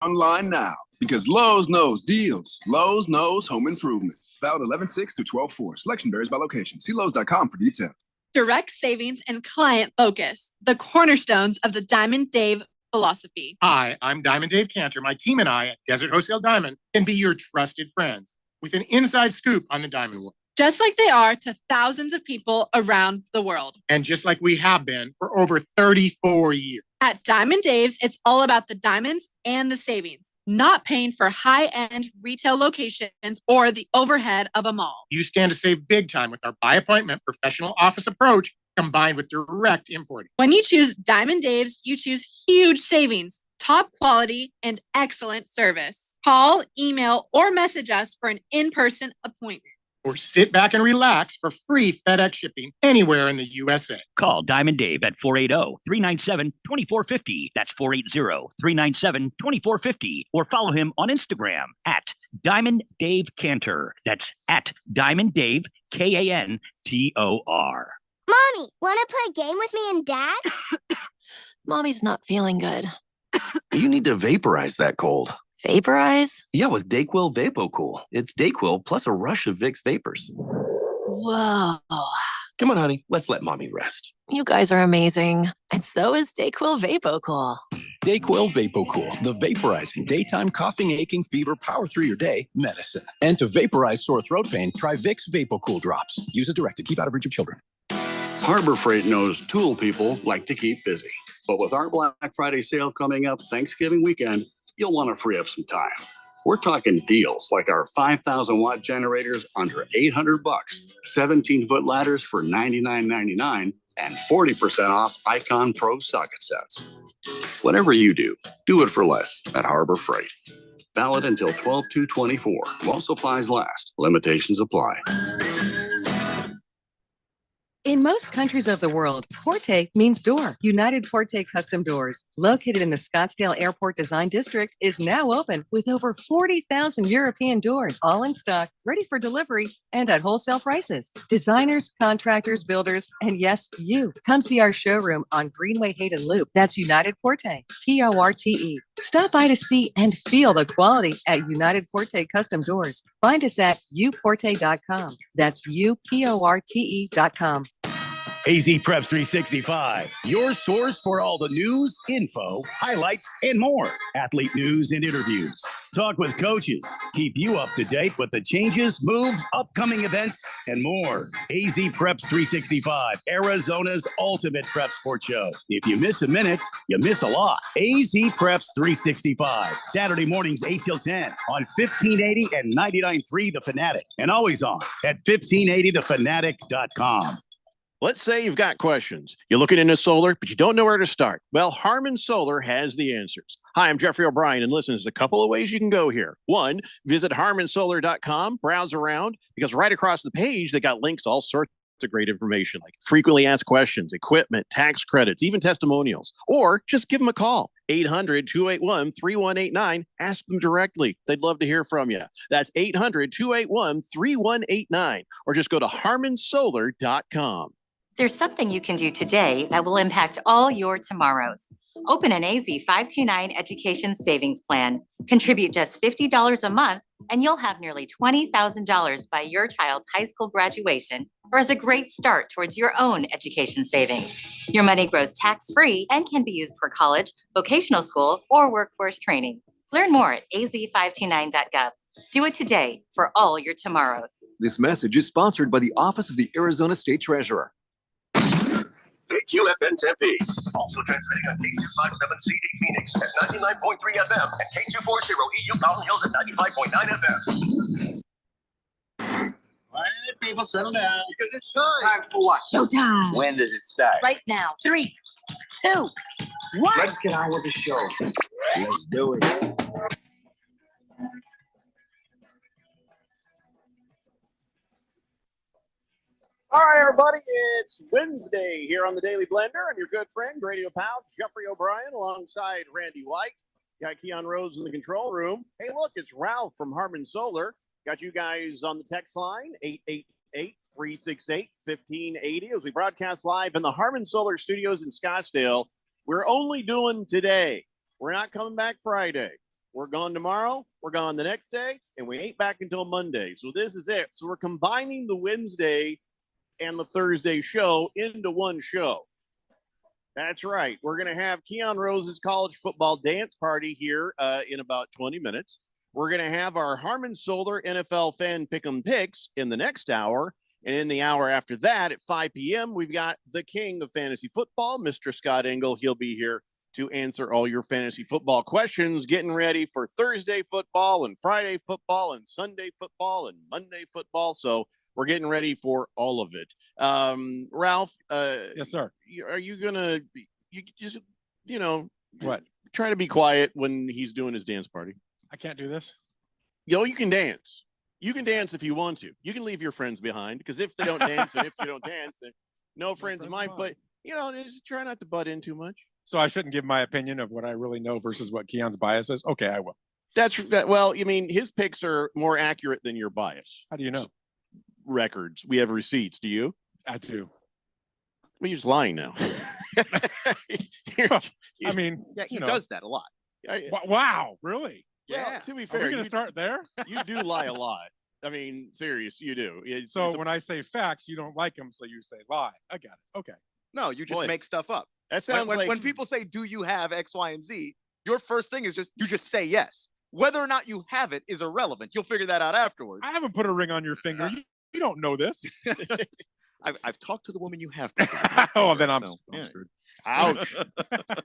online now because Lowe's knows deals. Lowe's knows home improvement. Valid 11/6 through 12/4. Selection varies by location. See Lowe's.com for details. Direct savings and client focus, the cornerstones of the Diamond Dave philosophy. Hi, I'm Diamond Dave Cantor. My team and I at Desert Wholesale Diamond can be your trusted friends with an inside scoop on the diamond world. Just like they are to thousands of people around the world. And just like we have been for over 34 years. At Diamond Dave's, it's all about the diamonds and the savings, not paying for high-end retail locations or the overhead of a mall. You stand to save big time with our by-appointment professional office approach combined with direct importing. When you choose Diamond Dave's, you choose huge savings, top quality, and excellent service. Call, email, or message us for an in-person appointment. Or sit back and relax for free FedEx shipping anywhere in the USA. Call Diamond Dave at 480-397-2450. That's 480-397-2450. Or follow him on Instagram at Diamond Dave Cantor. That's at Diamond Dave, Kantor. Mommy, want to play a game with me and Dad? Mommy's not feeling good. You need to vaporize that cold. Vaporize? Yeah, with DayQuil VapoCool. It's DayQuil plus a rush of Vicks vapors. Whoa. Come on, honey. Let's let mommy rest. You guys are amazing. And so is DayQuil VapoCool. DayQuil VapoCool, the vaporizing daytime coughing, aching, fever, power through your day medicine. And to vaporize sore throat pain, try Vicks VapoCool drops. Use as directed. Keep out of reach of children. Harbor Freight knows tool people like to keep busy. But with our Black Friday sale coming up Thanksgiving weekend, you'll want to free up some time. We're talking deals like our 5,000-watt generators under $800, 17-foot ladders for $99.99, and 40% off Icon Pro socket sets. Whatever you do, do it for less at Harbor Freight. Valid until 12/2/24. While supplies last. Limitations apply. In most countries of the world, Porte means door. United Porte Custom Doors, located in the Scottsdale Airport Design District, is now open with over 40,000 European doors, all in stock, ready for delivery, and at wholesale prices. Designers, contractors, builders, and yes, you. Come see our showroom on Greenway Hayden Loop. That's United Porte, Porte. Stop by to see and feel the quality at United Porte Custom Doors. Find us at uporte.com. That's uporte.com. AZ Preps 365, your source for all the news, info, highlights, and more. Athlete news and interviews. Talk with coaches. Keep you up to date with the changes, moves, upcoming events, and more. AZ Preps 365, Arizona's ultimate prep sports show. If you miss a minute, you miss a lot. AZ Preps 365, Saturday mornings 8 till 10 on 1580 and 99.3 The Fanatic, and always on at 1580thefanatic.com. Let's say you've got questions. You're looking into solar, but you don't know where to start. Well, Harmon Solar has the answers. Hi, I'm Jeffrey O'Brien, and listen, there's a couple of ways you can go here. One, visit harmonsolar.com, browse around, because right across the page, they got links to all sorts of great information, like frequently asked questions, equipment, tax credits, even testimonials. Or just give them a call, 800-281-3189. Ask them directly. They'd love to hear from you. That's 800-281-3189. Or just go to harmonsolar.com. There's something you can do today that will impact all your tomorrows. Open an AZ 529 Education Savings Plan. Contribute just $50 a month, and you'll have nearly $20,000 by your child's high school graduation, or as a great start towards your own education savings. Your money grows tax-free and can be used for college, vocational school, or workforce training. Learn more at az529.gov. Do it today for all your tomorrows. This message is sponsored by the Office of the Arizona State Treasurer. KQFN Tempe. Also transmitting on K257CD Phoenix at 99.3 FM and K240 EU Mountain Hills at 95.9 FM. All right, people, settle down. Because it's time. Time for what? Showtime. When does it start? Right now. 3, 2, 1. Let's get on with the show. Let's do it. All right, everybody, it's Wednesday here on the Daily Blender. I'm your good friend, radio pal, Jeffrey O'Brien, alongside Randy White. Got Keon Rose in the control room. Hey, look, it's Ralph from Harmon Solar. Got you guys on the text line, 888-368-1580, as we broadcast live in the Harmon Solar Studios in Scottsdale. We're only doing today. We're not coming back Friday. We're gone tomorrow. We're gone the next day, and we ain't back until Monday. So this is it. So we're combining the Wednesday and the Thursday show into one show. That's right. We're going to have Keon Rose's college football dance party here in about 20 minutes. We're going to have our Harmon Solar NFL fan pick'em picks in the next hour. And in the hour after that at 5 p.m., we've got the king of fantasy football, Mr. Scott Engel. He'll be here to answer all your fantasy football questions, getting ready for Thursday football and Friday football and Sunday football and Monday football. So we're getting ready for all of it. Ralph. Yes, sir. Are you going to, you just, what? Try to be quiet when he's doing his dance party. I can't do this. You can dance. You can dance if you want to. You can leave your friends behind because if they don't dance and if you don't dance, then no friends of mine. But, just try not to butt in too much. So I shouldn't give my opinion of what I really know versus what Keon's bias is? Okay, I will. Well, his picks are more accurate than your bias. How do you know? Records. We have receipts. Do you? I do. Well, you're just lying now. He does that a lot. Wow, really? Yeah. Well, to be fair, are we going to start there? You do lie a lot. Serious, you do. When I say facts, you don't like them, so you say lie. I got it. Okay. No, you just make stuff up. That sounds when people say, "Do you have X, Y, and Z?" Your first thing is you just say yes. Whether or not you have it is irrelevant. You'll figure that out afterwards. I haven't put a ring on your finger. You don't know this. I've talked to the woman you have. Then I'm screwed. Ouch.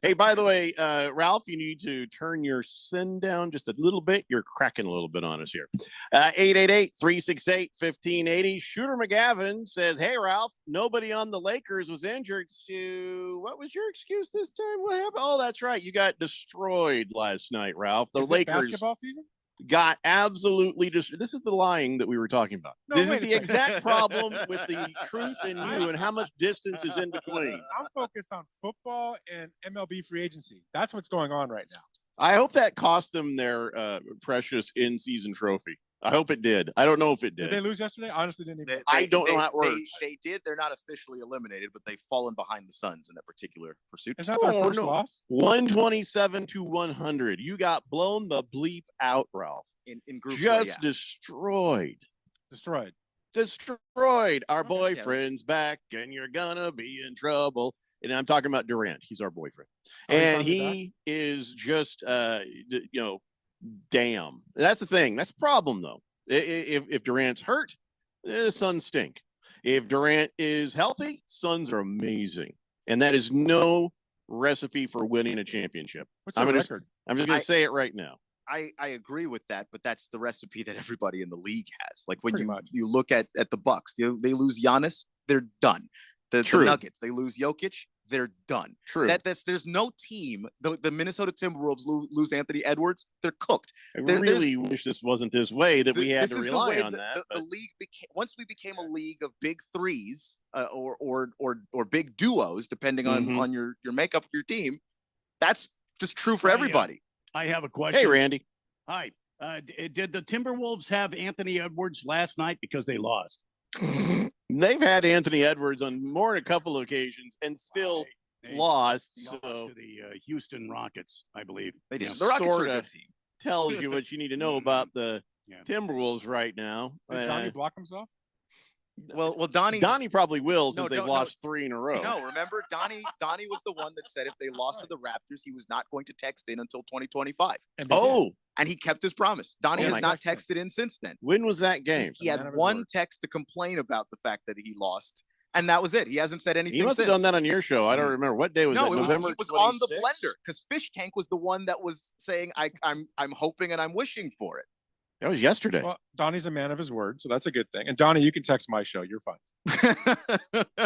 Hey, by the way, Ralph, you need to turn your send down just a little bit. You're cracking a little bit on us here. 888-368-1580. Shooter McGavin says, hey, Ralph, nobody on the Lakers was injured. So what was your excuse this time? What happened? Oh, that's right. You got destroyed last night, Ralph. The Lakers basketball season? Got absolutely destroyed. This is the lying that we were talking about. This is the exact problem with the truth in you and how much distance is in between. I'm focused on football and MLB free agency. That's what's going on right now. I hope that cost them their precious in-season trophy. I hope it did. I don't know if it did. Did they lose yesterday? I honestly didn't even. I don't know how it works. They did. They're not officially eliminated, but they've fallen behind the Suns in that particular pursuit. Is that their first loss? 127-100. You got blown the bleep out, Ralph. In group just destroyed. Destroyed. Our boyfriend's back, and you're gonna be in trouble. And I'm talking about Durant. He's our boyfriend, and he is just, damn. That's the thing. That's the problem, though. If Durant's hurt, the Suns stink. If Durant is healthy, Suns are amazing, and that is no recipe for winning a championship. I'm just going to say it right now. I agree with that, but that's the recipe that everybody in the league has. Like when you look at the Bucks, they lose Giannis, they're done. The Nuggets, they lose Jokic, they're done. True. There's no team. The Minnesota Timberwolves lose Anthony Edwards, they're cooked. I really wish this wasn't this way that we had to rely on that. The league once we became a league of big threes or big duos, depending on your makeup of your team. That's just true for everybody. I have a question. Hey, Randy. Hi. Did the Timberwolves have Anthony Edwards last night because they lost? They've had Anthony Edwards on more than a couple of occasions and still lost. They lost to the Houston Rockets, I believe. They did. The Rockets are a good team. Tells you what you need to know about the Timberwolves right now. Did Donnie block himself? Well, Donnie probably will since they've lost 3 in a row. No, remember Donnie was the one that said if they lost to the Raptors, he was not going to text in until 2025. And he kept his promise. Donnie has not texted in since then. When was that game? He had one text to complain about the fact that he lost, and that was it. He hasn't said anything. He must have done that on your show. I don't remember what day was that. November. It was on the blender because Fish Tank was the one that was saying I'm hoping and I'm wishing for it. That was yesterday. Well, Donnie's a man of his word, so that's a good thing. And Donnie, you can text my show. You're fine.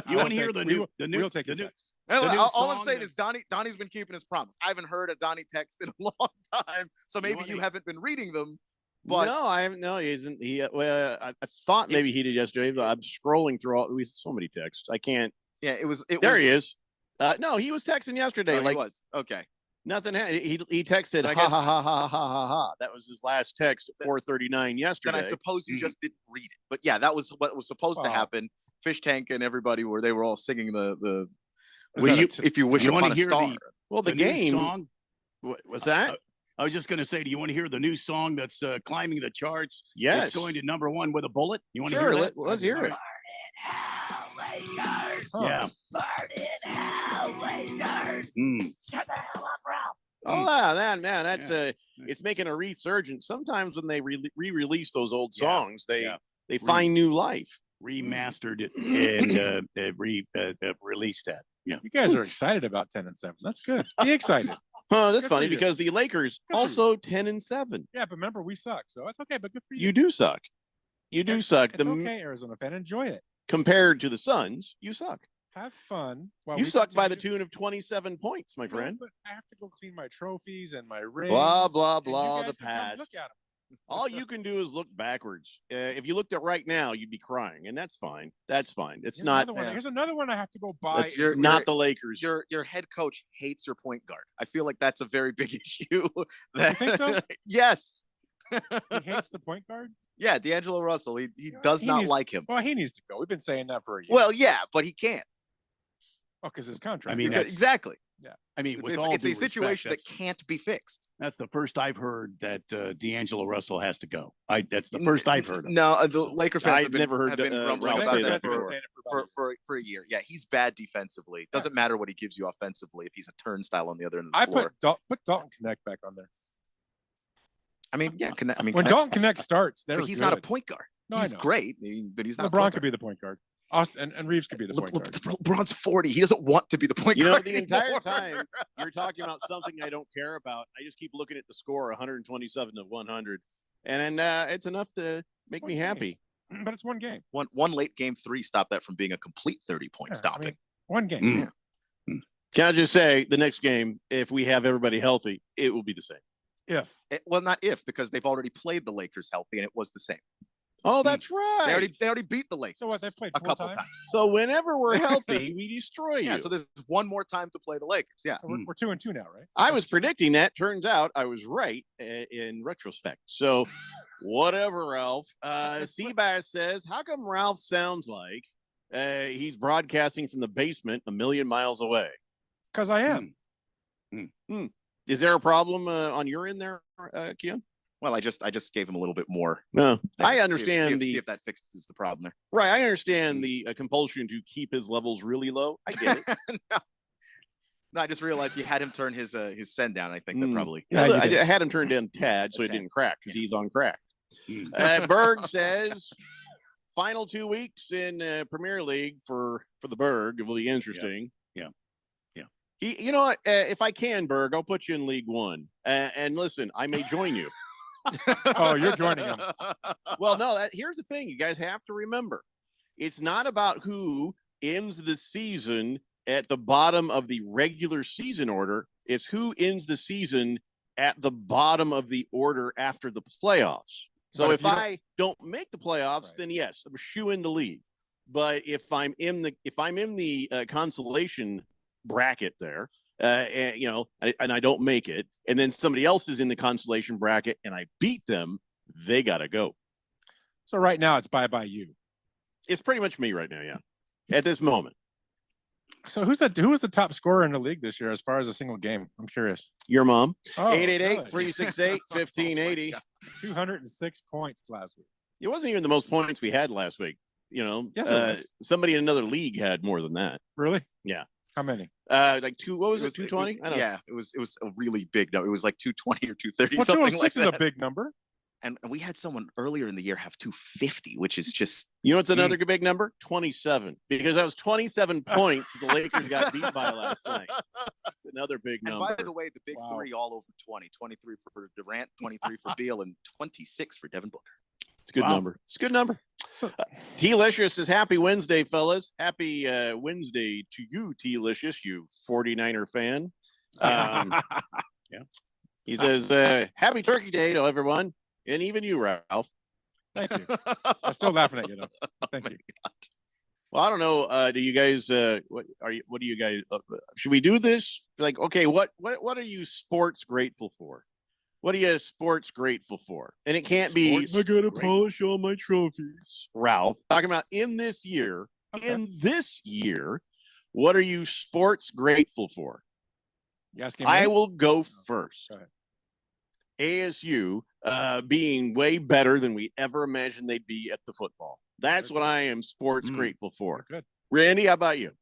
You want to hear the new? We'll take the new. All I'm saying is Donnie's been keeping his promise. I haven't heard a Donnie text in a long time, so maybe you haven't been reading them. But no, I haven't. No, he isn't. I thought maybe he did yesterday. But I'm scrolling through so many texts. I can't. Yeah, it was. He is. No, he was texting yesterday. He was okay. Nothing. He texted ha ha ha ha ha ha ha. That was his last text at 4:39 yesterday. Then I suppose you just didn't read it. But yeah, that was what was supposed to happen. Fish Tank and everybody they were all singing the if you wish upon a star. The game song. What's that? I was just going to say, do you want to hear the new song that's climbing the charts? Yes. It's going to #1 with a bullet. You want to Sure, hear that? let's hear it. Lakers. Huh. Yeah. Burn in hell, Lakers. Shut the hell up, Ralph. Oh, man, that's it's making a resurgence. Sometimes when they re-release those old songs, they find new life. Remastered it and released that. Yeah. You guys are excited about 10 and 7. That's good. Be excited. Huh, that's Good for funny you. because the Lakers Good for also 10 and 7. Yeah, but remember, we suck, so that's okay, but good for you. You do suck. You do suck. It's okay, Arizona fan. Enjoy it. Compared to the Suns, you suck. Have fun. while You we suck by the continue- tune of 27 points, my No, friend. but I have to go clean my trophies and my rings. Blah, blah, and you blah, guys the can come past. Look at 'em. All you can do is look backwards. If you looked at right now, you'd be crying, and that's fine. That's fine. It's Here's not. another one. Here's another one I have to go buy. That's not the Lakers. Your head coach hates your point guard. I feel like that's a very big issue. That, think so? Yes. He hates the point guard. Yeah, D'Angelo Russell. He does not needs- like him. Well, he needs to go. We've been saying that for a year. Well, yeah, but he can't. Oh, because his contract. I mean, Because- that's, exactly. Yeah. I mean, with It's, all it's due a situation respect, that can't be fixed. that's the first I've heard that D'Angelo Russell has to go. That's the first I've heard of. No, the Laker fans I've have been, never heard, have been grumbling Ralph about say that, that before. for a year. Yeah, he's bad defensively. Doesn't matter what he gives you offensively if he's a turnstile on the other end of the I floor. put Dalton Connect back on there. I mean, yeah. I mean, When Connect's- Dalton Connect starts, they're but he's not a good. point guard. No, I He's know. great, but he's not. a LeBron point could guard. be the point guard. Austin and Reeves could be the point guard. LeBron's 40. He doesn't want to be the point You know, guard. the entire anymore. time you're talking about something I don't care about. I just keep looking at the score, 127 to 100, and then it's enough to make me happy. But it's one game. One late game 3 stopped that from being a complete 30-point Yeah, I stopping. mean, one game. Can I just say, the next game, if we have everybody healthy, it will be the same. If Well, not if, because they've already played the Lakers healthy, and it was the same. Oh, that's right. They already beat the Lakers. So what? They played a 4 couple times? times. So whenever we're healthy, we destroy you. Yeah, so there's one more time to play the Lakers. Yeah. So we're 2 and 2 now, right? I was predicting that. Turns out I was right in retrospect. So whatever, Ralph. Seabass says, how come Ralph sounds like he's broadcasting from the basement a million miles away? Because I am. Is there a problem on your end there, Keon? Well, I just gave him a little bit more. No, there. I See understand if that fixes the problem there. Right, I understand the compulsion to keep his levels really low. I get it. No, I just realized you had him turn his send down. I think that probably. Yeah, I had him turned down tad so it didn't crack because he's on crack. Berg says final 2 weeks in Premier League for the Berg. It will be interesting. Yeah. You know what? If I can, Berg, I'll put you in League One. And listen, I may join you. Oh, you're joining him. Well, no, here's the thing. You guys have to remember. It's not about who ends the season at the bottom of the regular season order. It's who ends the season at the bottom of the order after the playoffs. So But if I don't make the playoffs, then yes, I'm shooing the league. But if I'm in the consolation bracket there, and I don't make it, and then somebody else is in the consolation bracket and I beat them, they gotta go. So right now it's bye you. It's pretty much me right now, yeah. At this moment. So who was the top scorer in the league this year as far as a single game? I'm curious. Your mom. Oh, 888-368-1580. 206 points last week. It wasn't even the most points we had last week. You know, Yes, it was. Somebody in another league had more than that. Really? Yeah. How many? Like what was it? 220? Yeah, it was a really big number. It was like 220 or 230. Well, something 206 like is that. a big number. And we had someone earlier in the year have 250, which is just. You know what's another big number? 27. Because that was 27 points that the Lakers got beat by last night. It's another big And number. by the way, the big three all over 20. 23 for Durant, 23 for Beal, and 26 for Devin Booker. It's a good number. It's a good number. T-Licious says, happy Wednesday, fellas. Happy Wednesday to you, T-Licious, you 49er fan. Yeah. He says, happy Turkey Day to everyone, and even you, Ralph. Thank you. I'm still laughing at you, though. Thank you. Well, I don't know. Do you guys? What do you guys? Should we do this? Like, okay, what are you sports grateful for? What are you sports grateful for? And it can't be. I gotta polish all my trophies. Ralph, talking about in this year. Okay. In this year, what are you sports grateful for? You asking I me? will go first. Go ahead. ASU being way better than we ever imagined they'd be at the football. That's what I am sports grateful for. Good. Randy, how about you?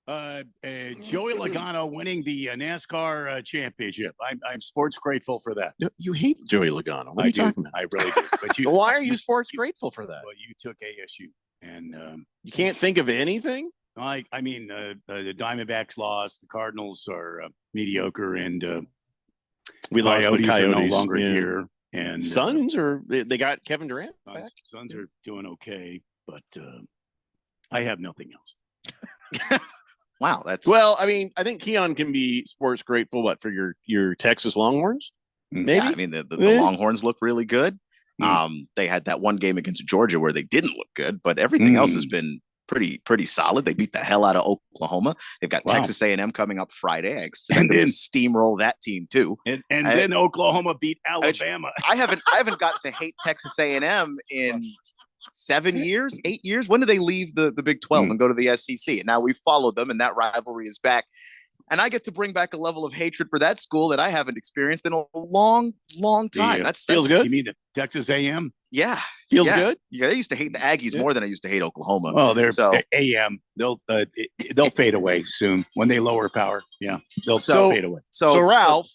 Joey Logano winning the NASCAR championship. I'm sports grateful for that. You hate Joey Logano. What are I you do. talking about? I really do. But Why are you sports grateful for that? Well, you took ASU, and You can't think of anything? I mean, the Diamondbacks lost. The Cardinals are mediocre, and We lost the Coyotes are no Coyotes, longer yeah. here. And Suns, or they got Kevin Durant back? Suns are doing okay, but I have nothing else. Wow, that's Well, I mean, I think Keon can be sports grateful. What for your Texas Longhorns? Maybe. Yeah, I mean, the Eh. Longhorns look really good. They had that one game against Georgia where they didn't look good, but everything else has been pretty solid. They beat the hell out of Oklahoma. They've got Wow. Texas A&M coming up Friday. I expect them to steamroll that team too. And then Oklahoma beat Alabama. I haven't gotten to hate Texas A&M in 7 years, 8 years. When did they leave the Big 12 and go to the SEC? And now we followed them, and that rivalry is back. And I get to bring back a level of hatred for that school that I haven't experienced in a long time. That's feels good. You mean the Texas A&M? Yeah, Feels yeah. good? Yeah, I used to hate the Aggies more than I used to hate Oklahoma. Well, they're So- AM. They'll fade away soon when they lower power. Yeah, they'll So- fade away. So Ralph,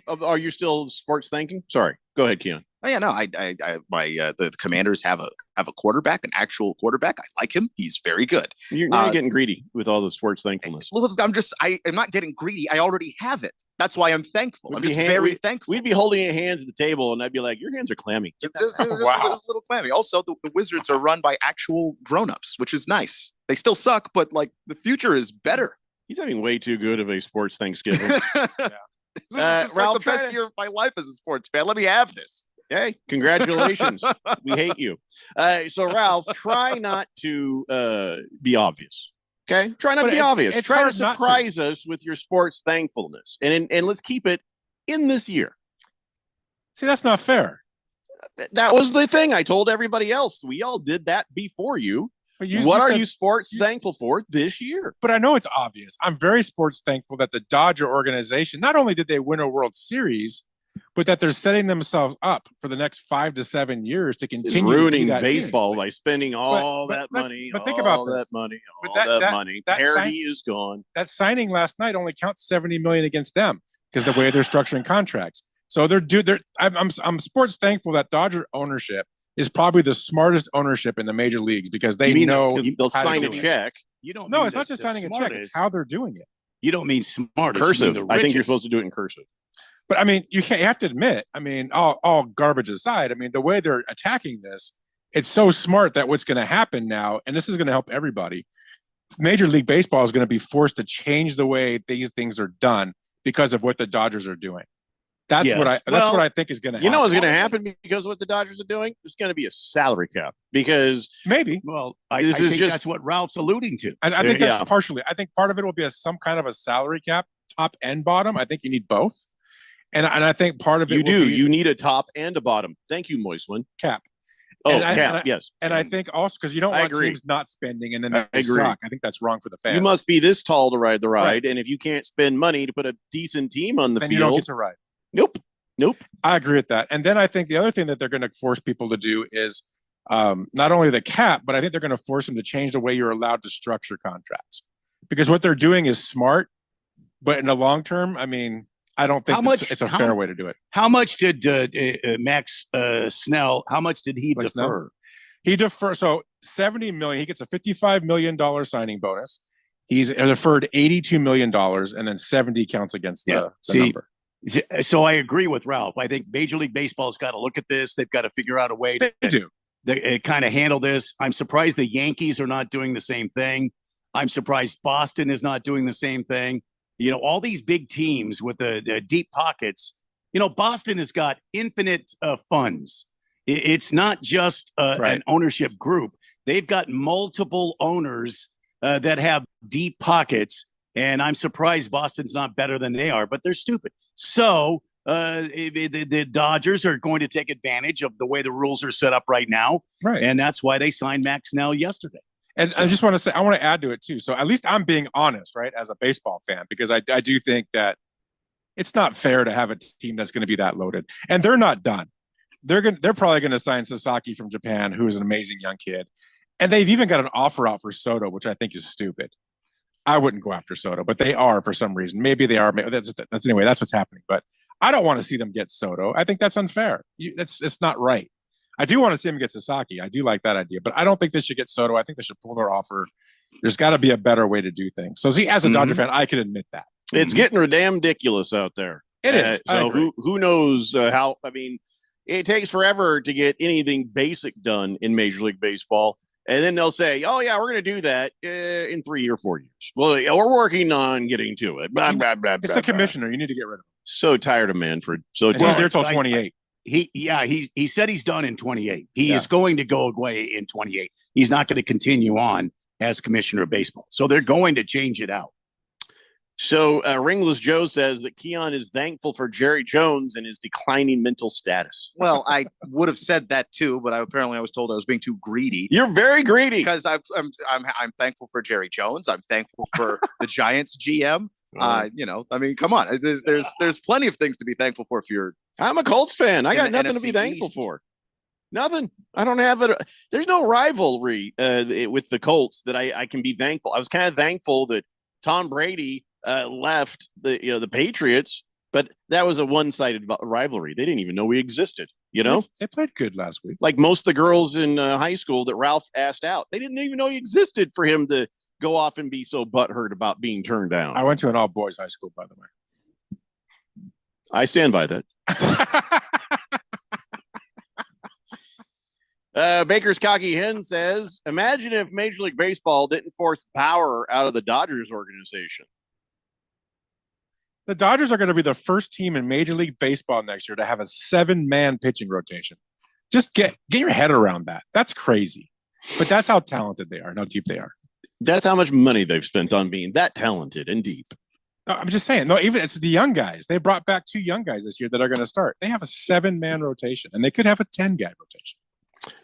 are you still sports thinking? Sorry, go ahead, Keon. Oh yeah, no, the Commanders have a quarterback, an actual quarterback. I like him. He's very good. You're now getting greedy with all the sports thankfulness. Well, I'm not getting greedy. I already have it. That's why I'm thankful. I'm just very thankful. We'd be holding your hands at the table, and I'd be like, "Your hands are clammy." Just a little clammy. Also, the Wizards are run by actual grown-ups, which is nice. They still suck, but like the future is better. He's having way too good of a sports Thanksgiving. This is Ralph, like the best year of my life as a sports fan. Let me have this. Hey, congratulations. We hate you. So, Ralph, try not to be obvious. Okay? Try not to be obvious. it's Try to hard not to. surprise us with your sports thankfulness. And let's keep it in this year. See, that's not fair. That was the thing I told everybody else. We all did that before you. But you What are said- you sports thankful for this year? But I know it's obvious. I'm very sports thankful that the Dodger organization, not only did they win a World Series, but that they're setting themselves up for the next 5 to 7 years to Is continue to be ruining that team. baseball by spending all but that let's- money. but think about all this. that money. But All that money. that Parity is gone. That signing last night only counts 70 million against them because the way they're structuring contracts. So I'm sports thankful that Dodger ownership is probably the smartest ownership in the major leagues because they You mean know They'll how to sign a do it. check. You don't. No, mean it's not the- just the signing a check; it's smartest. how they're doing it. You don't mean smart. Cursive. I think you're supposed to do it in cursive. But I mean, you have to admit, I mean, all garbage aside, I mean, the way they're attacking this, it's so smart that what's going to happen now, and this is going to help everybody. Major League Baseball is going to be forced to change the way these things are done because of what the Dodgers are doing. That's Yes. that's what I think is going to happen. You know what's going to happen because of what the Dodgers are doing? There's going to be a salary cap because maybe. Well, I This is think just- that's what Ralph's alluding to. I think that's Yeah. partially. I think part of it will be some kind of a salary cap, top and bottom. I think you need both, and I think part of it you will do. be You need a top and a bottom. Thank you, Moistlin. cap. Oh, And I- cap. and I- yes. And I think also because you don't I want agree. teams not spending and then I they agree. suck. I think that's wrong for the fans. You must be this tall to ride the ride, Right. and if you can't spend money to put a decent team on the then you don't field, get to ride. nope. I agree with that. And then I think the other thing that they're going to force people to do is not only the cap, but I think they're going to force them to change the way you're allowed to structure contracts because what they're doing is smart, but in the long term, I mean, I don't think it's a fair way to do it. How much did Max Snell? How much did he Like Snell? defer? He deferred so 70 million. He gets a $55 million signing bonus. He's deferred $82 million, and then 70 counts against the number. So I agree with Ralph. I think Major League Baseball's got to look at this. They've got to figure out a way to kind of handle this. I'm surprised the Yankees are not doing the same thing. I'm surprised Boston is not doing the same thing. You know, all these big teams with the deep pockets. You know, Boston has got infinite funds. It's not just an ownership group. They've got multiple owners that have deep pockets. And I'm surprised Boston's not better than they are, but they're stupid. So the Dodgers are going to take advantage of the way the rules are set up right now. Right. And that's why they signed Max Snell yesterday. And I just want to say, I want to add to it too. So at least I'm being honest, right, as a baseball fan, because I do think that It's not fair to have a team that's going to be that loaded. And they're not done. They're probably going to sign Sasaki from Japan, who is an amazing young kid. And they've even got an offer out for Soto, which I think is stupid. I wouldn't go after Soto, but they are for some reason. Maybe they are. That's anyway, that's what's happening. But I don't want to see them get Soto. I think that's unfair. It's not right. I do want to see them get Sasaki. I do like that idea, but I don't think they should get Soto. I think they should pull their offer. There's got to be a better way to do things. So, see, as a Dodger fan, I can admit that. It's getting damn ridiculous out there. It is. So who knows how? I mean, it takes forever to get anything basic done in Major League Baseball. And then they'll say, oh, yeah, we're going to do that in 3 or 4 years. Well, yeah, we're working on getting to it. Blah, blah, blah, it's blah, the commissioner. You need to get rid of him. So tired of Manfred. So and he's there till 28. He said he's done in 28. He is going to go away in 28. He's not going to continue on as commissioner of baseball. So they're going to change it out. So Ringless Joe says that Keon is thankful for Jerry Jones and his declining mental status. Well, I would have said that too, but I was told I was being too greedy. You're very greedy because I'm thankful for Jerry Jones. I'm thankful for the Giants GM. I mean, come on. There's plenty of things to be thankful for if you're. I'm a Colts fan. I got nothing to be thankful for. Nothing. I don't have it. There's no rivalry with the Colts that I can be thankful. I was kind of thankful that Tom Brady left the Patriots, but that was a one-sided rivalry. They didn't even know we existed. They played good last week. Like most of the girls in high school that Ralph asked out, they didn't even know he existed for him to go off and be so butthurt about being turned down. I went to an all-boys high school, by the way. I stand by that. Baker's Cocky Hen says, imagine if Major League Baseball didn't force power out of the Dodgers organization. The Dodgers are going to be the first team in Major League Baseball next year to have a 7-man pitching rotation. Just get your head around that. That's crazy. But that's how talented they are and how deep they are. That's how much money they've spent on being that talented and deep. No, I'm just saying. No, even it's the young guys. They brought back 2 young guys this year that are going to start. They have a 7-man rotation, and they could have a 10-guy rotation.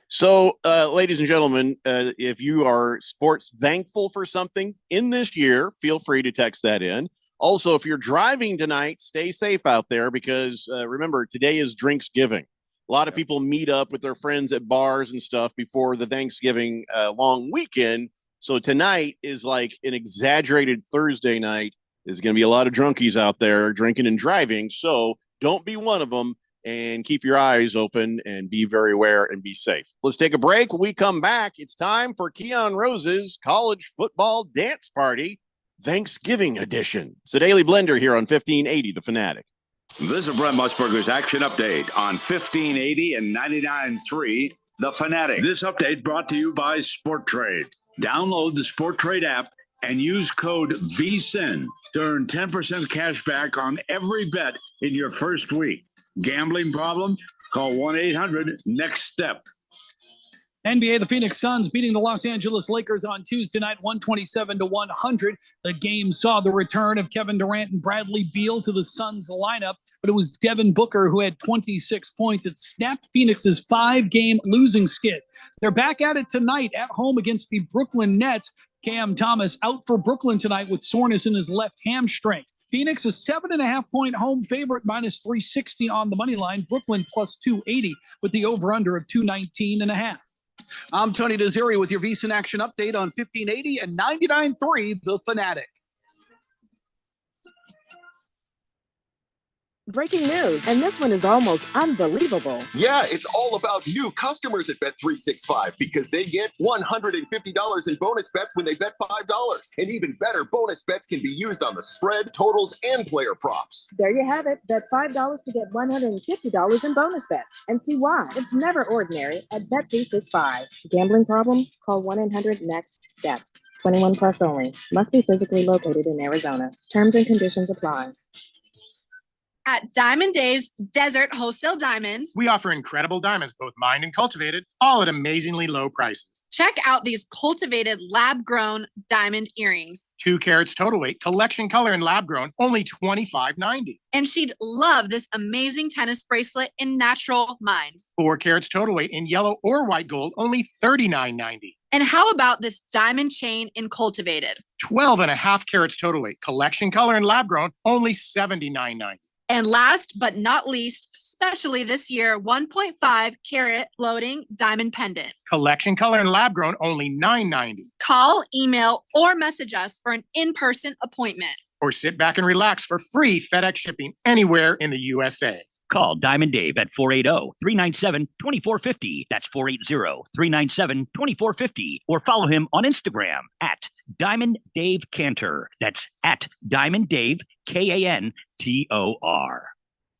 So, ladies and gentlemen, if you are sports thankful for something in this year, feel free to text that in. Also, if you're driving tonight, stay safe out there because remember, today is Drinksgiving. A lot of people meet up with their friends at bars and stuff before the Thanksgiving long weekend. So tonight is like an exaggerated Thursday night. There's going to be a lot of drunkies out there drinking and driving. So don't be one of them and keep your eyes open and be very aware and be safe. Let's take a break. When we come back, it's time for Keon Rose's college football dance party. Thanksgiving edition. It's the Daily Blender here on 1580 The Fanatic. This is Brent Musburger's Action Update on 1580 and 99.3 The Fanatic. This update brought to you by Sport Trade. Download the Sport Trade app and use code VSIN to earn 10% cash back on every bet in your first week. Gambling problem? Call 1-800-NEXT-STEP. NBA, the Phoenix Suns beating the Los Angeles Lakers on Tuesday night, 127-100. The game saw the return of Kevin Durant and Bradley Beal to the Suns lineup, but it was Devin Booker who had 26 points. It snapped Phoenix's 5-game losing skid. They're back at it tonight at home against the Brooklyn Nets. Cam Thomas out for Brooklyn tonight with soreness in his left hamstring. Phoenix, a 7.5-point home favorite, minus 360 on the money line. Brooklyn plus 280 with the over-under of 219.5. I'm Tony Desiri with your VSiN Action Update on 1580 and 99.3 The Fanatic. Breaking news, and this one is almost unbelievable. Yeah, it's all about new customers at Bet365 because they get $150 in bonus bets when they bet $5. And even better, bonus bets can be used on the spread, totals, and player props. There you have it. Bet $5 to get $150 in bonus bets. And see why. It's never ordinary at Bet365. Gambling problem? Call 1-800-NEXT-STEP. 21 plus only. Must be physically located in Arizona. Terms and conditions apply. At Diamond Dave's Desert Wholesale Diamond, we offer incredible diamonds, both mined and cultivated, all at amazingly low prices. Check out these cultivated lab-grown diamond earrings. 2 carats total weight, collection color and lab-grown, only $25.90. And she'd love this amazing tennis bracelet in natural mined. 4 carats total weight in yellow or white gold, only $39.90. And how about this diamond chain in cultivated? 12.5 carats total weight, collection color and lab grown, only $79.90. And last but not least, especially this year, 1.5 carat floating diamond pendant. Collection color and lab grown, only $9.90. Call, email, or message us for an in-person appointment. Or sit back and relax for free FedEx shipping anywhere in the USA. Call Diamond Dave at 480-397-2450. That's 480-397-2450. Or follow him on Instagram at Diamond Dave Cantor. That's at Diamond Dave, Kantor.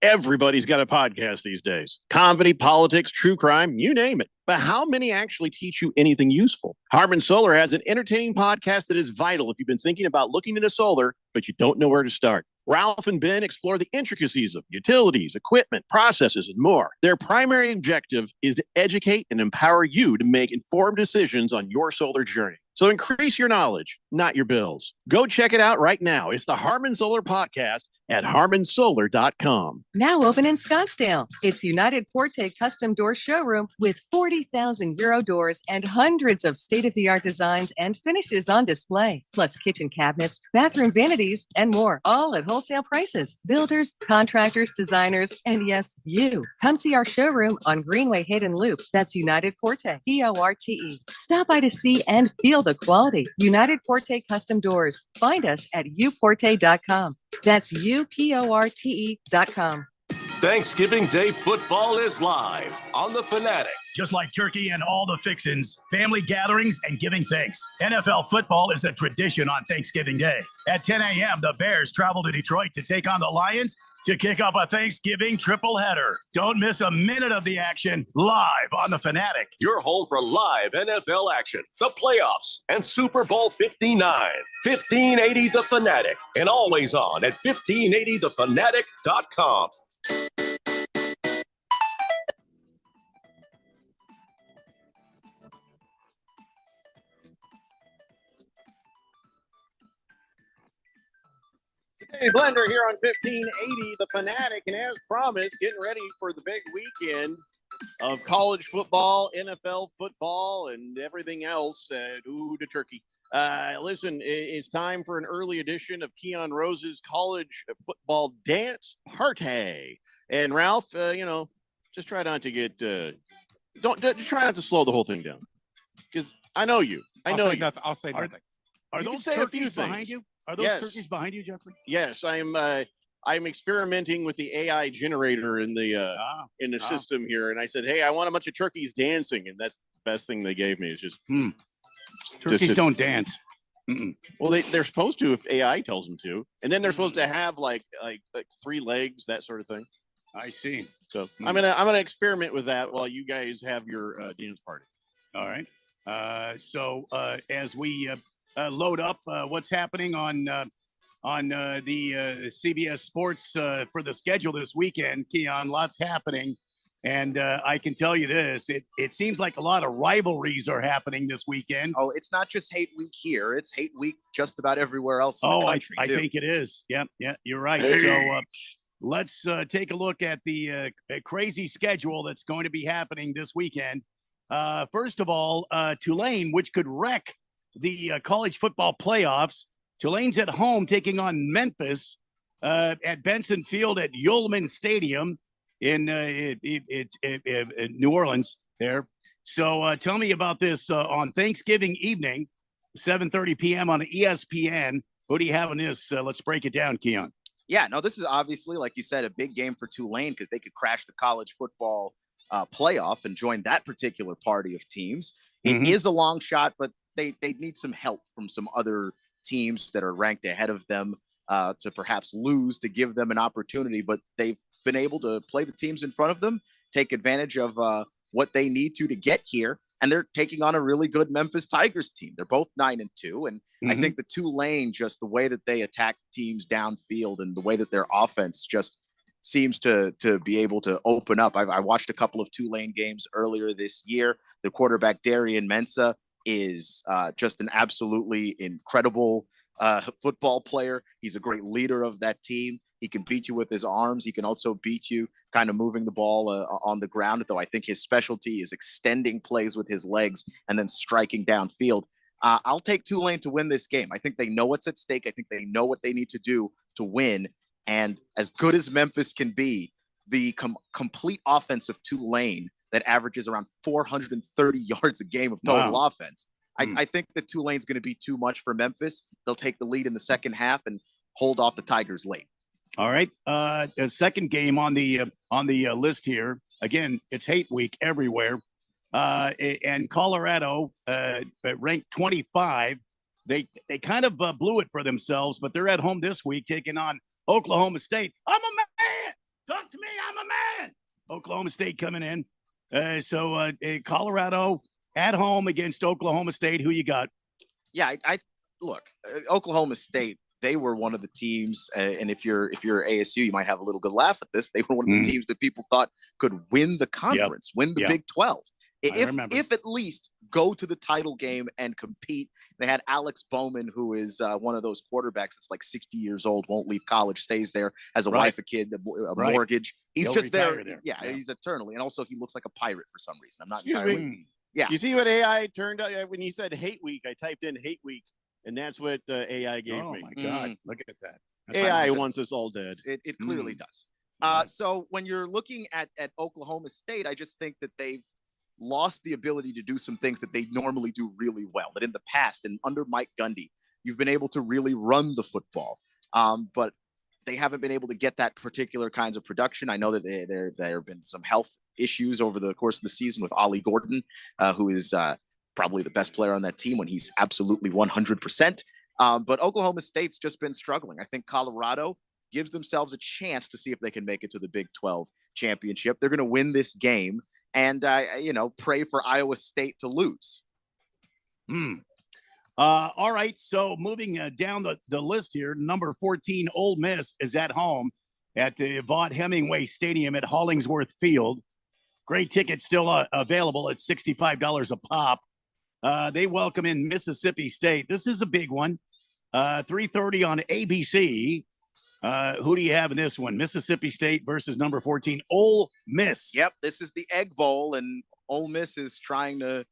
Everybody's got a podcast these days. Comedy, politics, true crime, you name it. But how many actually teach you anything useful? Harmon Solar has an entertaining podcast that is vital if you've been thinking about looking into solar, but you don't know where to start. Ralph and Ben explore the intricacies of utilities, equipment, processes, and more. Their primary objective is to educate and empower you to make informed decisions on your solar journey. So increase your knowledge, not your bills. Go check it out right now. It's the Harmon Solar Podcast at harmonsolar.com. Now open in Scottsdale. It's United Forte Custom Door Showroom with 40,000 euro doors and hundreds of state-of-the-art designs and finishes on display, plus kitchen cabinets, bathroom vanities, and more, all at wholesale prices. Builders, contractors, designers, and yes, you. Come see our showroom on Greenway Hayden Loop. That's United Forte, Forte. Stop by to see and feel the quality. United Forte Custom Doors. Find us at uporte.com. That's uporte.com. Thanksgiving Day football is live on The Fanatic. Just like turkey and all the fixins, family gatherings, and giving thanks. NFL football is a tradition on Thanksgiving Day. At 10 a.m., the Bears travel to Detroit to take on the Lions to kick off a Thanksgiving triple header. Don't miss a minute of the action live on The Fanatic. Your home for live NFL action, the playoffs, and Super Bowl 59. 1580 The Fanatic, and always on at 1580thefanatic.com. Hey, Blender here on 1580 The Fanatic, and as promised, getting ready for the big weekend of college football, NFL football, and everything else. Ooh, the turkey. Listen, it's time for an early edition of Keon Rose's college football dance party. And Ralph, just try not to get don't try not to slow the whole thing down, because I know you. I know you. Nothing. I'll say nothing. Are You can those say a few turkeys behind things. you? Are those Yes. turkeys behind you, Jeffrey? Yes, I'm experimenting with the AI generator in the system here, and I said, hey, I want a bunch of turkeys dancing, and that's the best thing they gave me. Is just Turkeys don't dance. Well, they're supposed to if AI tells them to, and then they're supposed to have like 3 legs, that sort of thing. I see. So I'm gonna experiment with that while you guys have your dance party. All right. So as we load up what's happening on the CBS Sports for the schedule this weekend, Keon, lots happening. And I can tell you this, it seems like a lot of rivalries are happening this weekend. Oh, it's not just hate week here. It's hate week just about everywhere else in the country, I too. think it is. Yeah, you're right. So let's take a look at the crazy schedule that's going to be happening this weekend. First of all, Tulane, which could wreck the college football playoffs. Tulane's at home taking on Memphis at Benson Field at Yulman Stadium in New Orleans there. So tell me about this on Thanksgiving evening, 7:30 p.m. on ESPN. Who do you have on this? Let's break it down, Keon. Yeah, no, this is obviously, like you said, a big game for Tulane because they could crash the college football playoff and join that particular party of teams. It is a long shot, but they need some help from some other teams that are ranked ahead of them to perhaps lose to give them an opportunity. But they've been able to play the teams in front of them, take advantage of what they need to get here. And they're taking on a really good Memphis Tigers team. They're both 9-2. And I think the Tulane, just the way that they attack teams downfield and the way that their offense just seems to be able to open up. I watched a couple of Tulane games earlier this year. The quarterback, Darian Mensah, is just an absolutely incredible football player. He's a great leader of that team. He can beat you with his arms. He can also beat you kind of moving the ball on the ground, though I think his specialty is extending plays with his legs and then striking downfield. I'll take Tulane to win this game. I think they know what's at stake. I think they know what they need to do to win. And as good as Memphis can be, the complete offense of Tulane that averages around 430 yards a game of total offense. I think that Tulane's going to be too much for Memphis. They'll take the lead in the second half and hold off the Tigers late. All right. The second game on the list here. Again, it's hate week everywhere. And Colorado, ranked 25. They kind of blew it for themselves, but they're at home this week taking on Oklahoma State. I'm a man. Talk to me. I'm a man. Oklahoma State coming in. So Colorado at home against Oklahoma State. Who you got? Yeah, I look, Oklahoma State, they were one of the teams, and if you're ASU, you might have a little good laugh at this. They were one of the teams that people thought could win the conference, win the Big 12. If at least go to the title game and compete. They had Alex Bowman, who is one of those quarterbacks that's like 60 years old, won't leave college, stays there, has a wife, a kid, a mortgage. He's He'll just there. there. Yeah, he's eternally. And also he looks like a pirate for some reason. I'm not Excuse entirely. me. Yeah. You see what AI turned out when you said hate week? I typed in hate week, and that's what AI gave me. Oh my God! Look at that. AI wants us all dead. It clearly does. So when you're looking at Oklahoma State, I just think that they've lost the ability to do some things that they normally do really well. That in the past and under Mike Gundy, you've been able to really run the football, but they haven't been able to get that particular kinds of production. I know that there have been some health issues over the course of the season with Ollie Gordon, who is probably the best player on that team when he's absolutely 100%. But Oklahoma State's just been struggling. I think Colorado gives themselves a chance to see if they can make it to the Big 12 championship. They're going to win this game and, pray for Iowa State to lose. All right. So moving down the list here, number 14, Ole Miss is at home at the Vaught Hemingway Stadium at Hollingsworth Field. Great tickets still available at $65 a pop. They welcome in Mississippi State. This is a big one. 3:30 on ABC. Who do you have in this one? Mississippi State versus number 14, Ole Miss. Yep, this is the Egg Bowl, and Ole Miss is trying to,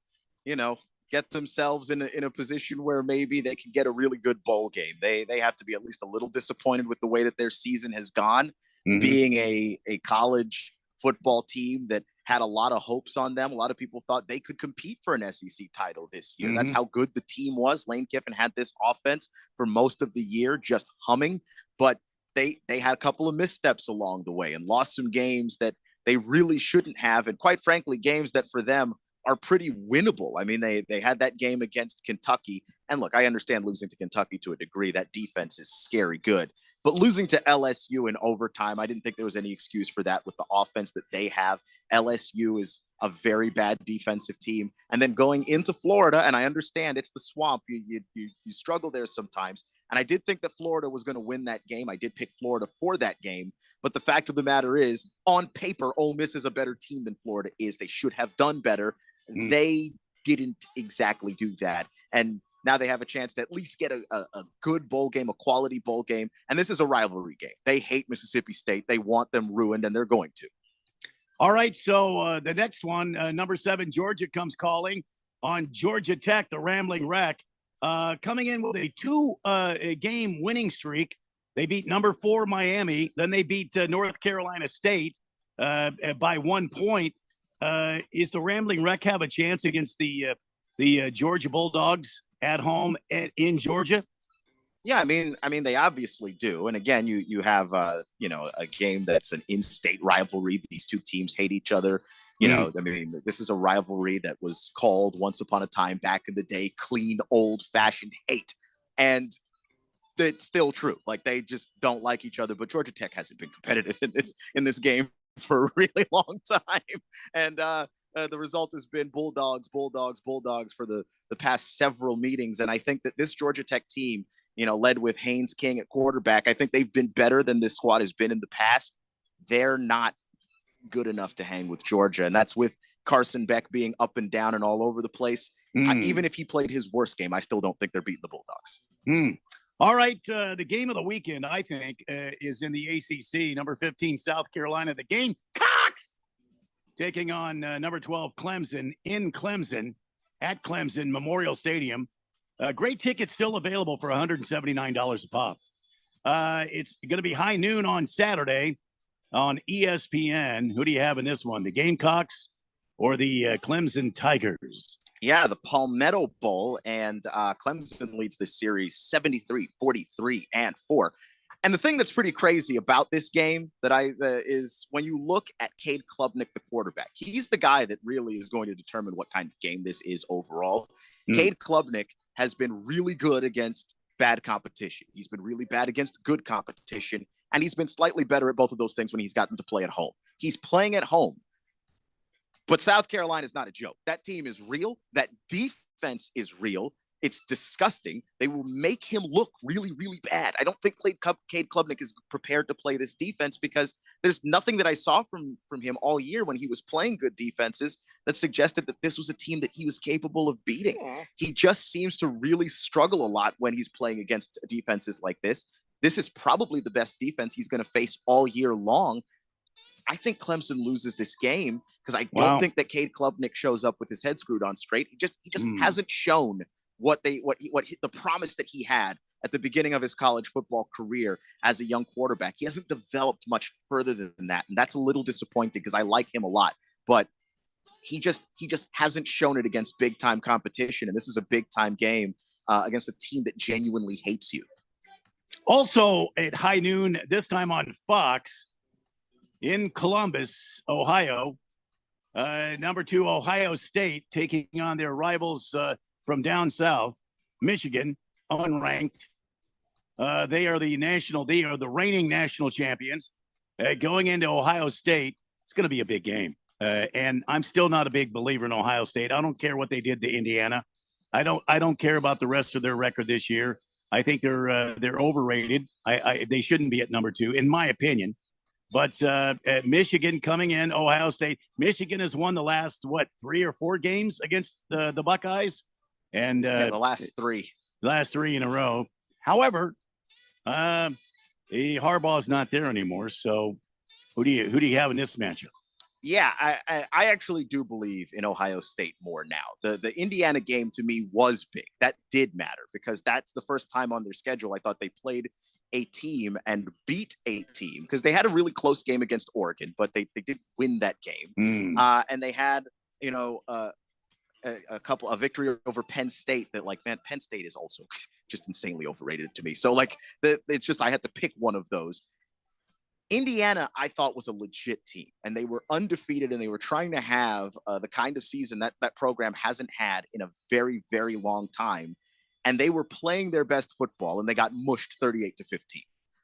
get themselves in a position where maybe they can get a really good bowl game. They have to be at least a little disappointed with the way that their season has gone, being a college football team that had a lot of hopes on them. A lot of people thought they could compete for an SEC title this year. That's how good the team was. Lane Kiffin had this offense for most of the year, just humming, but they had a couple of missteps along the way and lost some games that they really shouldn't have. And quite frankly, games that for them are pretty winnable. I mean, they had that game against Kentucky. And look, I understand losing to Kentucky to a degree. That defense is scary good. But losing to LSU in overtime, I didn't think there was any excuse for that with the offense that they have. LSU is a very bad defensive team. And then going into Florida, and I understand it's the swamp. You struggle there sometimes. And I did think that Florida was going to win that game. I did pick Florida for that game. But the fact of the matter is, on paper, Ole Miss is a better team than Florida is. They should have done better. They didn't exactly do that. And now they have a chance to at least get a good bowl game, a quality bowl game. And this is a rivalry game. They hate Mississippi State. They want them ruined, and they're going to. All right. So the next one, number 7, Georgia comes calling on Georgia Tech, the Rambling Wreck, coming in with a 2-game winning streak. They beat number 4 Miami. Then they beat North Carolina State by 1 point. Is the Rambling Wreck have a chance against the Georgia Bulldogs at home in Georgia? Yeah, I mean, they obviously do. And again, you have a game that's an in-state rivalry. These two teams hate each other. I mean, this is a rivalry that was called once upon a time back in the day, clean, old-fashioned hate. And it's still true. Like, they just don't like each other. But Georgia Tech hasn't been competitive in this game for a really long time. And the result has been Bulldogs for the past several meetings. And I think that this Georgia Tech team, led with Haynes King at quarterback, I think they've been better than this squad has been in the past. They're not good enough to hang with Georgia. And that's with Carson Beck being up and down and all over the place. Even if he played his worst game, I still don't think they're beating the Bulldogs. All right, the game of the weekend, I think, is in the ACC. Number 15, South Carolina. The Gamecocks taking on number 12, Clemson in Clemson at Clemson Memorial Stadium. Great tickets still available for $179 a pop. It's going to be high noon on Saturday on ESPN. Who do you have in this one? The Gamecocks or the Clemson Tigers? Yeah, the Palmetto Bowl, and Clemson leads the series 73-43 and 4. And the thing that's pretty crazy about this game is when you look at Cade Klubnik, the quarterback, he's the guy that really is going to determine what kind of game this is overall. Cade Klubnik has been really good against bad competition. He's been really bad against good competition, and he's been slightly better at both of those things when he's gotten to play at home. He's playing at home. But South Carolina is not a joke. That team is real. That defense is real. It's disgusting. They will make him look really, really bad. I don't think Cade Klubnik is prepared to play this defense because there's nothing that I saw from him all year when he was playing good defenses that suggested that this was a team that he was capable of beating. Yeah. He just seems to really struggle a lot when he's playing against defenses like this. This is probably the best defense he's going to face all year long. I think Clemson loses this game because I don't think that Cade Klubnik shows up with his head screwed on straight. He just hasn't shown what the promise that he had at the beginning of his college football career as a young quarterback. He hasn't developed much further than that, and that's a little disappointing because I like him a lot, but he just hasn't shown it against big time competition, and this is a big time game against a team that genuinely hates you. Also at high noon, this time on Fox. In Columbus, Ohio, number 2, Ohio State, taking on their rivals from down south, Michigan, unranked. They are the reigning national champions. Going into Ohio State, it's going to be a big game. And I'm still not a big believer in Ohio State. I don't care what they did to Indiana. I don't care about the rest of their record this year. I think they're overrated. They shouldn't be at number 2, in my opinion. But Michigan coming in, Ohio State. Michigan has won the last, 3 or 4 games against the Buckeyes? And the last 3. The last 3 in a row. However, Harbaugh's not there anymore. So who do you have in this matchup? Yeah, I actually do believe in Ohio State more now. The Indiana game to me was big. That did matter because that's the first time on their schedule I thought they played a team and beat a team because they had a really close game against Oregon, but they did win that game. And they had, a victory over Penn State that Penn State is also just insanely overrated to me. So it's just, I had to pick one of those. Indiana, I thought was a legit team and they were undefeated and they were trying to have the kind of season that program hasn't had in a very, very long time. And they were playing their best football, and they got mushed 38-15.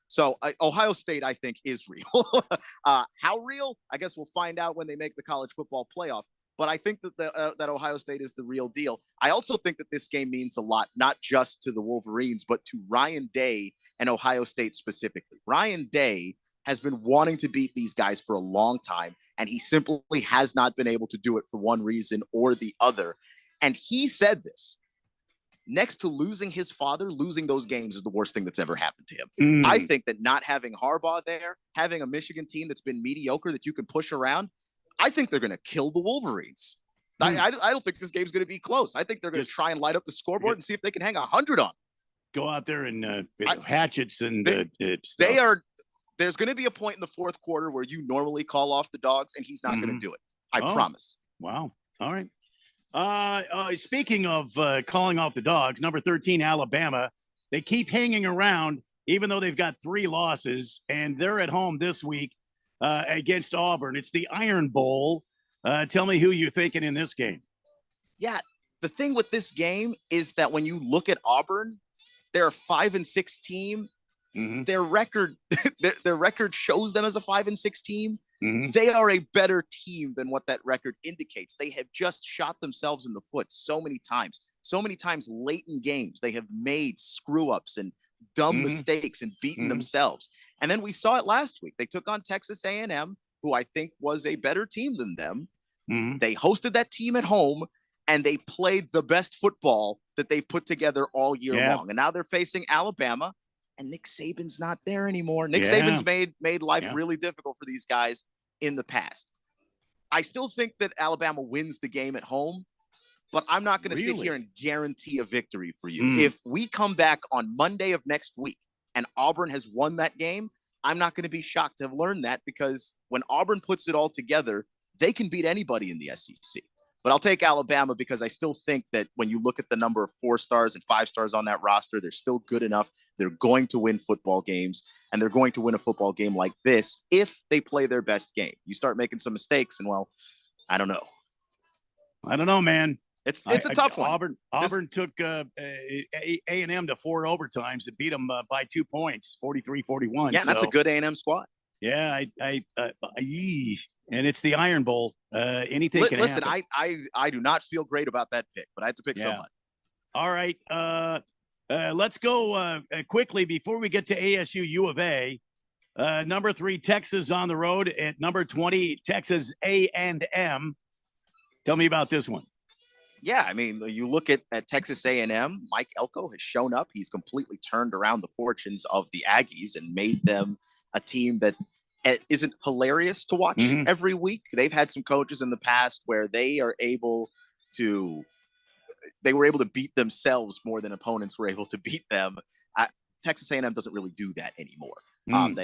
So Ohio State, I think, is real. How real? I guess we'll find out when they make the college football playoff. But I think that Ohio State is the real deal. I also think that this game means a lot, not just to the Wolverines, but to Ryan Day and Ohio State specifically. Ryan Day has been wanting to beat these guys for a long time, and he simply has not been able to do it for one reason or the other. And he said this. Next to losing his father, losing those games is the worst thing that's ever happened to him. I think that not having Harbaugh there, having a Michigan team that's been mediocre that you can push around, I think they're going to kill the Wolverines. I don't think this game's going to be close. I think they're going to try and light up the scoreboard and see if they can hang 100 on. Go out there and hatchets and they are. There's going to be a point in the fourth quarter where you normally call off the dogs, and he's not going to do it. I promise. Wow. All right. Speaking of calling off the dogs, number 13, Alabama, they keep hanging around, even though they've got 3 losses, and they're at home this week against Auburn. It's the Iron Bowl. Tell me who you're thinking in this game. Yeah, the thing with this game is that when you look at Auburn, they're a 5-6 team. Their record, their record shows them as a 5-6 team. They are a better team than what that record indicates. They have just shot themselves in the foot so many times late in games. They have made screw ups and dumb mistakes and beaten themselves. And then we saw it last week. They took on Texas A&M, who I think was a better team than them. They hosted that team at home and they played the best football that they've put together all year Yeah. long. And now they're facing Alabama, and Nick Saban's not there anymore. Nick Yeah. Saban's made life Yeah. really difficult for these guys in the past. I still think that Alabama wins the game at home, but I'm not going to sit Really? here and guarantee a victory for you. Mm. If we come back on Monday of next week and Auburn has won that game, I'm not going to be shocked to have learned that, because when Auburn puts it all together, they can beat anybody in the SEC. But I'll take Alabama because I still think that when you look at the number of 4 stars and 5 stars on that roster, they're still good enough. They're going to win football games, and they're going to win a football game like this if they play their best game. You start making some mistakes, and well, I don't know. I don't know, man. It's a tough one. Auburn took A&M to 4 overtimes and beat them by 2 points, 43-41. Yeah, that's a So, good A&M squad. Yeah, and it's the Iron Bowl. Anything can Listen, happen. I do not feel great about that pick, but I have to pick somebody. All right. Let's go quickly before we get to ASU U of A. Number 3, Texas on the road at number 20, Texas A&M. Tell me about this one. Yeah, I mean, you look at Texas A&M, Mike Elko has shown up. He's completely turned around the fortunes of the Aggies and made them a team that isn't hilarious to watch every week. They've had some coaches in the past where they were able to beat themselves more than opponents were able to beat them. Texas A&M doesn't really do that anymore.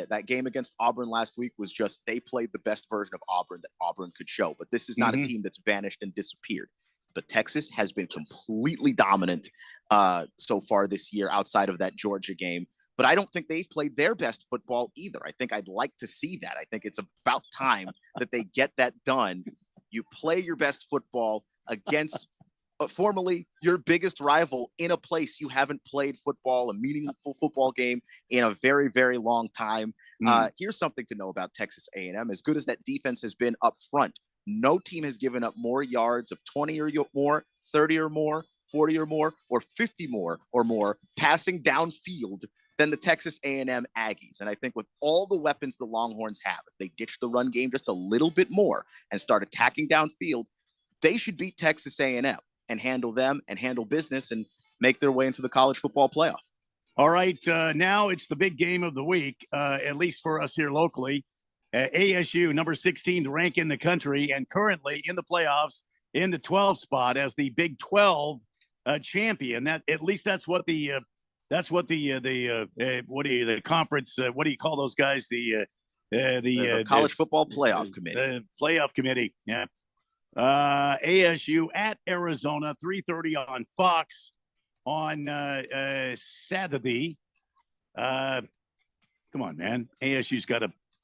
That game against Auburn last week was just, they played the best version of Auburn that Auburn could show. But this is not a team that's vanished and disappeared. But Texas has been completely dominant so far this year outside of that Georgia game. But I don't think they've played their best football either. I think I'd like to see that. I think it's about time that they get that done. You play your best football against formerly your biggest rival in a place you haven't played football, a meaningful football game in a very, very long time. Here's something to know about Texas A&M. As good as that defense has been up front, no team has given up more yards of 20 or more, 30 or more, 40 or more, or 50 more or more passing downfield than the Texas A&M Aggies. And I think with all the weapons the Longhorns have, if they ditch the run game just a little bit more and start attacking downfield, they should beat Texas A&M and handle them and handle business and make their way into the college football playoff. All right. Now it's the big game of the week, at least for us here locally. ASU, number 16 rank in the country, and currently in the playoffs in the 12 spot as the Big 12 champion. That at least that's what the conference. What do you call those guys? The college football playoff committee. The playoff committee. Yeah. ASU at Arizona, 3:30 on Fox on Saturday. Come on, man. ASU's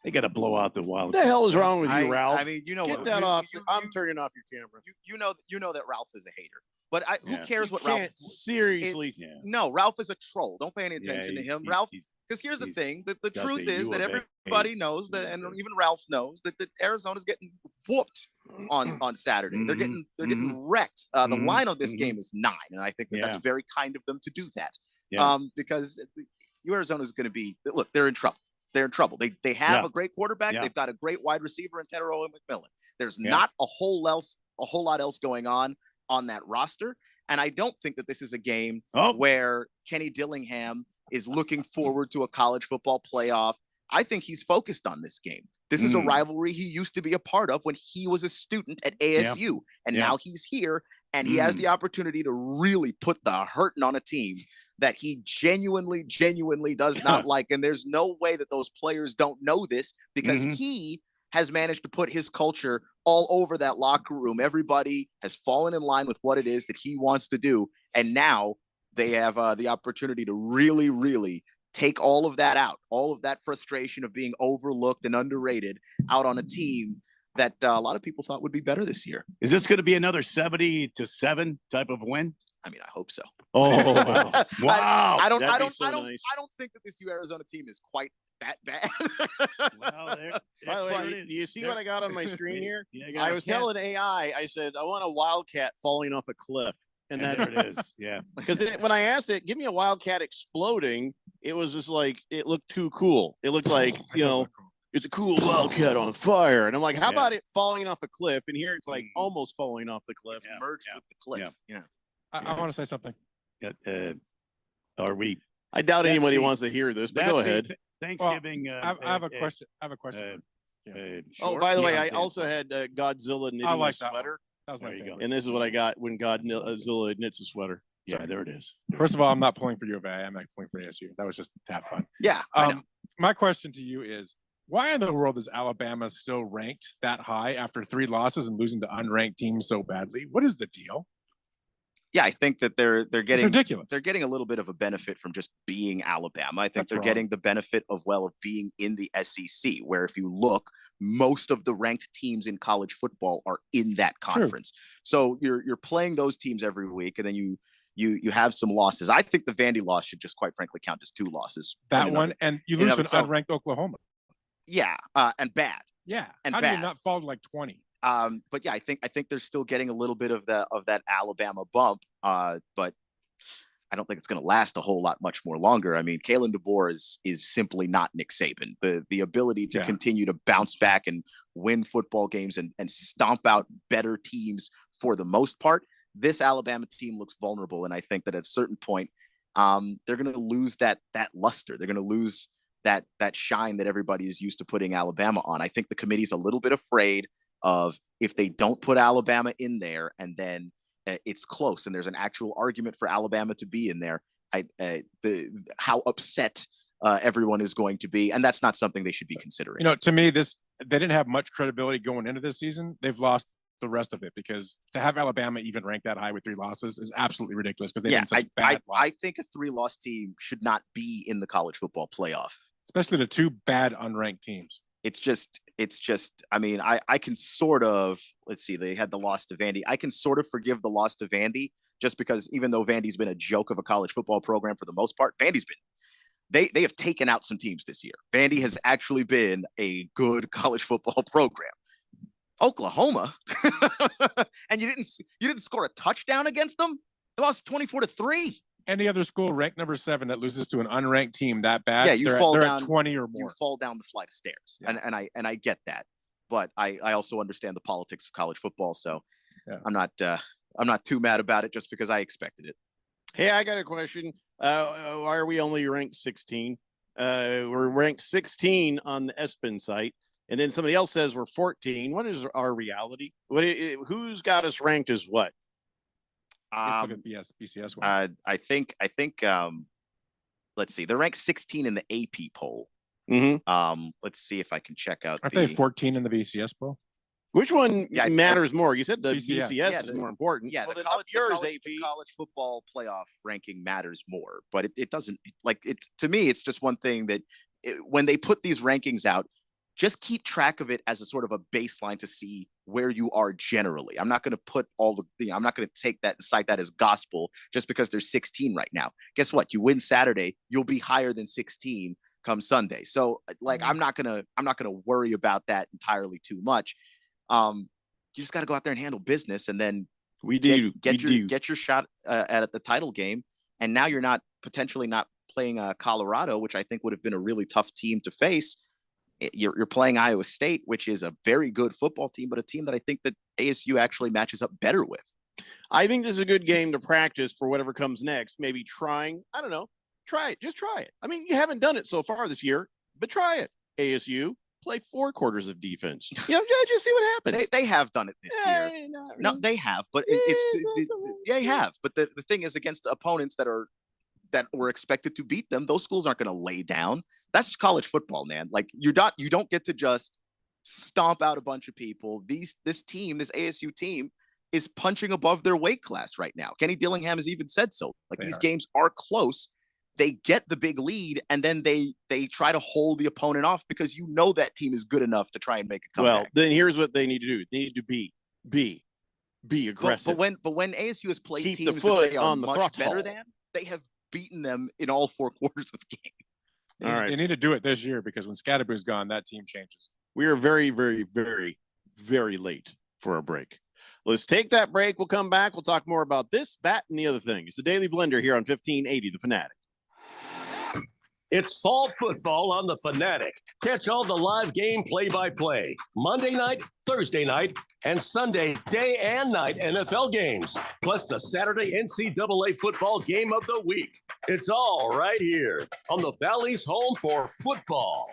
they got to blow out the Wild. What the hell is wrong with you, Ralph? I mean, you know Get what? that off. I'm turning off your camera. You know that Ralph is a hater. But who cares what You Ralph? can't seriously. No, Ralph is a troll. Don't pay any attention to him. Ralph, because here's the thing: the got truth the is U that of A. everybody knows that, and even Ralph knows that Arizona's getting whooped on Saturday. They're getting wrecked. The line on this game is 9, and I think that's very kind of them to do that. Because Arizona is going to be. Look, they're in trouble. They're in trouble. They have a great quarterback. They've got a great wide receiver in Teteroa McMillan. There's not a whole lot else going on that roster. And I don't think that this is a game where Kenny Dillingham is looking forward to a college football playoff. I think he's focused on this game. This is a rivalry he used to be a part of when he was a student at ASU. And now he's here and he has the opportunity to really put the hurting on a team that he genuinely does not like. And there's no way that those players don't know this, because he has managed to put his culture all over that locker room. Everybody has fallen in line with what it is that he wants to do. And now they have the opportunity to really, really take all of that out, all of that frustration of being overlooked and underrated out on a team that a lot of people thought would be better this year. Is this going to be another 70-7 type of win? I mean, I hope so. Oh, wow. I don't think that this Arizona team is quite that bad. By the way, do you see what I got on my screen here? I was telling AI, I said, I want a wildcat falling off a cliff. And there that's it is. Yeah. Because when I asked it, give me a wildcat exploding, it was just like, it looked too cool. It looked like, it's a cool wildcat on fire. And I'm like, how Yeah. about it falling off a cliff? And here it's like almost falling off the cliff. Yeah. Merged with the cliff. Yeah. I want to say something. Are we? I doubt That's anybody the- wants to hear this, but that's go the ahead. Thanksgiving. I have a question. I have a question. Oh, by the way, I also had Godzilla knitting I like a that one. sweater. That was my favorite. And this is what I got when Godzilla knits a sweater. Yeah, there it is. First of all, I'm not pulling for U of A. I'm not pulling for ASU. That was just to have fun. Yeah. I know. My question to you is, why in the world is Alabama still ranked that high after 3 losses and losing to unranked teams so badly? What is the deal? Yeah, I think that they're getting ridiculous. They're getting a little bit of a benefit from just being Alabama. I think That's they're wrong. getting the benefit of being in the SEC, where if you look, most of the ranked teams in college football are in that conference. So you're playing those teams every week, and then you have some losses. I think the Vandy loss should just quite frankly count as 2 losses. That in one, of- and you in lose of to an itself. unranked Oklahoma. Yeah, and bad. Yeah. And How do you bad. not fall to like 20? But yeah, I think they're still getting a little bit of that Alabama bump. But I don't think it's going to last a whole lot much more longer. I mean, Kalen DeBoer is simply not Nick Saban. The ability to continue to bounce back and win football games and stomp out better teams for the most part. This Alabama team looks vulnerable, and I think that at a certain point, they're going to lose that luster. They're going to lose that shine that everybody is used to putting Alabama on. I think the committee's a little bit afraid of if they don't put Alabama in there and then it's close and there's an actual argument for Alabama to be in there, how upset everyone is going to be. And that's not something they should be considering. You know, to me, they didn't have much credibility going into this season. They've lost the rest of it because to have Alabama even ranked that high with 3 losses is absolutely ridiculous because they've been such bad losses. I think a 3-loss team should not be in the college football playoff. Especially the 2 bad unranked teams. It's just, I mean, I can sort of, let's see, they had the loss to Vandy. I can sort of forgive the loss to Vandy just because even though Vandy's been a joke of a college football program for the most part, Vandy's been, they have taken out some teams this year. Vandy has actually been a good college football program. Oklahoma, and you didn't score a touchdown against them. They lost 24-3. Any other school ranked number 7 that loses to an unranked team that bad, Yeah, you they're fall at down 20 or more. You fall down the flight of stairs, and I get that, but I also understand the politics of college football, so I'm not too mad about it just because I expected it. Hey, I got a question. Why are we only ranked 16? We're ranked 16 on the ESPN site, and then somebody else says we're 14. What is our reality? Who's got us ranked as what? BCS one. I think let's see, they're ranked 16 in the AP poll. Mm-hmm. Let's see if I can check out. Aren't they 14 in the BCS poll? Which one matters more? You said the BCS. BCS is more important. Yeah, Well, the then up yours, AP. college football playoff ranking matters more, but it doesn't, like, it to me, it's just one thing that when they put these rankings out, just keep track of it as a sort of a baseline to see where you are generally. I'm not going to put I'm not going to take that and cite that as gospel just because there's 16 right now. Guess what? You win Saturday, you'll be higher than 16 come Sunday. So like, I'm not going to worry about that entirely too much. You just got to go out there and handle business, and then get your shot at the title game. And now you're potentially not playing Colorado, which I think would have been a really tough team to face. You're playing Iowa State, which is a very good football team, but a team that I think that ASU actually matches up better with. I think this is a good game to practice for whatever comes next. Maybe trying, I don't know, try it. Just try it. I mean, you haven't done it so far this year, but try it. ASU, play 4 quarters of defense. Yeah, just see what happens. They have done it this year. No, they have, but they have. But the thing is, against opponents that were expected to beat them, those schools aren't going to lay down. That's college football, man. Like you don't get to just stomp out a bunch of people. This ASU team is punching above their weight class right now. Kenny Dillingham has even said so. Like these games are close. They get the big lead, and then they try to hold the opponent off because you know that team is good enough to try and make a comeback. Well, then here's what they need to do. They need to be aggressive. But when ASU has played Keep the teams foot that they are on the much throttle. better than, they have beaten them in all 4 quarters of the game. All right. You need to do it this year because when Scadaboo's gone, that team changes. We are very, very, very, very late for a break. Let's take that break. We'll come back. We'll talk more about this, that, and the other thing. It's the Daily Blender here on 1580 The Fanatic. It's fall football on the Fanatic. Catch all the live game play-by-play, Monday night, Thursday night, and Sunday day and night NFL games, plus the Saturday NCAA football game of the week. It's all right here on the Valley's home for football.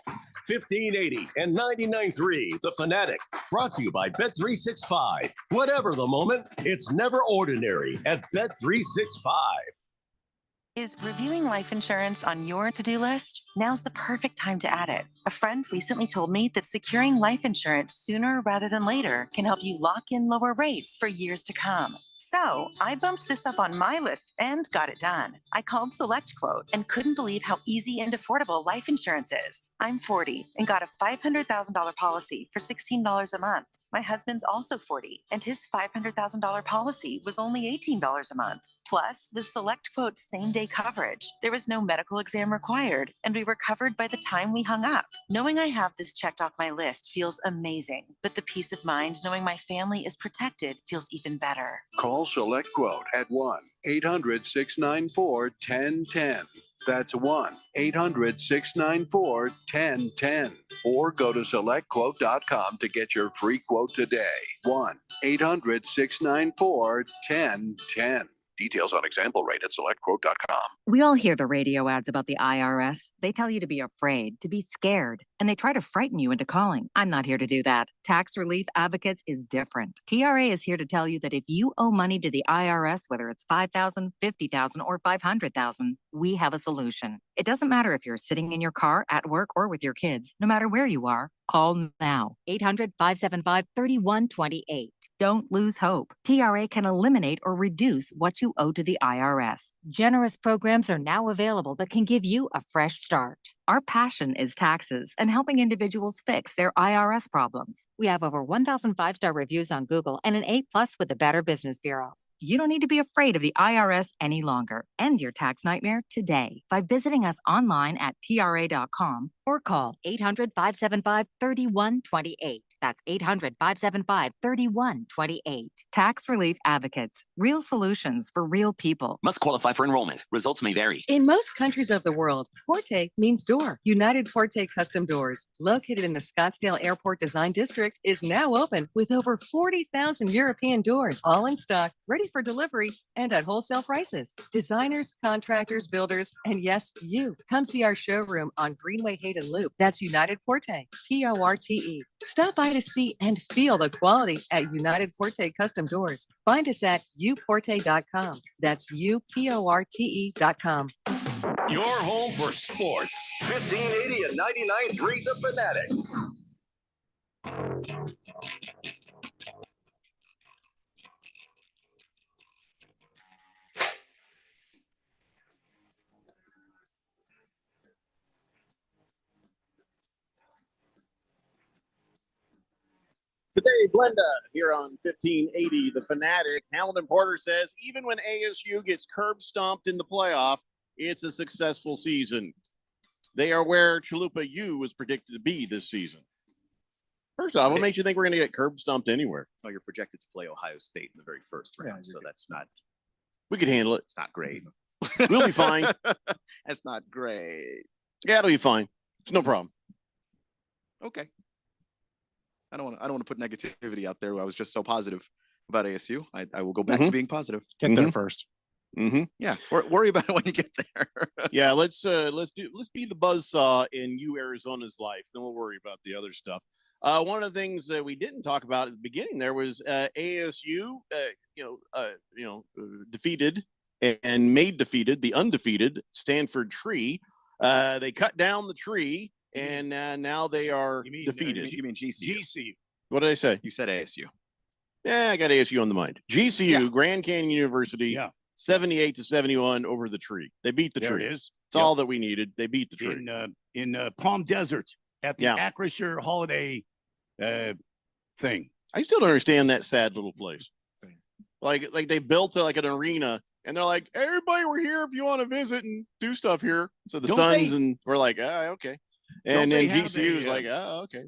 1580 and 99.3, The Fanatic, brought to you by Bet365. Whatever the moment, it's never ordinary at Bet365. Is reviewing life insurance on your to-do list? Now's the perfect time to add it. A friend recently told me that securing life insurance sooner rather than later can help you lock in lower rates for years to come. So I bumped this up on my list and got it done. I called SelectQuote and couldn't believe how easy and affordable life insurance is. I'm 40 and got a $500,000 policy for $16 a month. My husband's also 40, and his $500,000 policy was only $18 a month. Plus, with SelectQuote's same-day coverage, there was no medical exam required, and we were covered by the time we hung up. Knowing I have this checked off my list feels amazing, but the peace of mind knowing my family is protected feels even better. Call SelectQuote at 1-800-694-1010. That's 1-800-694-1010. Or go to SelectQuote.com to get your free quote today. 1-800-694-1010. Details on example rate at SelectQuote.com. We all hear the radio ads about the IRS. They tell you to be afraid, to be scared, and they try to frighten you into calling. I'm not here to do that. Tax Relief Advocates is different. TRA is here to tell you that if you owe money to the IRS, whether it's $5,000, $50,000, or $500,000, we have a solution. It doesn't matter if you're sitting in your car, at work, or with your kids. No matter where you are, call now. 800-575-3128. Don't lose hope. TRA can eliminate or reduce what you owe to the IRS. Generous programs are now available that can give you a fresh start. Our passion is taxes and helping individuals fix their IRS problems. We have over 1,000 five-star reviews on Google and an A+ with the Better Business Bureau. You don't need to be afraid of the IRS any longer. End your tax nightmare today by visiting us online at TRA.com or call 800-575-3128. That's 800-575-3128. Tax Relief Advocates. Real solutions for real people. Must qualify for enrollment. Results may vary. In most countries of the world, Forte means door. United Forte Custom Doors, located in the Scottsdale Airport Design District, is now open with over 40,000 European doors, all in stock, ready for delivery, and at wholesale prices. Designers, contractors, builders, and yes, you. Come see our showroom on Greenway Hayden Loop. That's United Forte, Porte. Stop by to see and feel the quality at United Forte Custom Doors. Find us at uporte.com. That's uporte.com. Your home for sports. 1580 and 99.3 The Fanatic. Today, Blenda here on 1580 The Fanatic. Hamilton Porter says, even when ASU gets curb stomped in the playoff, it's a successful season. They are where Chalupa U was predicted to be this season. First off, what makes you think we're going to get curb stomped anywhere? Oh, you're projected to play Ohio State in the very first round, so that's not. We can handle it. It's not great. We'll be fine. That's not great. Yeah, it'll be fine. It's no problem. Okay. I don't want to put negativity out there. I was just so positive about ASU. I will go back to being positive. Get there first. Yeah. Worry about it when you get there. Yeah, let's be the buzzsaw in Arizona's life. Then we'll worry about the other stuff. One of the things that we didn't talk about at the beginning there was ASU, defeated and made defeated the undefeated Stanford Tree. They cut down the tree. And now they are defeated. You mean GCU? GCU. What did I say? You said ASU. Yeah, I got ASU on the mind. GCU, Grand Canyon University, 78-71 over the tree. They beat the There tree. it is. It's all that we needed. They beat the tree. In Palm Desert at the Acrisure Holiday thing. I still don't understand that sad little place. Like they built like an arena, and they're like, everybody, we're here if you want to visit and do stuff here. So the Suns and we're like, okay. And then GCU is like, okay.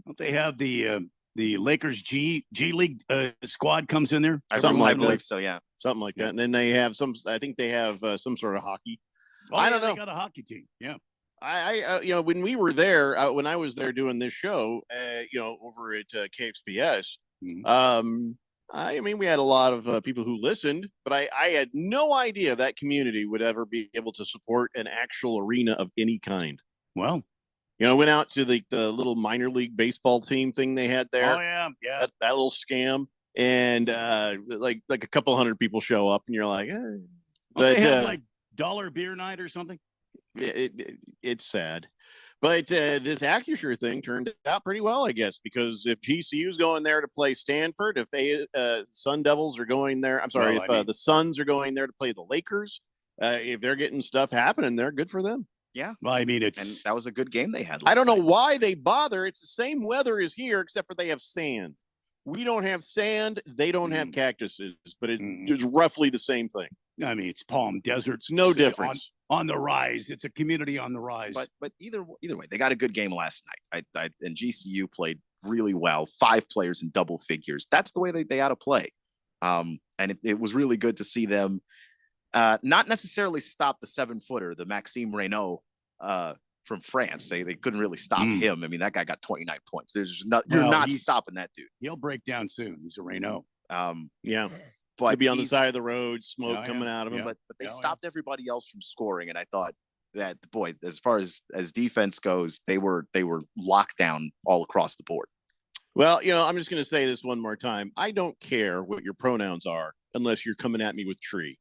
Don't they have the Lakers G League squad comes in there? Something like that. So yeah, something like that. And then they have some. I think they have some sort of hockey. Oh, I don't know. They got a hockey team. Yeah. when we were there, when I was there doing this show, over at KXPS, I mean, we had a lot of people who listened, but I had no idea that community would ever be able to support an actual arena of any kind. Well, went out to the little minor league baseball team thing they had there. Oh yeah, yeah. That little scam, and like a couple hundred people show up, and you're like, But they have like dollar beer night or something. It's sad, but this AccuSure thing turned out pretty well, I guess, because if GCU's going there to play Stanford, if Sun Devils are going there, I'm sorry, the Suns are going there to play the Lakers, if they're getting stuff happening, they're good for them. Yeah. Well, I mean, and that was a good game they had. I don't know why they bother. It's the same weather as here, except for they have sand. We don't have sand. They don't have cactuses, but it's roughly the same thing. I mean, it's Palm Desert. It's no difference. On the rise. It's a community on the rise. But either way, they got a good game last night. And GCU played really well. 5 players in double figures. That's the way they ought to play. And it was really good to see them not necessarily stop the 7-footer, the Maxime Reynaud from France. They couldn't really stop him. I mean, that guy got 29 points. You're not stopping that dude. He'll break down soon. He's a Reynaud. Yeah. But to be on the side of the road, smoke coming out of him. But they stopped everybody else from scoring, and I thought that, boy, as far as defense goes, they were locked down all across the board. Well, I'm just going to say this one more time. I don't care what your pronouns are unless you're coming at me with tree.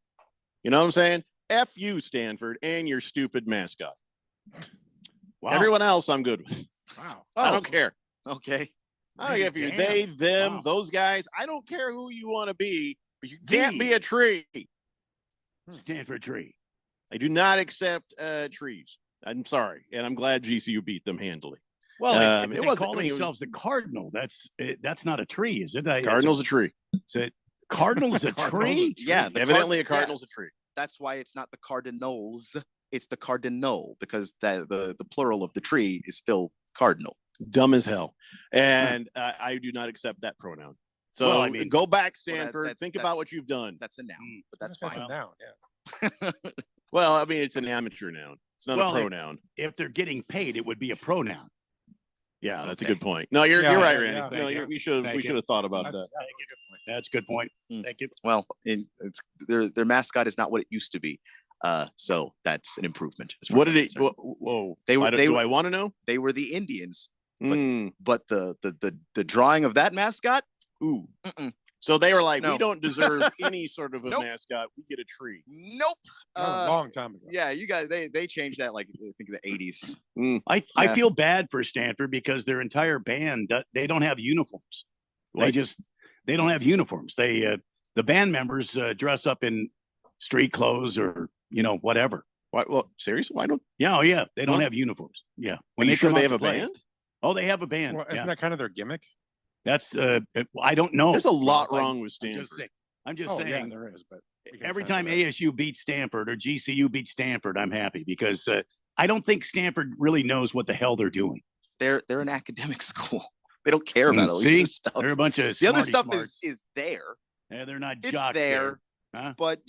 You know what I'm saying? F you, Stanford, and your stupid mascot. Wow. Everyone else, I'm good with. Wow. I don't care. Okay. I don't care if you're they, them, those guys. I don't care who you want to be. But you can't be a tree. Stanford tree. I do not accept trees. I'm sorry, and I'm glad GCU beat them handily. Well, they call themselves the Cardinal. That's not a tree, is it? Cardinal's a tree. Is it Cardinal is a tree? Yeah, evidently a Cardinal's a tree. That's why it's not the Cardinals. It's the Cardinal, because the plural of the tree is still cardinal. Dumb as hell, and I do not accept that pronoun. So I mean, go back, Stanford. Think about what you've done. That's a noun, but that's That's fine. a noun, yeah. Well, I mean, it's an amateur noun. It's not a pronoun. If they're getting paid, it would be a pronoun. Yeah, that's a good point. No, you're right, Randy. No, we should have thought about that. That's a good point. Thank you. Well, it's their mascot is not what it used to be. So that's an improvement. What did it? Whoa! Do I want to know? They were the Indians, but the drawing of that mascot. Ooh. So they were like, we don't deserve any sort of a mascot. We get a tree. Nope. A long time ago. Yeah, you guys, they changed that like I think in the 80s. I feel bad for Stanford because their entire band, they don't have uniforms. They don't have uniforms. The band members dress up in street clothes or whatever. Why? Well, seriously, why don't? Yeah, they don't have uniforms. Yeah, when they have a band. Oh, they have a band. Well, isn't that kind of their gimmick? That's I don't know. There's a lot wrong with Stanford. I'm just saying yeah, there is, but every time ASU beats Stanford or GCU beats Stanford, I'm happy because I don't think Stanford really knows what the hell they're doing. They're an academic school. They don't care about all See? this stuff. They're a bunch of the other stuff smarts. is there. Yeah, they're not It's jocks there, Huh? but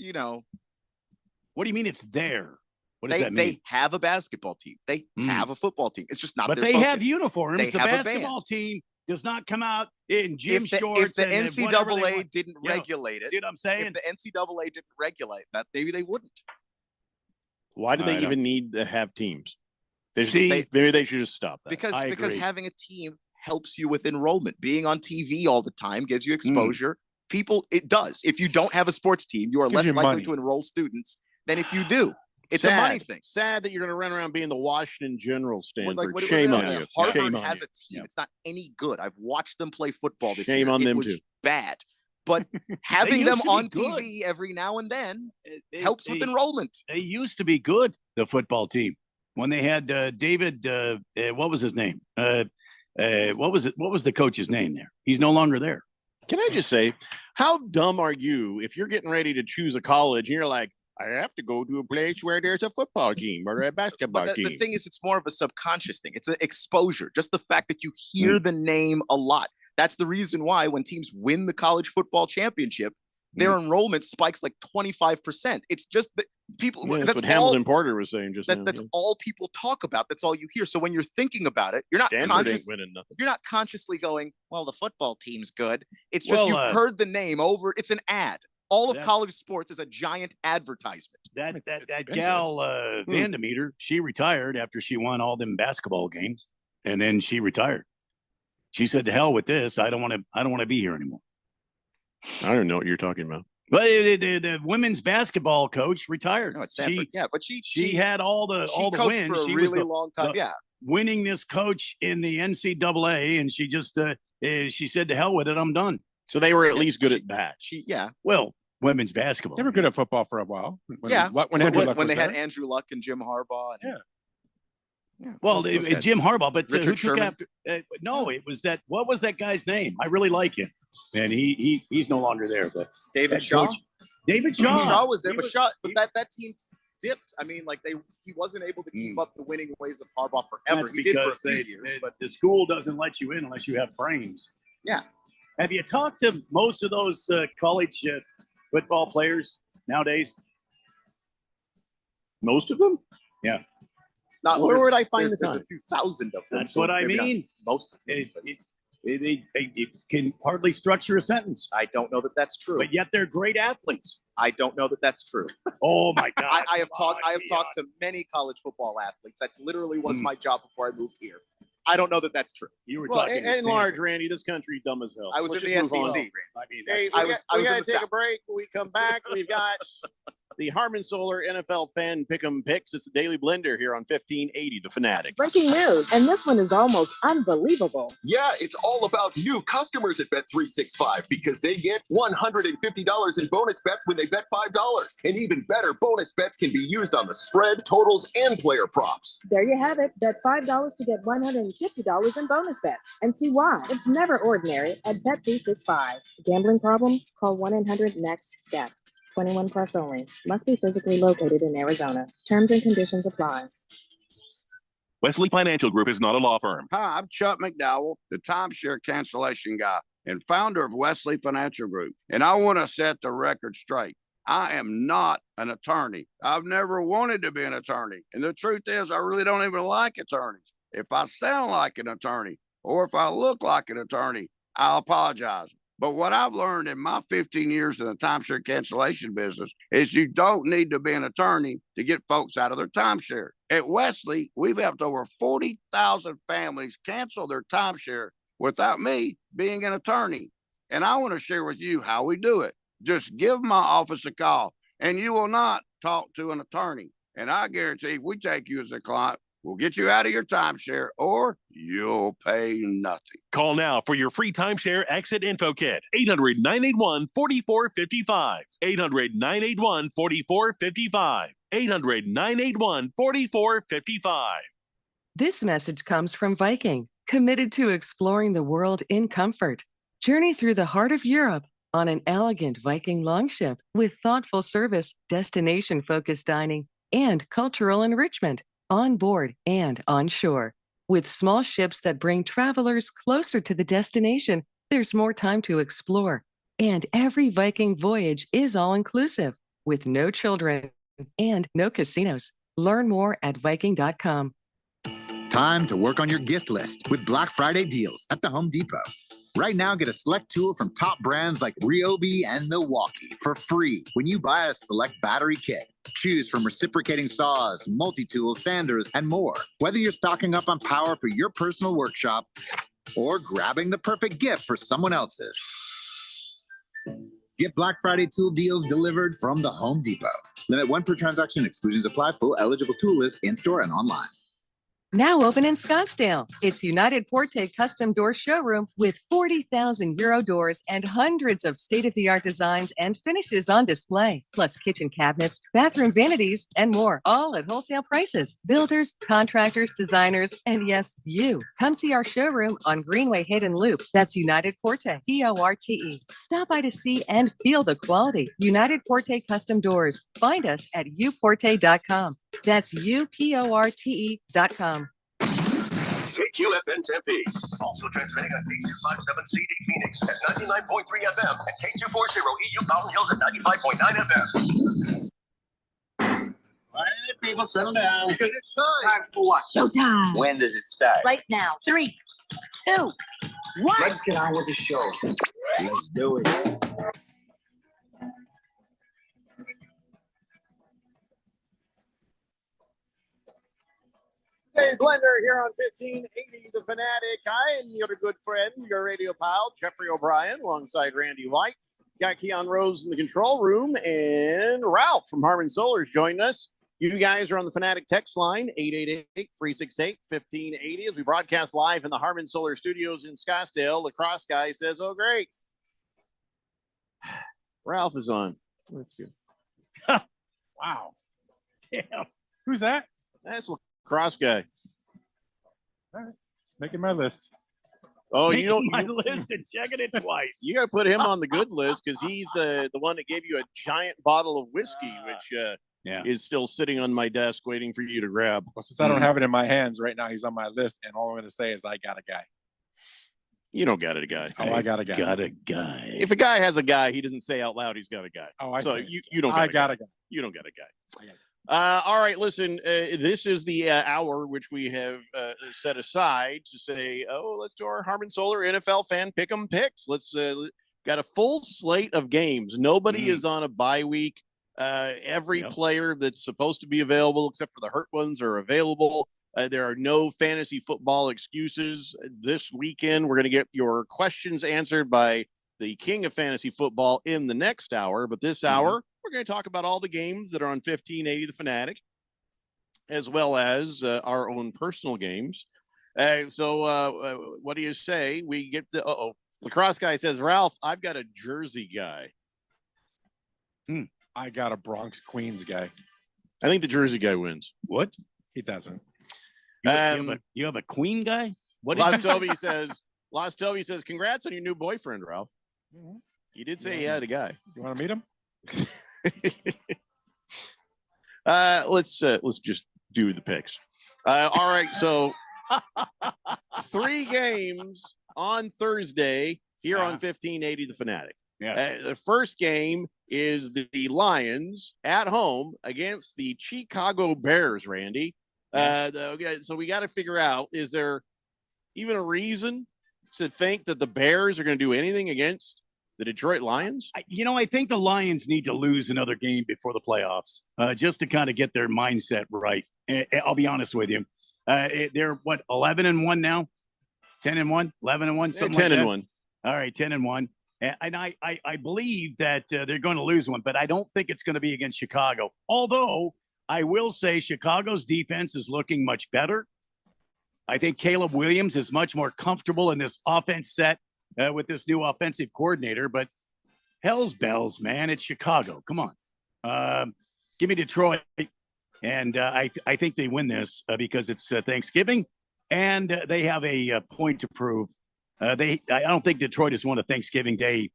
What do you mean it's there? What does they that mean? they have a basketball team. They have a football team. It's just not. But their they focus. have uniforms. They The have a band. basketball team does not come out in gym shorts. If the and whatever they NCAA want. didn't Yeah. regulate it, See what I'm saying? if the NCAA didn't regulate that, maybe they wouldn't. Why do I they don't- even need to have teams? See, maybe they should just stop that. Because I because agree. having a team helps you with enrollment. Being on TV all the time gives you exposure. People, it does. If you don't have a sports team, you are Gives less you likely money. to enroll students than if you do. It's a money thing. Sad that you're going to run around being the Washington Generals, Stanford. Like, what- Shame what- on you. Harvard Shame on has you. a team. It's not any good. I've watched them play football this Shame year. on It them was too. bad. But having used them to be on good. TV every now and then They- helps with they- enrollment. They used to be good, the football team. When they had David, what was his name? What was the coach's name there? He's no longer there. Can I just say, how dumb are you if you're getting ready to choose a college and you're like, I have to go to a place where there's a football team or a basketball But team. the thing is, it's more of a subconscious thing. It's an exposure. Just the fact that you hear the name a lot. That's the reason why when teams win the college football championship, their enrollment spikes like 25%. It's just that people. Yeah, that's that's what all, Hamilton Porter was saying just now. that's yeah. all people talk about. That's all you hear. So when you're thinking about it, you're not Stanford conscious. ain't winning nothing. You're not consciously going, well, the football team's good. It's just Well, you've heard the name over. It's an ad. All of that- college sports is a giant advertisement. That It's that been gal Vandemeter, she retired after she won all them basketball games, and then she retired. She said, "To hell with this. I don't want to be here anymore." I don't know what you're talking about. But the women's basketball coach retired. No, it's Stanford. Yeah, but she had all the coached wins. for a She was really the- long time. the Yeah. winningest coach in the NCAA, and she just she said, "To hell with it. I'm done." So they were at least good at that. Well, women's basketball. They were good at football for a while. When when Andrew Luck was they had there. Andrew Luck and Jim Harbaugh. And, Well, those guys. Jim Harbaugh, but Richard who took Sherman? after? No, it was that. What was that guy's name? I really like him, and he's no longer there. But David that Shaw. coach- David Shaw. Shaw was there, He but was- Shaw, but that team dipped. I mean, like he wasn't able to keep up the winning ways of Harbaugh forever. That's He did for a because few years, but the school doesn't let you in unless you have brains. yeah. Have you talked to most of those college football players nowadays? Most of them? Yeah. Not Where would I find there's the a time? few thousand of them. That's so what I maybe not mean. Most of them. They can hardly structure a sentence. I don't know that that's true. But yet they're great athletes. I don't know that that's true. Oh my God! I have talked to many college football athletes. That's literally was my job before I moved here. I don't know that that's true. You were Well, talking. in large, Randy, this country dumb as hell. I was Let's in just the move SEC. on. I mean, Hey, that's, we I gotta was in take the a South. break. When we come back, we've got the Harmon Solar NFL Fan Pick'em Picks. It's a Daily Blender here on 1580 The Fanatic. Breaking news, and this one is almost unbelievable. Yeah, it's all about new customers at Bet365 because they get $150 in bonus bets when they bet $5. And even better, bonus bets can be used on the spread, totals, and player props. There you have it. Bet $5 to get $150 in bonus bets. And see why. It's never ordinary at Bet365. Gambling problem? Call 1-800-NEXT-STEP. 21 plus only. Must be physically located in Arizona. Terms and conditions apply. Wesley Financial Group is not a law firm. Hi, I'm Chuck McDowell, the timeshare cancellation guy and founder of Wesley Financial Group. And I want to set the record straight. I am not an attorney. I've never wanted to be an attorney. And the truth is, I really don't even like attorneys. If I sound like an attorney or if I look like an attorney, I'll apologize. But what I've learned in my 15 years in the timeshare cancellation business is you don't need to be an attorney to get folks out of their timeshare. At Wesley, we've helped over 40,000 families cancel their timeshare without me being an attorney. And I want to share with you how we do it. Just give my office a call and you will not talk to an attorney. And I guarantee if we take you as a client, we'll get you out of your timeshare or you'll pay nothing. Call now for your free timeshare exit info kit. 800-981-4455. 800-981-4455. 800-981-4455. This message comes from Viking, committed to exploring the world in comfort. Journey through the heart of Europe on an elegant Viking longship with thoughtful service, destination-focused dining, and cultural enrichment on board and on shore. With small ships that bring travelers closer to the destination, there's more time to explore. And every Viking voyage is all-inclusive with no children and no casinos. Learn more at Viking.com. Time to work on your gift list with Black Friday deals at the Home Depot. Right now, get a select tool from top brands like Ryobi and Milwaukee for free when you buy a select battery kit. Choose from reciprocating saws, multi-tools, sanders, and more. Whether you're stocking up on power for your personal workshop or grabbing the perfect gift for someone else's. Get Black Friday tool deals delivered from the Home Depot. Limit 1 per transaction. Exclusions apply. Full eligible tool list in-store and online. Now open in Scottsdale. It's United Forte Custom Door Showroom with 40,000 Euro doors and hundreds of state-of-the-art designs and finishes on display, plus kitchen cabinets, bathroom vanities, and more, all at wholesale prices. Builders, contractors, designers, and yes, you. Come see our showroom on Greenway Hayden Loop. That's United Forte, P-O-R-T-E. Stop by to see and feel the quality. United Forte Custom Doors. Find us at uporte.com. That's uporte.com. KQFN Tempe. Also transmitting on K257CD Phoenix at 99.3 FM and K240 EU Mountain Hills at 95.9 FM. All right, people, settle down. Because it's time for what? Showtime. When does it start? Right now. 3, 2, 1. Let's get on with the show. Let's do it. Hey, Blender here on 1580 The Fanatic. I am your good friend, your radio pal, Jeffrey O'Brien, alongside Randy White. Got Keon Rose in the control room, and Ralph from Harmon Solar is joining us. You guys are on the Fanatic text line, 888-368-1580, as we broadcast live in the Harmon Solar Studios in Scottsdale. Lacrosse guy says, oh, great. Ralph is on. That's good. Wow. Damn. Who's that? That's Lacrosse guy. All right. It's making my list. Oh, you don't my list and checking it twice. You got to put him on the good list because he's the one that gave you a giant bottle of whiskey, which is still sitting on my desk waiting for you to grab. Well, since I don't have it in my hands right now, he's on my list, and all I'm going to say is I got a guy. You don't got a guy. Oh, I got a guy. Got a guy. If a guy has a guy, he doesn't say out loud he's got a guy. Oh, I so see. you don't. I got a guy. You don't got a guy. All right, listen. This is the hour which we have set aside to say, oh, let's do our Harmon Solar NFL fan pick'em picks. Let's got a full slate of games. Nobody is on a bye week. Every player that's supposed to be available, except for the hurt ones, are available. There are no fantasy football excuses this weekend. We're going to get your questions answered by the king of fantasy football in the next hour. But this hour, we're going to talk about all the games that are on 1580 The Fanatic, as well as our own personal games. So what do you say? We get the Lacrosse guy says, Ralph, I've got a Jersey guy. I got a Bronx Queens guy. I think the Jersey guy wins. What? He doesn't. You have a Queen guy? What? Lost Toby says, congrats on your new boyfriend, Ralph. He did say he had a guy. You want to meet him? Let's just do the picks. All right, so 3 games on Thursday here on 1580 The Fanatic. The first game is the Lions at home against the Chicago Bears, Randy. So we got to figure out, is there even a reason to think that the Bears are going to do anything against the Detroit Lions? I think the Lions need to lose another game before the playoffs, just to kind of get their mindset right. I'll be honest with you. They're 11-1 now, 10-1, 11-1, something 10-1. All right, 10-1. And I believe that they're going to lose one, but I don't think it's going to be against Chicago. Although I will say Chicago's defense is looking much better. I think Caleb Williams is much more comfortable in this offense set with this new offensive coordinator. But hell's bells, man, it's Chicago. Come on, give me Detroit, and I think they win this because it's Thanksgiving, and they have a point to prove. I don't think Detroit has won a Thanksgiving Day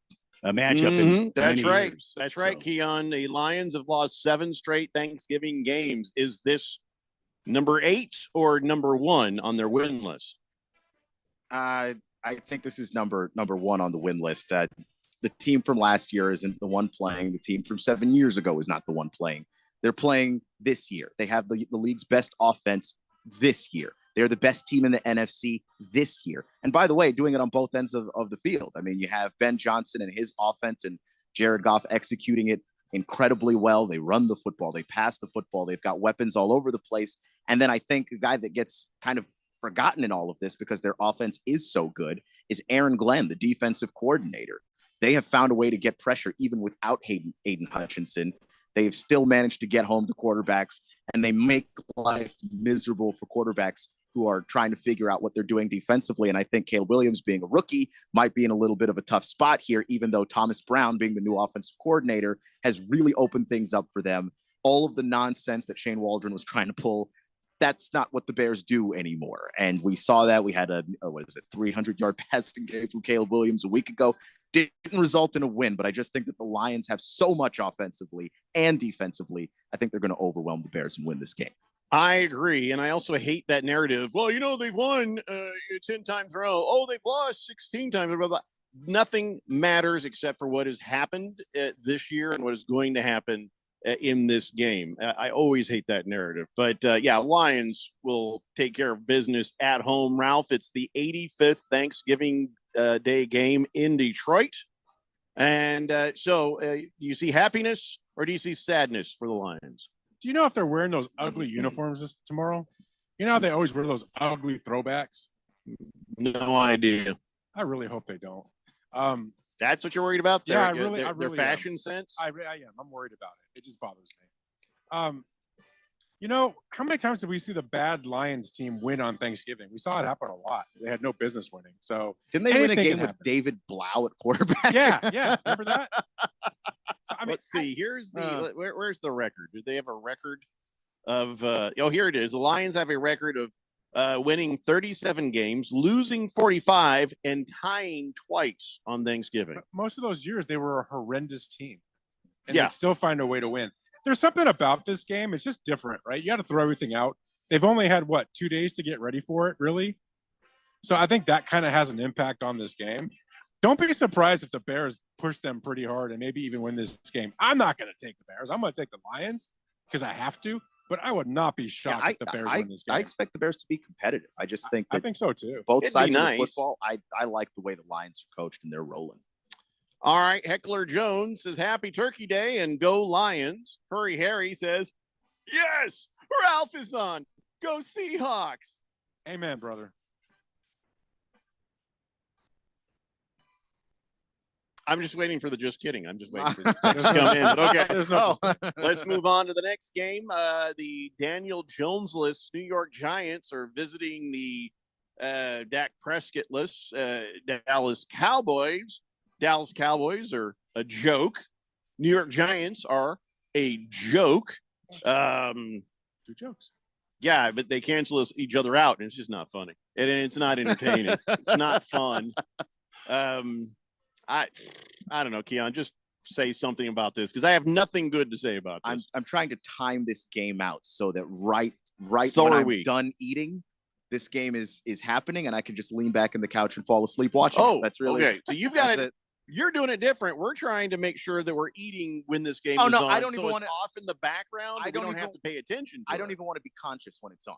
matchup. In That's many right. years. That's right, Keon. The Lions have lost 7 straight Thanksgiving games. Is this number 8 or number 1 on their win list? I think this is number 1 on the win list. The team from last year isn't the one playing. The team from 7 years ago is not the one playing. They're playing this year. They have the league's best offense this year. They're the best team in the NFC this year. And by the way, doing it on both ends of the field. I mean, you have Ben Johnson and his offense and Jared Goff executing it incredibly well. They run the football. They pass the football. They've got weapons all over the place. And then I think a guy that gets kind of forgotten in all of this because their offense is so good is Aaron Glenn, the defensive coordinator. They have found a way to get pressure even without Aiden Hutchinson. They've still managed to get home to quarterbacks, and they make life miserable for quarterbacks who are trying to figure out what they're doing defensively. And I think Caleb Williams, being a rookie, might be in a little bit of a tough spot here, even though Thomas Brown, being the new offensive coordinator, has really opened things up for them. All of the nonsense that Shane Waldron was trying to pull, that's not what the Bears do anymore. And we saw that. We had a 300-yard passing game from Caleb Williams a week ago. Didn't result in a win, but I just think that the Lions have so much offensively and defensively. I think they're going to overwhelm the Bears and win this game. I agree. And I also hate that narrative. Well, they've won 10 times in a row. Oh, they've lost 16 times. Blah, blah, blah. Nothing matters except for what has happened this year and what is going to happen in this game. I always hate that narrative. But Lions will take care of business at home. Ralph, it's the 85th Thanksgiving Day game in Detroit. And so you see happiness or do you see sadness for the Lions? Do you know if they're wearing those ugly uniforms tomorrow? You know how they always wear those ugly throwbacks? No idea. I really hope they don't. That's what you're worried about? Yeah, their fashion sense? I am. I'm worried about it. It just bothers me. How many times did we see the bad Lions team win on Thanksgiving? We saw it happen a lot. They had no business winning. So didn't they win a game with David Blau at quarterback? Yeah. Remember that? So, let's see. Here's the where's the record? Do they have a record of? Here it is. The Lions have a record of winning 37 games, losing 45, and tying twice on Thanksgiving. Most of those years, they were a horrendous team, and they'd still find a way to win. There's something about this game. It's just different, right? You got to throw everything out. They've only had 2 days to get ready for it, really. So I think that kind of has an impact on this game. Don't be surprised if the Bears push them pretty hard and maybe even win this game. I'm not going to take the Bears. I'm going to take the Lions because I have to. But I would not be shocked if the Bears win this game. I expect the Bears to be competitive. I just think I think so too. Both sides of the football. I like the way the Lions are coached and they're rolling. All right, Heckler Jones says Happy Turkey Day and go Lions. Hurry Harry says, yes, Ralph is on. Go Seahawks. Amen, brother. I'm just waiting for the just kidding. I'm just waiting for the to come in. But okay, let's move on to the next game. The Daniel Jones-less New York Giants are visiting the Dak Prescott-less Dallas Cowboys. Dallas Cowboys are a joke. New York Giants are a joke. 2 jokes. Yeah, but they cancel each other out, and it's just not funny. And it's not entertaining. It's not fun. I don't know, Keon, just say something about this because I have nothing good to say about this. I'm trying to time this game out so that right So when are I'm we. done eating, this game is happening and I can just lean back in the couch and fall asleep watching. Oh, that's really okay. So you've got it. You're doing it different. We're trying to make sure that we're eating when this game is on. I don't so even it's want to off in the background. We don't have to pay attention to I don't even want to be conscious when it's on.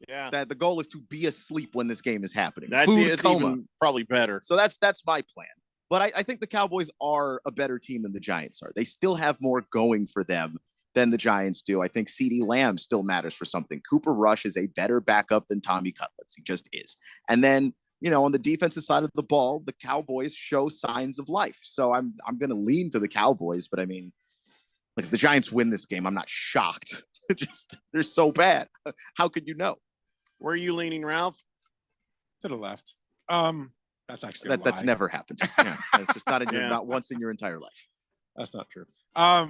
Yeah. That the goal is to be asleep when this game is happening. That's Food it's coma. even probably better. So that's my plan. But I think the Cowboys are a better team than the Giants are. They still have more going for them than the Giants do. I think CeeDee Lamb still matters for something. Cooper Rush is a better backup than Tommy Cutlets. He just is. And then, on the defensive side of the ball, the Cowboys show signs of life. So I'm going to lean to the Cowboys. But I mean, like if the Giants win this game, I'm not shocked. They're so bad. How could you know? Where are you leaning, Ralph? To the left. That's actually that's never happened. Yeah, it's just not in your not once in your entire life. That's not true. I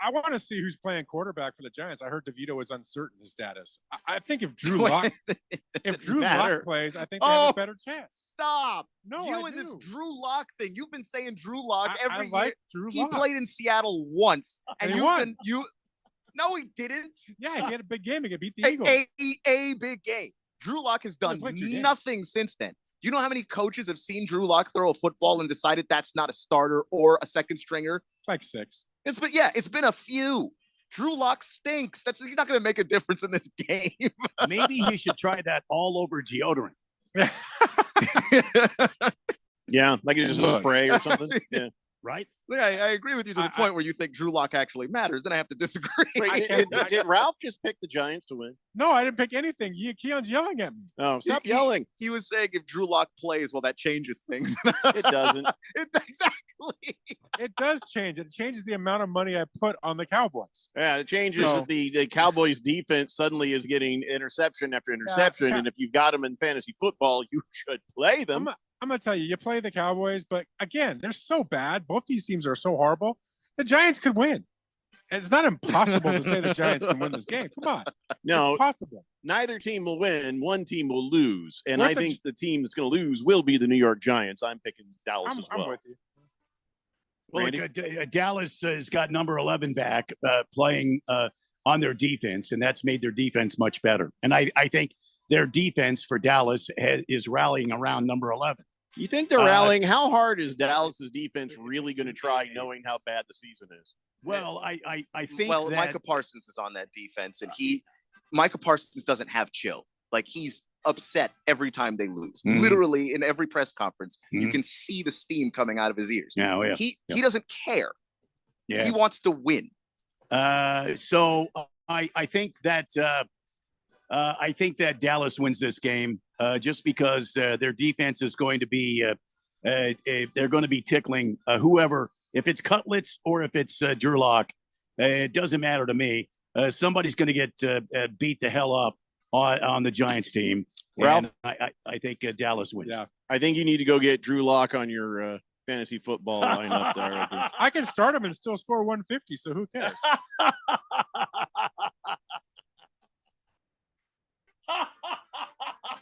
want to see who's playing quarterback for the Giants. I heard DeVito is uncertain his status. I think if Drew Lock plays, I think they have a better chance. Stop. No, you I and do. this Drew Lock thing. You've been saying Drew Lock every I like year. Drew He Lock. played in Seattle once, and he won. No, he didn't. Yeah, he had a big game. He could beat the Eagles. A big game. Drew Lock has done played 2 games. nothing since then. Do you know how many coaches have seen Drew Lock throw a football and decided that's not a starter or a second stringer? Like 6. It's been a few. Drew Lock stinks. He's not going to make a difference in this game. Maybe he should try that all over deodorant. Yeah, like it's just a spray or something. Yeah. Right? I agree with you to the point where you think Drew Lock actually matters. Then I have to disagree. Wait, did Ralph just pick the Giants to win? No, I didn't pick anything. Keon's yelling at me. Oh, stop yelling. He was saying if Drew Lock plays, well, that changes things. It doesn't. Exactly. It does change. It changes the amount of money I put on the Cowboys. Yeah, it changes that the Cowboys defense suddenly is getting interception after interception. And if you've got them in fantasy football, you should play them. I'm going to tell you, you play the Cowboys, but again, they're so bad. Both these teams are so horrible. The Giants could win. It's not impossible to say the Giants can win this game. Come on. No, it's possible. Neither team will win. One team will lose. And I think the team that's going to lose will be the New York Giants. I'm picking Dallas as well. I'm with you. Well, Dallas has got number 11 back playing on their defense, and that's made their defense much better. And I think their defense for Dallas is rallying around number 11. You think they're rallying? How hard is Dallas's defense really going to try, knowing how bad the season is? Well, I think that Micah Parsons is on that defense, and Micah Parsons doesn't have chill. Like, he's upset every time they lose. Mhm. Literally, in every press conference, you Mhm. can see the steam coming out of his ears. Yeah, oh, yeah. He Yeah. doesn't care. Yeah. He wants to win. So I think that Dallas wins this game just because their defense is going to be they're going to be tickling whoever, if it's Cutlets or if it's Drew Lock. It doesn't matter to me. Somebody's going to get beat the hell up on the Giants team. Ralph? And I think Dallas wins. Yeah. I think you need to go get Drew Lock on your fantasy football lineup there. I think. I can start him and still score 150, so who cares?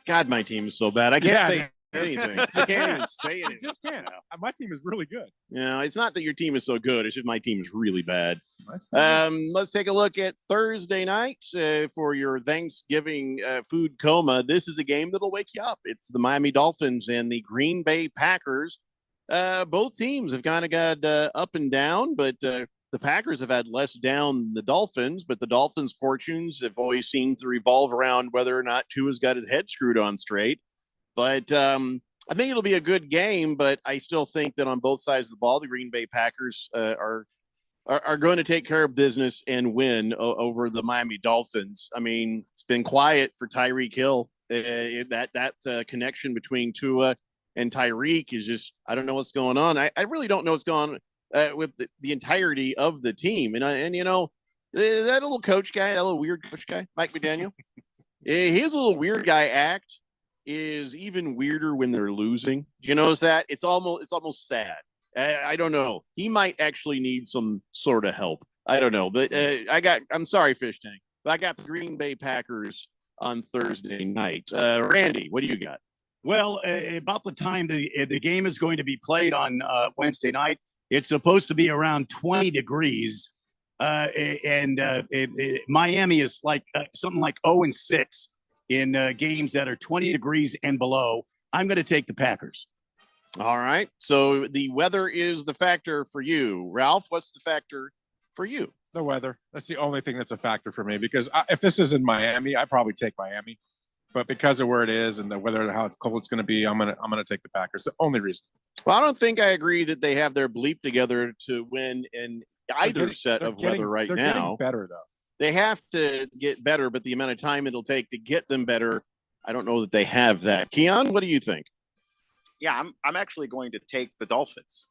God, my team is so bad. I can't Yeah. say anything. I can't even say anything. You just can't. My team is really good. No, it's not that your team is so good. It's just my team is really bad. That's Let's take a look at Thursday night for your Thanksgiving food coma. This is a game that'll wake you up. It's the Miami Dolphins and the Green Bay Packers. Both teams have kind of got up and down, but the Packers have had less down than the Dolphins, but the Dolphins' fortunes have always seemed to revolve around whether or not Tua's got his head screwed on straight. But I think it'll be a good game, but I still think that on both sides of the ball, the Green Bay Packers are going to take care of business and win over the Miami Dolphins. I mean, it's been quiet for Tyreek Hill. That connection between Tua and Tyreek is just, I don't know what's going on. I really don't know what's going on with the entirety of the team. And you know, that little coach guy, that little weird coach guy, Mike McDaniel, his little weird guy act is even weirder when they're losing. Do you notice that? It's almost sad. I don't know. He might actually need some sort of help. I don't know. But I'm sorry, Fish Tank, but I got the Green Bay Packers on Thursday night. Randy, what do you got? Well, about the time the game is going to be played on Wednesday night, it's supposed to be around 20 degrees. And Miami is like something like 0-6 in games that are 20 degrees and below. I'm going to take the Packers. All right. So the weather is the factor for you. Ralph, what's the factor for you? The weather. That's the only thing that's a factor for me, because if this is in Miami, I'd probably take Miami. But because of where it is and the weather and how cold it's going to be, I'm gonna take the Packers. The only reason. Well, I don't think I agree that they have their bleep together to win in either set of weather right they're now. getting better though. They have to get better, but the amount of time it'll take to get them better, I don't know that they have that. Keon, what do you think? Yeah, I'm actually going to take the Dolphins.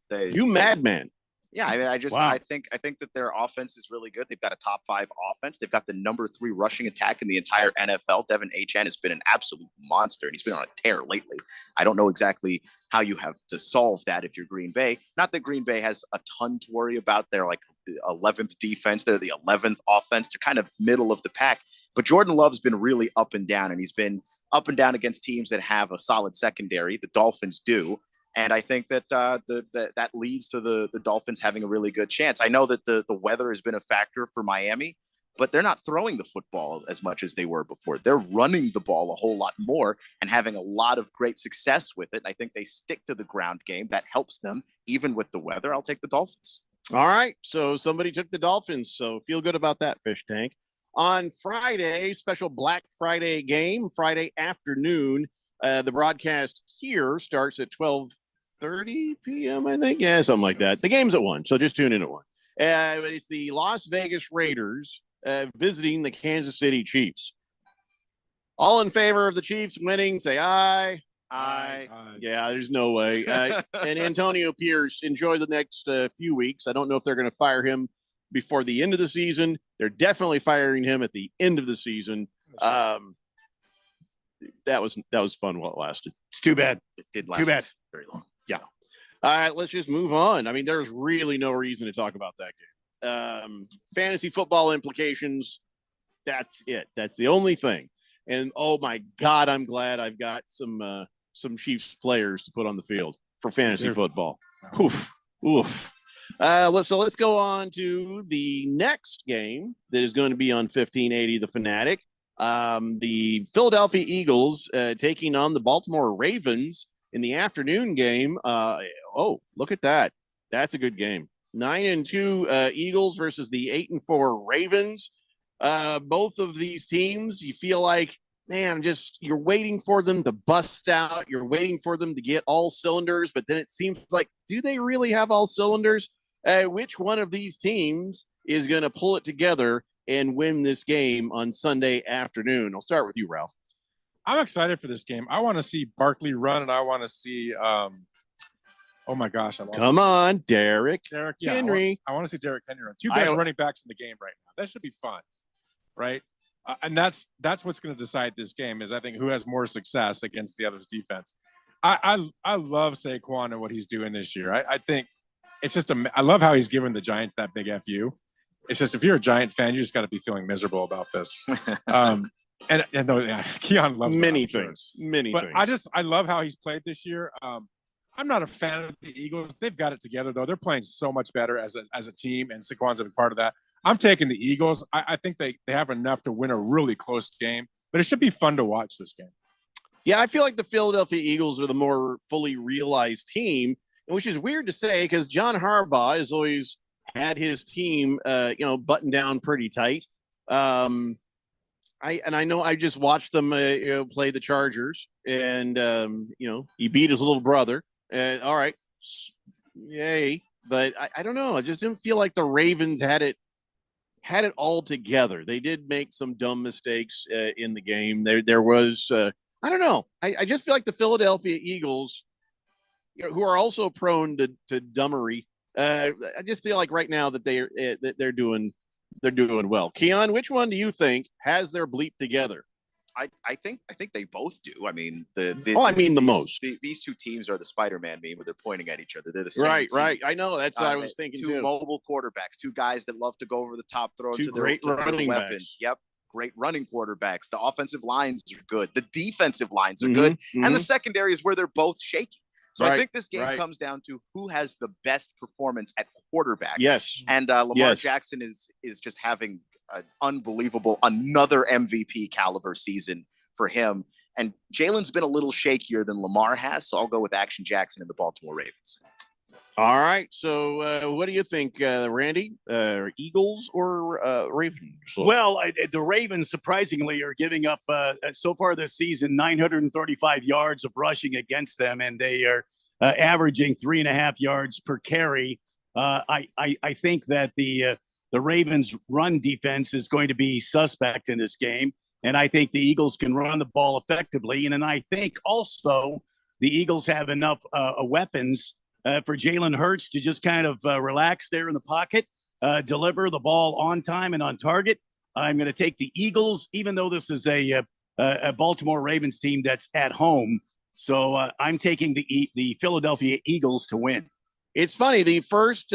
You madman. Yeah, I mean, Wow. I think that their offense is really good. They've got a top 5 offense. They've got the number 3 rushing attack in the entire NFL. Devin Achane has been an absolute monster, and he's been on a tear lately. I don't know exactly how you have to solve that if you're Green Bay. Not that Green Bay has a ton to worry about. They're like the 11th defense. They're the 11th offense. They're kind of middle of the pack. But Jordan Love's been really up and down, and he's been up and down against teams that have a solid secondary. The Dolphins do. And I think that that leads to the Dolphins having a really good chance. I know that the weather has been a factor for Miami, but they're not throwing the football as much as they were before. They're running the ball a whole lot more and having a lot of great success with it. I think they stick to the ground game. That helps them, even with the weather. I'll take the Dolphins. All right. So somebody took the Dolphins. So feel good about that, Fish Tank. On Friday, special Black Friday game, Friday afternoon. The broadcast here starts at 12:30 p.m., I think. Yeah, something like that. The game's at 1, so just tune in at 1. It's the Las Vegas Raiders visiting the Kansas City Chiefs. All in favor of the Chiefs winning, say aye. Aye. Yeah, there's no way. And Antonio Pierce, enjoy the next few weeks. I don't know if they're going to fire him before the end of the season. They're definitely firing him at the end of the season. That was fun while it lasted. It's too bad. It did last Too bad. very long. Yeah. All right, let's just move on. I mean, there's really no reason to talk about that game. Fantasy football implications. That's it. That's the only thing. And oh my God, I'm glad I've got some Chiefs players to put on the field for fantasy football. Oof. Let's go on to the next game that is going to be on 1580 The Fanatic. The Philadelphia Eagles taking on the Baltimore Ravens in the afternoon game. Look at that. That's a good game. 9-2 Eagles versus the 8-4 Ravens. Both of these teams, you feel like, man, you're waiting for them to bust out. You're waiting for them to get all cylinders, but then it seems like, do they really have all cylinders? Which one of these teams is going to pull it together and win this game on Sunday afternoon? I'll start with you, Ralph. I'm excited for this game. I want to see Barkley run, and I want to see oh my gosh, Come on, Derrick Henry. I want to see Derrick Henry run. Two best running backs in the game right now. That should be fun, right? And that's what's going to decide this game, is I think who has more success against the other's defense. I love Saquon and what he's doing this year. I think it's just I love how he's giving the Giants that big FU. It's just, if you're a Giant fan, you just got to be feeling miserable about this. And Keon loves many things. I love how he's played this year. I'm not a fan of the Eagles. They've got it together, though. They're playing so much better as a team, and Saquon's a big part of that. I'm taking the Eagles. I think they have enough to win a really close game, but it should be fun to watch this game. Yeah, I feel like the Philadelphia Eagles are the more fully realized team, which is weird to say because John Harbaugh has always had his team, buttoned down pretty tight. I know I just watched them, play the Chargers, and he beat his little brother. All right, yay! But I don't know. I just didn't feel like the Ravens had it all together. They did make some dumb mistakes in the game. There was I don't know. I just feel like the Philadelphia Eagles, who are also prone to dummery. I just feel like right now that they're doing well. Keon, which one do you think has their bleep together? I think they both do. I mean, the most. These two teams are the Spider-Man meme where they're pointing at each other. They're the same right, team. right. I know. That's what I was thinking two too. Mobile quarterbacks, two guys that love to go over the top, throw Two into their great running weapons. backs. Yep, great running quarterbacks. The offensive lines are good. The defensive lines are good, and the secondary is where they're both shaky. So I think this game comes down to who has the best performance at quarterback. Yes. And Lamar Jackson is just having an unbelievable, another MVP caliber season for him. And Jalen's been a little shakier than Lamar has. So I'll go with Action Jackson and the Baltimore Ravens. All right. So what do you think, Randy? Eagles or Ravens? Well, the Ravens surprisingly are giving up so far this season 935 yards of rushing against them, and they are averaging 3.5 yards per carry. I think that the Ravens' run defense is going to be suspect in this game, and I think the Eagles can run the ball effectively. And then I think also the Eagles have enough weapons for Jalen Hurts to just kind of relax there in the pocket, deliver the ball on time and on target. I'm going to take the Eagles, even though this is a Baltimore Ravens team that's at home. So I'm taking the Philadelphia Eagles to win. It's funny. The first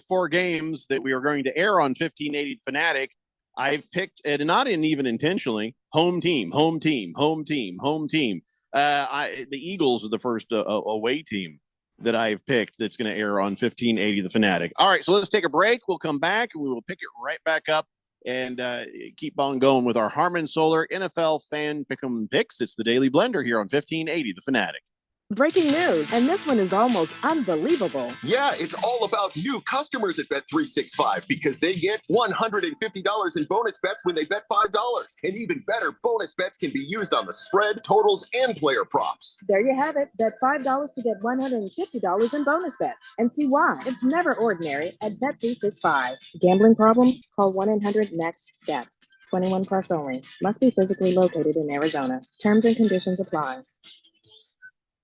4 games that we are going to air on 1580 Fanatic, I've picked, and not even intentionally, home team. The Eagles are the first away team that I've picked that's going to air on 1580 The Fanatic. All right, so let's take a break. We'll come back and we will pick it right back up and keep on going with our Harmon Solar NFL Fan Pick'em Picks. It's the Daily Blender here on 1580 The Fanatic. Breaking news, and this one is almost unbelievable. Yeah, it's all about new customers at Bet365 because they get $150 in bonus bets when they bet $5. And even better, bonus bets can be used on the spread, totals, and player props. There you have it. Bet $5 to get $150 in bonus bets. And see why. It's never ordinary at Bet365. Gambling problem? Call 1-800-NEXT-STEP. 21 plus only. Must be physically located in Arizona. Terms and conditions apply.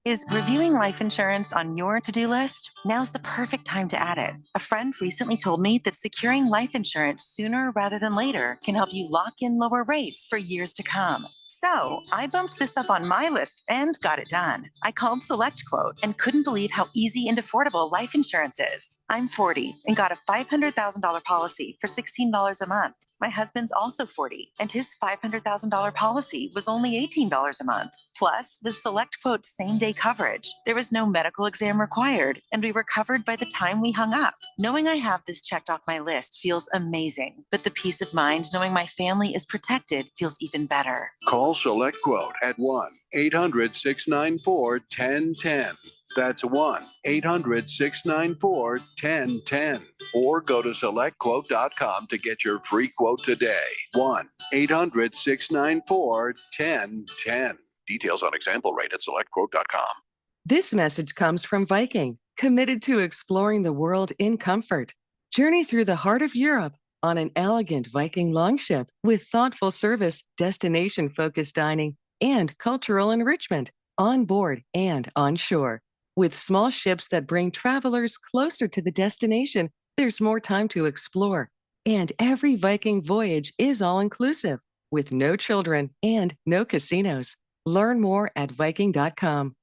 Is reviewing life insurance on your to-do list? Now's the perfect time to add it. A friend recently told me that securing life insurance sooner rather than later can help you lock in lower rates for years to come. So I bumped this up on my list and got it done. I called SelectQuote and couldn't believe how easy and affordable life insurance is. I'm 40 and got a $500,000 policy for $16 a month. My husband's also 40, and his $500,000 policy was only $18 a month. Plus, with SelectQuote's same-day coverage, there was no medical exam required, and we were covered by the time we hung up. Knowing I have this checked off my list feels amazing, but the peace of mind knowing my family is protected feels even better. Call SelectQuote at 1-800-694-1010. That's 1-800-694-1010. Or go to SelectQuote.com to get your free quote today. 1-800-694-1010. Details on example rate at SelectQuote.com. This message comes from Viking, committed to exploring the world in comfort. Journey through the heart of Europe on an elegant Viking longship with thoughtful service, destination-focused dining, and cultural enrichment on board and on shore. With small ships that bring travelers closer to the destination, there's more time to explore. And every Viking voyage is all-inclusive, with no children and no casinos. Learn more at Viking.com.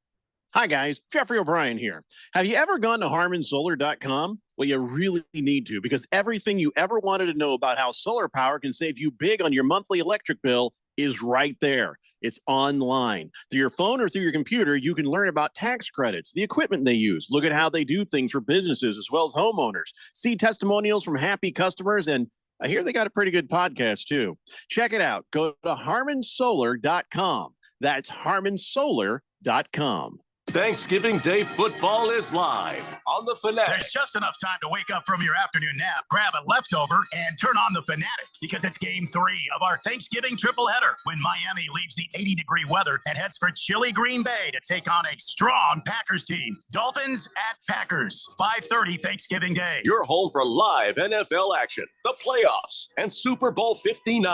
Hi, guys. Jeffrey O'Brien here. Have you ever gone to HarmonSolar.com? Well, you really need to, because everything you ever wanted to know about how solar power can save you big on your monthly electric bill is right there. It's online. Through your phone or through your computer, you can learn about tax credits, the equipment they use, look at how they do things for businesses as well as homeowners, see testimonials from happy customers, and I hear they got a pretty good podcast too. Check it out. Go to HarmonSolar.com. That's HarmonSolar.com. Thanksgiving Day football is live on the Fanatic. There's just enough time to wake up from your afternoon nap, grab a leftover, and turn on the Fanatic, because it's game 3 of our Thanksgiving tripleheader when Miami leaves the 80-degree weather and heads for chilly Green Bay to take on a strong Packers team. Dolphins at Packers, 5:30 Thanksgiving Day. You're home for live NFL action, the playoffs, and Super Bowl 59.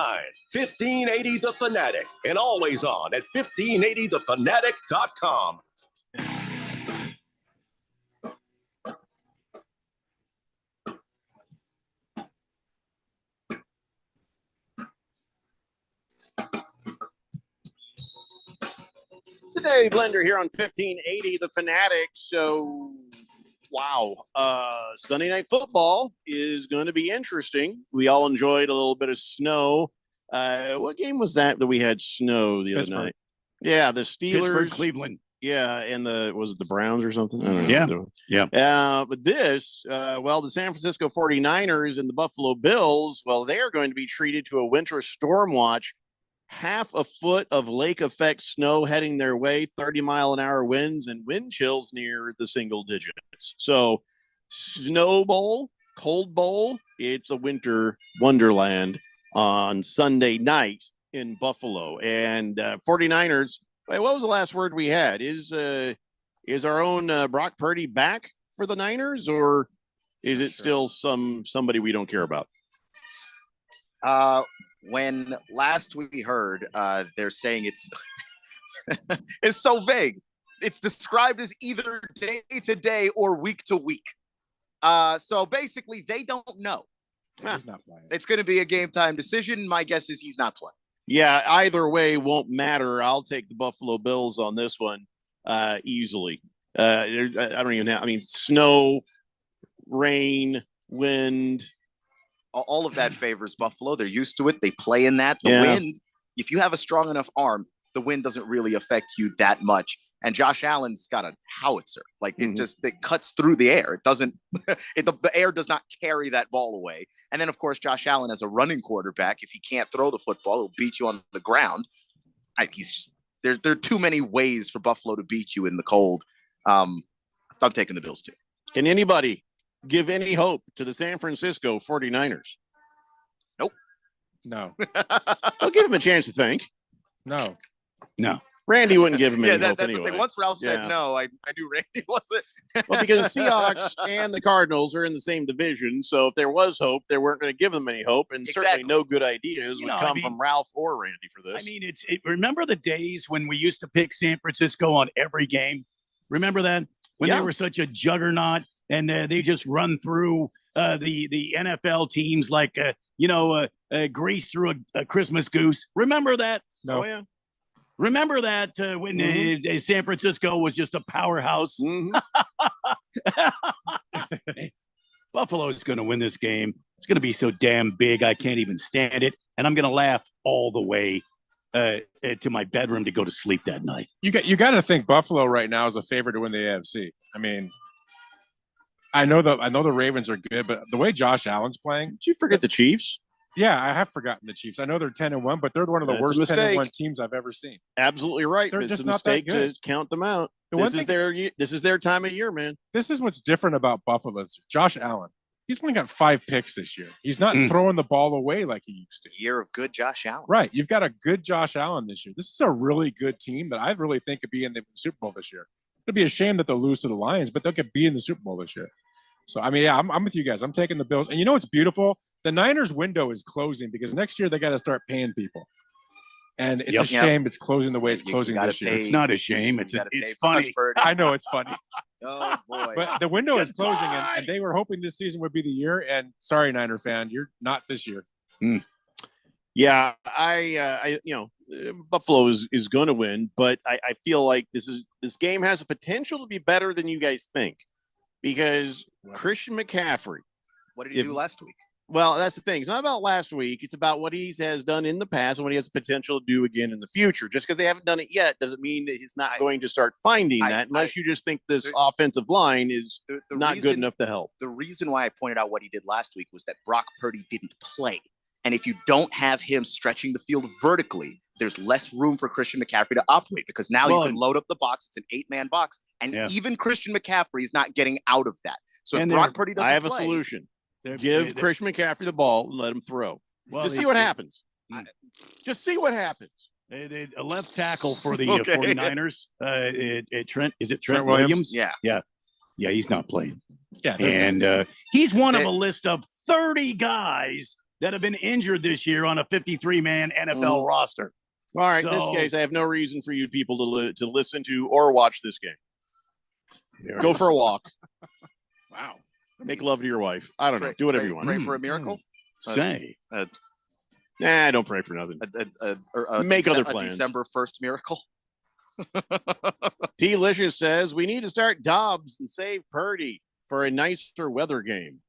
1580 The Fanatic, and always on at 1580thefanatic.com. Today, Blender here on 1580 The Fanatic. So, wow. Sunday Night Football is going to be interesting. We all enjoyed a little bit of snow. What game was that we had snow the other night? Yeah, the Steelers. Pittsburgh, Cleveland. Yeah, and was it the Browns or something? I don't know. Yeah. But this, the San Francisco 49ers and the Buffalo Bills, they are going to be treated to a winter storm watch. Half a foot of lake effect snow heading their way, 30-mile-an-hour winds, and wind chills near the single digits. So, Snow Bowl, Cold Bowl, it's a winter wonderland on Sunday night in Buffalo. And 49ers, what was the last word we had? Is our own Brock Purdy back for the Niners, or is it still somebody we don't care about? When last we heard, they're saying it's it's so vague. It's described as either day to day or week to week. So basically, they don't know. He's not playing. It's going to be a game time decision. My guess is he's not playing. Yeah, either way won't matter. I'll take the Buffalo Bills on this one easily. I don't even know. I mean, snow, rain, wind. All of that favors Buffalo. They're used to it. They play in that. The wind, if you have a strong enough arm, the wind doesn't really affect you that much. And Josh Allen's got a howitzer. Like it cuts through the air. It doesn't, the air does not carry that ball away. And then, of course, Josh Allen as a running quarterback, if he can't throw the football, he'll beat you on the ground. There are too many ways for Buffalo to beat you in the cold. I'm taking the Bills too. Can anybody give any hope to the San Francisco 49ers? Nope. No. I'll give him a chance to think. No. Randy wouldn't give him any hope that's anyway. the thing. Once Ralph said no, I knew Randy wasn't. Well, because the Seahawks and the Cardinals are in the same division, so if there was hope, they weren't going to give them any hope, and certainly no good ideas would come from Ralph or Randy for this. I mean, remember the days when we used to pick San Francisco on every game? Remember that? When they were such a juggernaut and they just run through the NFL teams like, grease through a Christmas goose. Remember that? No. Oh, yeah. Remember that when San Francisco was just a powerhouse? Buffalo is going to win this game It's going to be so damn big, I can't even stand it. And I'm going to laugh all the way to my bedroom to go to sleep that night. You got to think Buffalo right now is a favorite to win the AFC. I mean, I know the Ravens are good, but the way Josh Allen's playing, did you forget the Chiefs? Yeah, I have forgotten the Chiefs. I know they're 10-1, but they're one of the That's a worst 10-1 mistake. teams I've ever seen. Absolutely right. They're It's just a not that mistake to good. count them out. The one This is their time of year, man. This is what's different about Buffalo. Josh Allen. He's only got 5 picks this year. He's not throwing the ball away like he used to. Year of good Josh Allen. Right. You've got a good Josh Allen this year. This is a really good team that I really think could be in the Super Bowl this year. It'd be a shame that they'll lose to the Lions, but they could be in the Super Bowl this year. So, I mean, yeah, I'm with you guys. I'm taking the Bills. And you know what's beautiful? The Niners window is closing because next year they got to start paying people. And it's a shame it's closing the way it's closing this year. It's not a shame. It's funny. I know it's funny. Oh, boy. But the window is closing, and they were hoping this season would be the year. And sorry, Niner fan, you're not this year. Yeah, Buffalo is going to win, but I feel like this game has the potential to be better than you guys think because Christian McCaffrey. What did he do last week? Well, that's the thing. It's not about last week. It's about what he has done in the past and what he has the potential to do again in the future. Just because they haven't done it yet doesn't mean that he's not going to start finding that unless you just think this offensive line is not good enough to help. The reason why I pointed out what he did last week was that Brock Purdy didn't play. And if you don't have him stretching the field vertically, there's less room for Christian McCaffrey to operate because now you can load up the box. It's an 8-man box. And even Christian McCaffrey is not getting out of that. So if Brock Purdy doesn't I have a play, solution. Give Christian McCaffrey the ball and let him throw. Well, just see what happens. Just see what happens. A left tackle for the Okay. 49ers. Trent Williams? Yeah, he's not playing. Yeah, and he's one of a list of 30 guys that have been injured this year on a 53-man NFL roster. All right, in this case, I have no reason for you people to listen to or watch this game. Go for a walk. Wow. Make love to your wife. I don't know. Do whatever you want. Pray for a miracle. Don't pray for nothing. Make other plans. A December 1st miracle. T-Licious says we need to start Dobbs and save Purdy for a nicer weather game.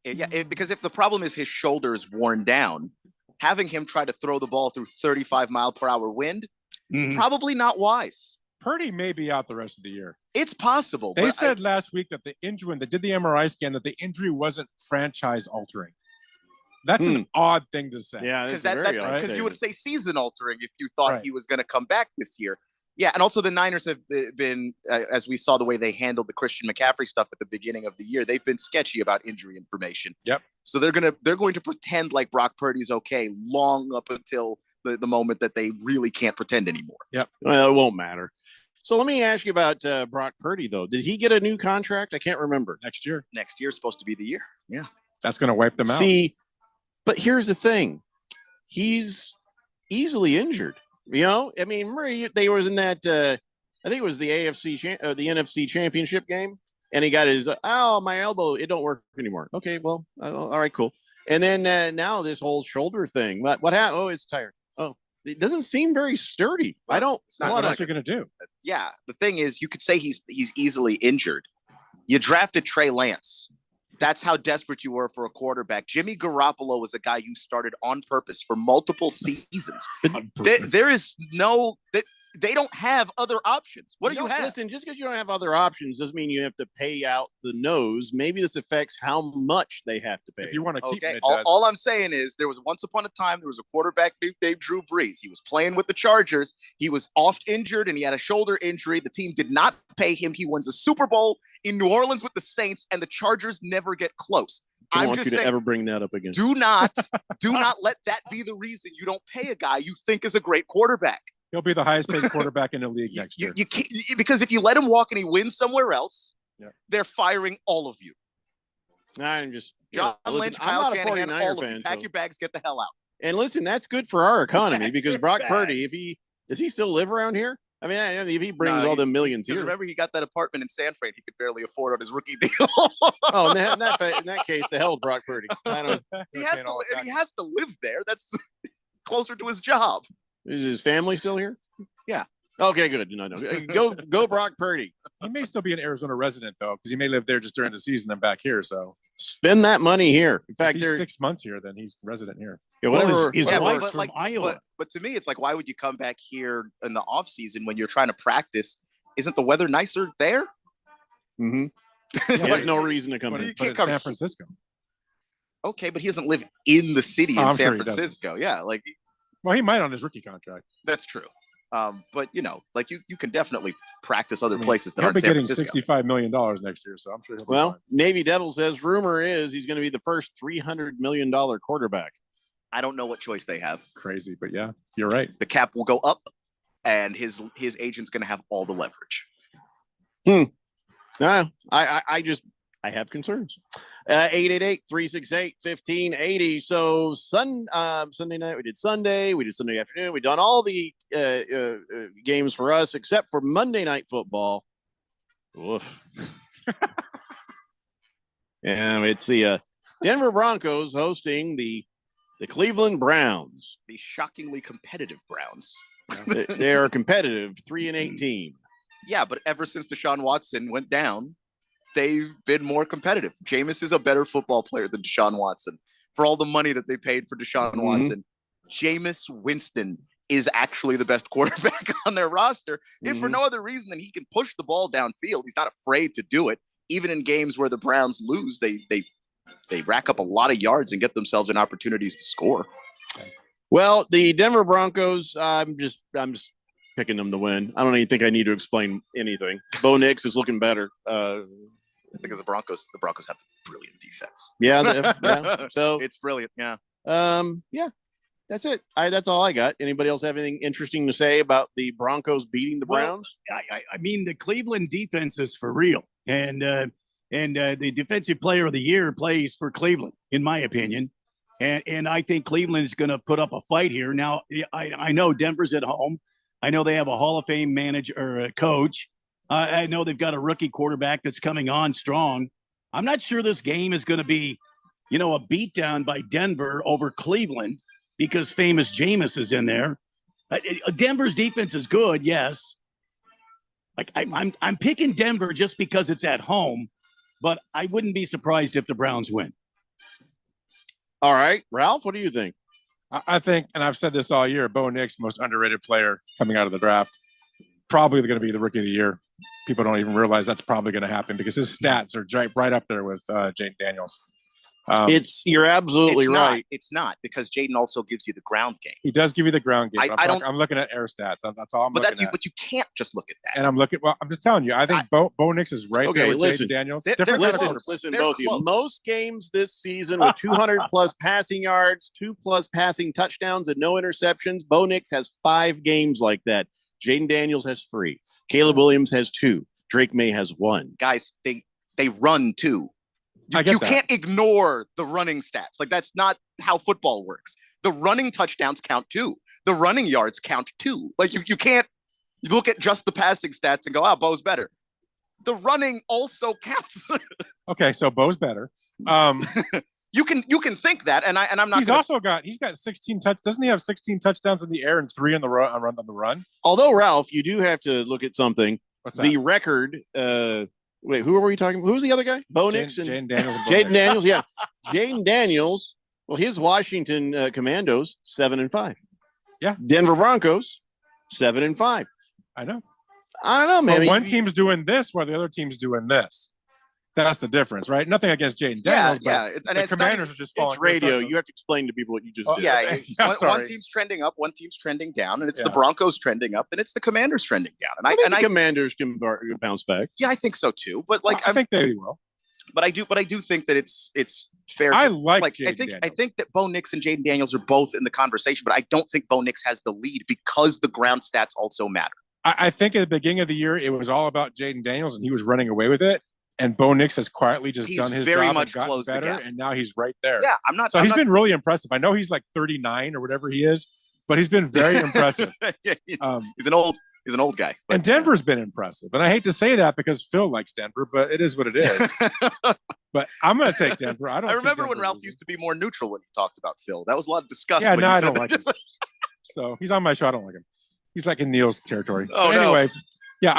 Because if the problem is his shoulder is worn down, having him try to throw the ball through 35-mile-per-hour wind, probably not wise. Purdy may be out the rest of the year. It's possible. They said last week that the injury, when they did the MRI scan, that the injury wasn't franchise altering. That's an odd thing to say. Yeah, because you would say season altering if you thought he was going to come back this year. Yeah, and also the Niners have been, as we saw the way they handled the Christian McCaffrey stuff at the beginning of the year, they've been sketchy about injury information. Yep. So they're going to pretend like Brock Purdy's okay long up until the moment that they really can't pretend anymore. Yep. Well, it won't matter. So let me ask you about Brock Purdy, though. Did he get a new contract? I can't remember. Next year. Next year is supposed to be the year. Yeah. That's going to wipe them out. See, but here's the thing. He's easily injured. You know, I mean, remember they was in that, I think it was the the NFC championship game, and he got his, my elbow, it don't work anymore. Okay, well, all right, cool. And then now this whole shoulder thing. What happened? Oh, it's tired. Oh, it doesn't seem very sturdy. Well, I don't. What else are you going to do? Yeah, the thing is, you could say he's easily injured. You drafted Trey Lance. That's how desperate you were for a quarterback. Jimmy Garoppolo was a guy you started on purpose for multiple seasons. There is no that they don't have other options. What do you have? Listen, just because you don't have other options doesn't mean you have to pay out the nose. Maybe this affects how much they have to pay. If you want to keep it, all I'm saying is there was once upon a time there was a quarterback named Drew Brees. He was playing with the Chargers. He was oft injured and he had a shoulder injury. The team did not pay him. He wins a Super Bowl in New Orleans with the Saints, and the Chargers never get close. I don't I'm want just you saying, to ever bring that up again. do not let that be the reason you don't pay a guy you think is a great quarterback. He'll be the highest paid quarterback in the league next year. You can't, because if you let him walk and he wins somewhere else, they're firing all of you. I'm just John Lynch, Kyle Shanahan, all of you. Pack your bags, get the hell out. And listen, that's good for our economy because Brock Purdy, does he still live around here? I mean, if he brings all the millions here. Remember, he got that apartment in San Fran he could barely afford on his rookie deal. Oh, in that case, the hell with Brock Purdy. He has to live there. That's closer to his job. Is his family still here? Yeah. Okay, good. No. Go Brock Purdy. He may still be an Arizona resident, though, because he may live there just during the season and back here. So spend that money here. In fact, If they're he's 6 months here, then he's resident here. yeah, Well, whatever. his Yeah, wife's but from like, Iowa. but to me, it's like, why would you come back here in the off season when you're trying to practice? Isn't the weather nicer there? Mm-hmm. Like, There's no reason to come But, in. you but can't it's come San here. Francisco. Okay, but he doesn't live in the city Oh, in I'm San sure he doesn't. Francisco. Yeah, like Well, he might on his rookie contract. that's true. But like you can definitely practice other I mean, places that he'll aren't be San getting Francisco. $65 million next year, so I'm sure he'll be Well, fine. Navy Devil says rumor is he's going to be the first $300 million quarterback. I don't know what choice they have. Crazy, but yeah, you're right. The cap will go up, and his agent's going to have all the leverage. No, I have concerns. 888-368-1580. So Sunday night, we did Sunday afternoon. We've done all the games for us except for Monday Night Football. Oof. And it's the Denver Broncos hosting the Cleveland Browns. The shockingly competitive Browns. They are a competitive 3-8 team. Yeah, but ever since Deshaun Watson went down, they've been more competitive. Jameis is a better football player than Deshaun Watson. For all the money that they paid for Deshaun Watson, Jameis Winston is actually the best quarterback on their roster, if for no other reason than he can push the ball downfield. He's not afraid to do it. Even in games where the Browns lose, they rack up a lot of yards and get themselves in opportunities to score. Well, the Denver Broncos, I'm just picking them to win. I don't even think I need to explain anything. Bo Nix is looking better. I think the Broncos have brilliant defense. Yeah. So it's brilliant. Yeah. Yeah. That's it. That's all I got. Anybody else have anything interesting to say about the Broncos beating the Browns? I mean, the Cleveland defense is for real, and the defensive player of the year plays for Cleveland, in my opinion. And I think Cleveland is going to put up a fight here. Now, I know Denver's at home. I know they have a Hall of Fame manager or a coach. I know they've got a rookie quarterback that's coming on strong. I'm not sure this game is going to be, a beatdown by Denver over Cleveland because famous Jameis is in there. Denver's defense is good, yes. I'm picking Denver just because it's at home, but I wouldn't be surprised if the Browns win. All right, Ralph, what do you think? I think, and I've said this all year, Bo Nix, most underrated player coming out of the draft, probably going to be the rookie of the year. People don't even realize that's probably going to happen because his stats are right up there with Jaden Daniels. You're absolutely right. It's not because Jaden also gives you the ground game. He does give you the ground game. I'm looking at air stats. That's all I'm looking at. But you can't just look at that. And I'm just telling you, I think Bo Nix is right there with Jaden Daniels. Listen, both of you. Most games this season with 200 plus passing yards, 2+ passing touchdowns, and no interceptions. Bo Nix has 5 games like that. Jaden Daniels has 3. Caleb Williams has 2. Drake May has 1. Guys, they run too. You can't ignore the running stats. Like, that's not how football works. The running touchdowns count too. The running yards count too. Like, you can't look at just the passing stats and go, Bo's better. The running also counts. Okay, so Bo's better. You can think that, and I'm not. He's got 16 touchdowns. Doesn't he have 16 touchdowns in the air and 3 on the run? Although, Ralph, you do have to look at something. What's that? The record. Wait, who were we talking? Who was the other guy? Bo Nix and Jaden Daniels. Jaden Daniels, yeah. Jaden Daniels. Well, his Washington Commandos 7-5. Yeah. Denver Broncos 7-5. I know. I don't know, man. But one team's doing this while the other team's doing this. That's the difference, right? Nothing against Jaden Daniels, but the Commanders are just falling. It's radio. You have to explain to people what you just did. Yeah, one team's trending up, one team's trending down, and it's the Broncos trending up, and it's the Commanders trending down. And I think the Commanders can bounce back. Yeah, I think so too. But I think they will. But I do think that it's fair. I I think that Bo Nix and Jaden Daniels are both in the conversation, but I don't think Bo Nix has the lead because the ground stats also matter. I think at the beginning of the year it was all about Jaden Daniels, and he was running away with it. And Bo Nix has quietly just done his very job much and gotten closed the better, gap. and now he's right there. Yeah, I'm not. So he's been really impressive. I know he's like 39 or whatever he is, but he's been very impressive. Yeah, he's an old guy. But, and Denver's been impressive. And I hate to say that because Phil likes Denver, but it is what it is. But I'm going to take Denver. I remember when Ralph used to be more neutral when he talked about Phil. That was a lot of disgust. Yeah, when I said don't like him. So he's on my show. I don't like him. He's like in Neil's territory. Oh, but anyway, Yeah,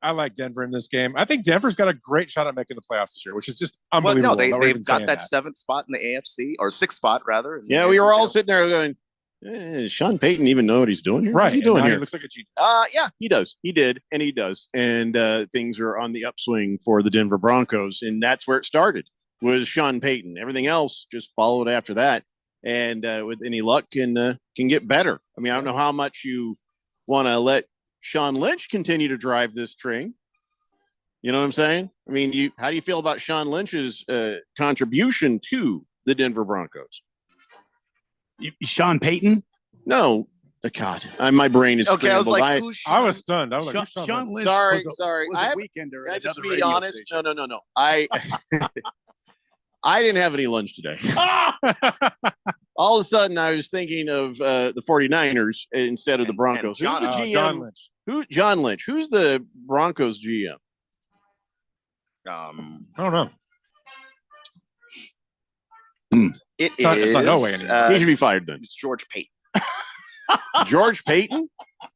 I like Denver in this game. I think Denver's got a great shot at making the playoffs this year, which is just Well, unbelievable. no, that we're they've even got saying that seventh spot in the AFC, or sixth spot rather. in the Yeah, we AFC were all title. sitting there going, does Sean Payton even know what he's doing here? Right. What's he and doing now here? He looks like a genius. Yeah, he does. He did, and he does. And things are on the upswing for the Denver Broncos, and that's where it started, was Sean Payton. Everything else just followed after that, and with any luck can get better. I mean, I don't know how much you want to let Sean Lynch continue to drive this train. You know what I'm saying? I mean, how do you feel about Sean Lynch's contribution to the Denver Broncos? Sean Payton? No, God, my brain is Okay, I was scrambled. like, who's Sean? I was stunned. I was like, Sean, who's Sean Sean Lynch? Lynch. Sorry. Was I a have- weekender. Can I at just another be radio honest? station. No. I didn't have any lunch today. All of a sudden, I was thinking of the 49ers instead of the Broncos. Who's the GM? John Lynch. John Lynch. Who's the Broncos GM? I don't know. It It's not- it's not no way is, anymore. He should be fired then. It's George Payton, George Payton?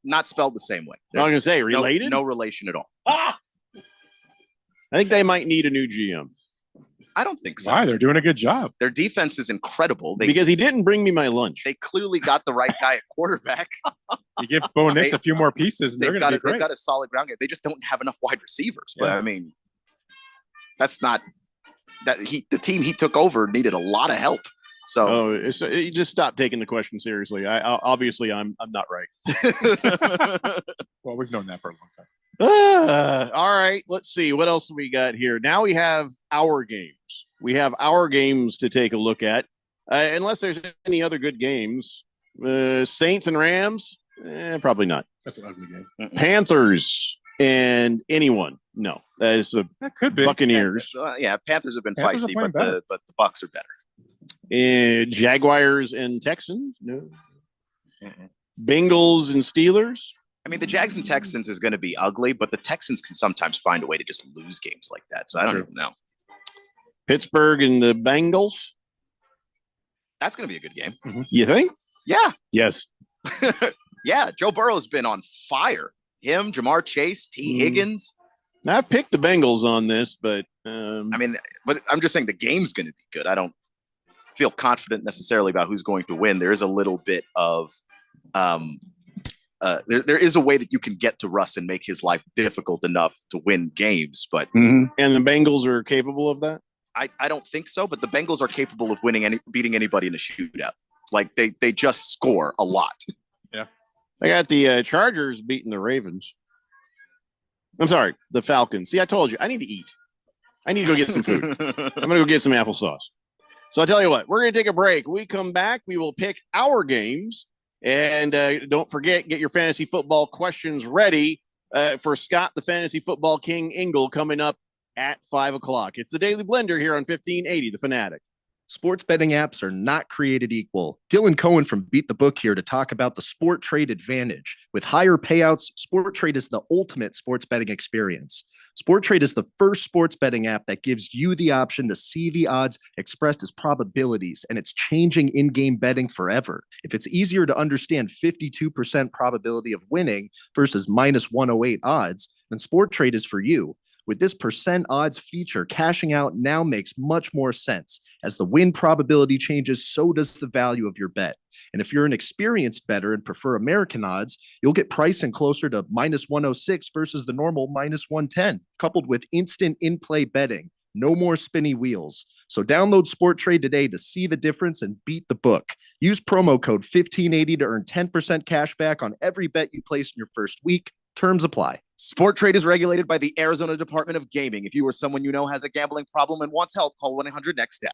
not spelled the same way. I was going to say, No- related? No relation at all. I think they might need a new GM. I don't think so. Why? They're doing a good job. Their defense is incredible. Because he didn't bring me my lunch. They clearly got the right guy at quarterback. You give Bo Nix They- a few more pieces, and they're They've going to got be they've great. got a solid ground game. They just don't have enough wide receivers. But Yeah. I mean, that's not that the team he took over needed a lot of help. So You just stop taking the question seriously. Obviously I'm not right. Well, we've known that for a long time. All right, let's see what else we got here. Now we have our games. We have our games to take a look at. Unless there's any other good games, Saints and Rams, probably not. That's an ugly game. Panthers and anyone, no. That is the That could be. Buccaneers. yeah, Panthers have been Panthers are feisty, playing but better. the Bucks are better. Jaguars and Texans, no. Bengals and Steelers. I mean, the Jags and Texans is going to be ugly, but the Texans can sometimes find a way to just lose games like that. So I don't True. even know. Pittsburgh and the Bengals. That's going to be a good game. You think? Yeah. Yes. Yeah. Joe Burrow's been on fire. Him, Jamar Chase, T. Higgins. I've picked the Bengals on this, but I mean, but I'm just saying the game's going to be good. I don't feel confident necessarily about who's going to win. There is a little bit of there is a way that you can get to Russ and make his life difficult enough to win games, but and the Bengals are capable of that. I don't think so. But the Bengals are capable of beating anybody in a shootout. Like they just score a lot. Yeah, I got the Chargers beating the Ravens. I'm sorry, the Falcons. See, I told you, I need to eat. I need to go get some food. I'm going to go get some applesauce. So I'll tell you what, we're going to take a break. When we come back, we will pick our games. And don't forget, get your fantasy football questions ready for Scott, the Fantasy Football King Engel, coming up at 5 o'clock. It's the Daily Blender here on 1580, The Fanatic. Sports betting apps are not created equal. Dylan Cohen from Beat the Book here to talk about the Sport Trade Advantage. With higher payouts, Sport Trade is the ultimate sports betting experience. Sport Trade is the first sports betting app that gives you the option to see the odds expressed as probabilities, and it's changing in-game betting forever. If it's easier to understand 52% probability of winning versus minus 108 odds, then Sport Trade is for you. With this percent odds feature, cashing out now makes much more sense. As the win probability changes, so does the value of your bet. And if you're an experienced bettor and prefer American odds, you'll get pricing closer to minus 106 versus the normal minus 110, coupled with instant in-play betting. No more spinny wheels. So download Sport Trade today to see the difference and beat the book. Use promo code 1580 to earn 10% cash back on every bet you place in your first week. Terms apply. Sport Trade is regulated by the Arizona Department of Gaming. If you or someone you know has a gambling problem and wants help, call 1-800-NEXT-STEP.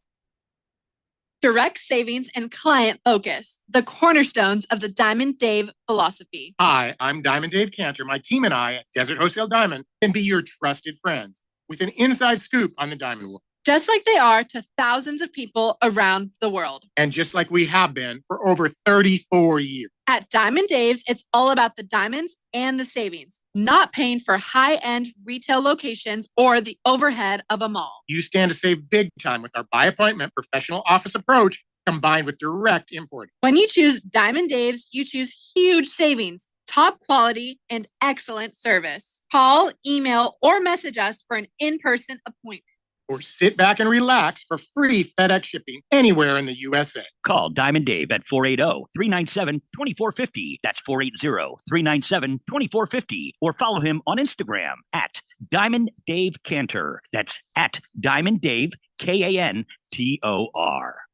Direct savings and client focus, the cornerstones of the Diamond Dave philosophy. Hi, I'm Diamond Dave Cantor. My team and I at Desert Wholesale Diamond can be your trusted friends with an inside scoop on the diamond world. Just like they are to thousands of people around the world. And just like we have been for over 34 years. At Diamond Dave's, it's all about the diamonds and the savings, not paying for high-end retail locations or the overhead of a mall. You stand to save big time with our by appointment professional office approach combined with direct importing. When you choose Diamond Dave's, you choose huge savings, top quality, and excellent service. Call, email, or message us for an in-person appointment. Or sit back and relax for free FedEx shipping anywhere in the USA. Call Diamond Dave at 480-397-2450. That's 480-397-2450. Or follow him on Instagram at Diamond Dave Cantor. That's at Diamond Dave, Kantor.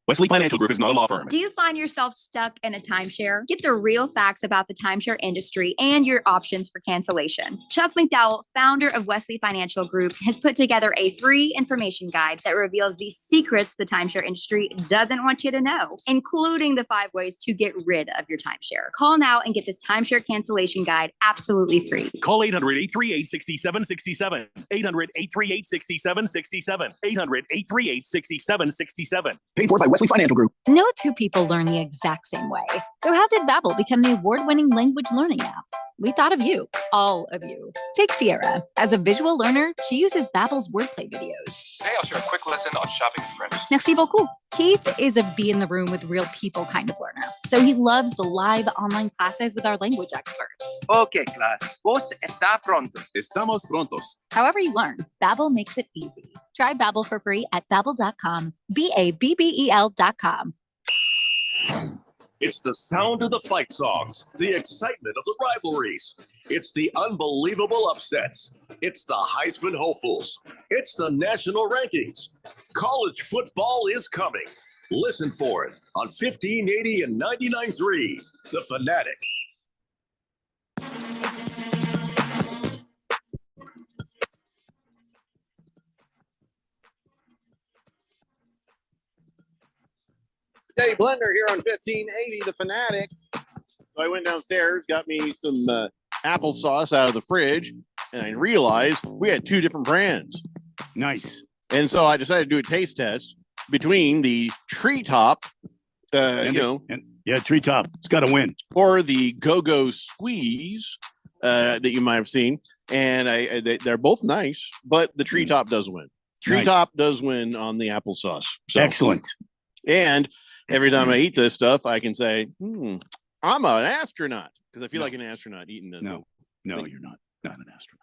Wesley Financial Group is not a law firm. Do you find yourself stuck in a timeshare? Get the real facts about the timeshare industry and your options for cancellation. Chuck McDowell, founder of Wesley Financial Group, has put together a free information guide that reveals the secrets the timeshare industry doesn't want you to know, including the 5 ways to get rid of your timeshare. Call now and get this timeshare cancellation guide absolutely free. Call 800-838-6767. 800-838-6767. 800-838-6767. Paid for by Wesley Financial Group. No two people learn the exact same way. So how did Babbel become the award-winning language learning app? We thought of you, all of you. Take Sierra. As a visual learner, she uses Babbel's wordplay videos. Today I'll share a quick lesson on shopping French. Merci beaucoup. Keith is a be in the room with real people kind of learner. So he loves the live online classes with our language experts. Okay, class. Vos está pronto. Estamos prontos. However you learn, Babbel makes it easy. Try Babbel for free at babbel.com. BABBEL.com. It's the sound of the fight songs, the excitement of the rivalries. It's the unbelievable upsets. It's the Heisman hopefuls. It's the national rankings. College football is coming. Listen for it on 1580 and 99.3, The Fanatic. Day Blender here on 1580 The Fanatic. So I went downstairs, got me some applesauce out of the fridge, and I realized we had 2 different brands. Nice. And so I decided to do a taste test between the Treetop, Treetop. It's got to win. Or the Go-Go Squeeze that you might have seen. And they're both nice, but the Treetop does win. Treetop does win on the applesauce. So, excellent. And every time I eat this stuff, I can say, I'm an astronaut, because I feel like an astronaut eating it. No, you're not. Not an astronaut.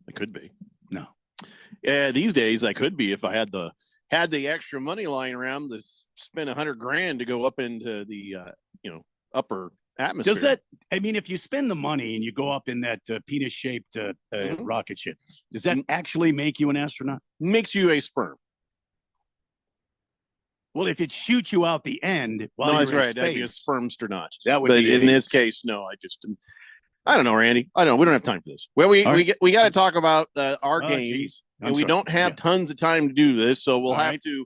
I could be. No. These days I could be if I had the extra money lying around to spend $100,000 to go up into the upper atmosphere. Does that? I mean, if you spend the money and you go up in that penis-shaped rocket ship, does that actually make you an astronaut? Makes you a sperm. Well, if it shoots you out the end, no, that's right. That'd be a spermstronaut. That would. But be in this case, no. I don't know, Randy. I don't know. We don't have time for this. Well, we got to talk about our games, and we don't have tons of time to do this, so we'll have to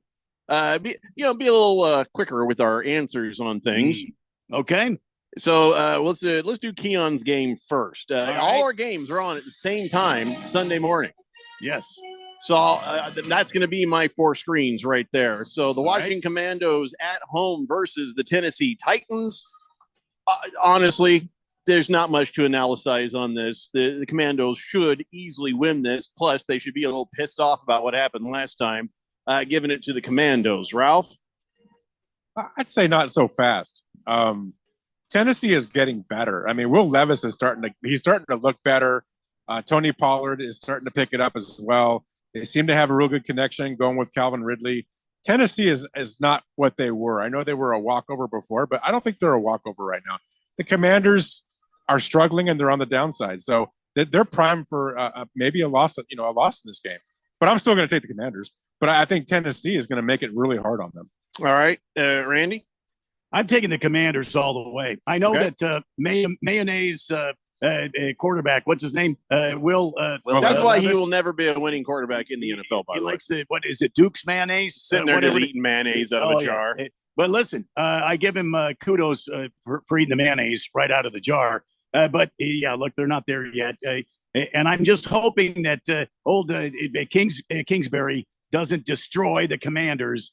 be a little quicker with our answers on things. Okay. So let's do Keon's game first. All our games are on at the same time Sunday morning. Yes. So that's going to be my 4 screens right there. So the Washington Commandos at home versus the Tennessee Titans. Honestly, there's not much to analyze on this. The Commandos should easily win this. Plus, they should be a little pissed off about what happened last time, giving it to the Commandos. Ralph? I'd say not so fast. Tennessee is getting better. I mean, Will Levis is starting to look better. Tony Pollard is starting to pick it up as well. They seem to have a real good connection going with Calvin Ridley. Tennessee is not what they were. I know they were a walkover before, but I don't think they're a walkover right now. The Commanders are struggling and they're on the downside. So they're primed for maybe a loss in this game. But I'm still going to take the Commanders. But I think Tennessee is going to make it really hard on them. All right. Randy? I'm taking the Commanders all the way. I know that Mayonnaise quarterback, what's his name? Will. That's why he will never be a winning quarterback in the NFL, by the way. He likes what is it, Duke's mayonnaise? Sitting there just eating mayonnaise out of a jar. But listen, I give him kudos for eating the mayonnaise right out of the jar. But look, they're not there yet. And I'm just hoping that old Kingsbury doesn't destroy the Commanders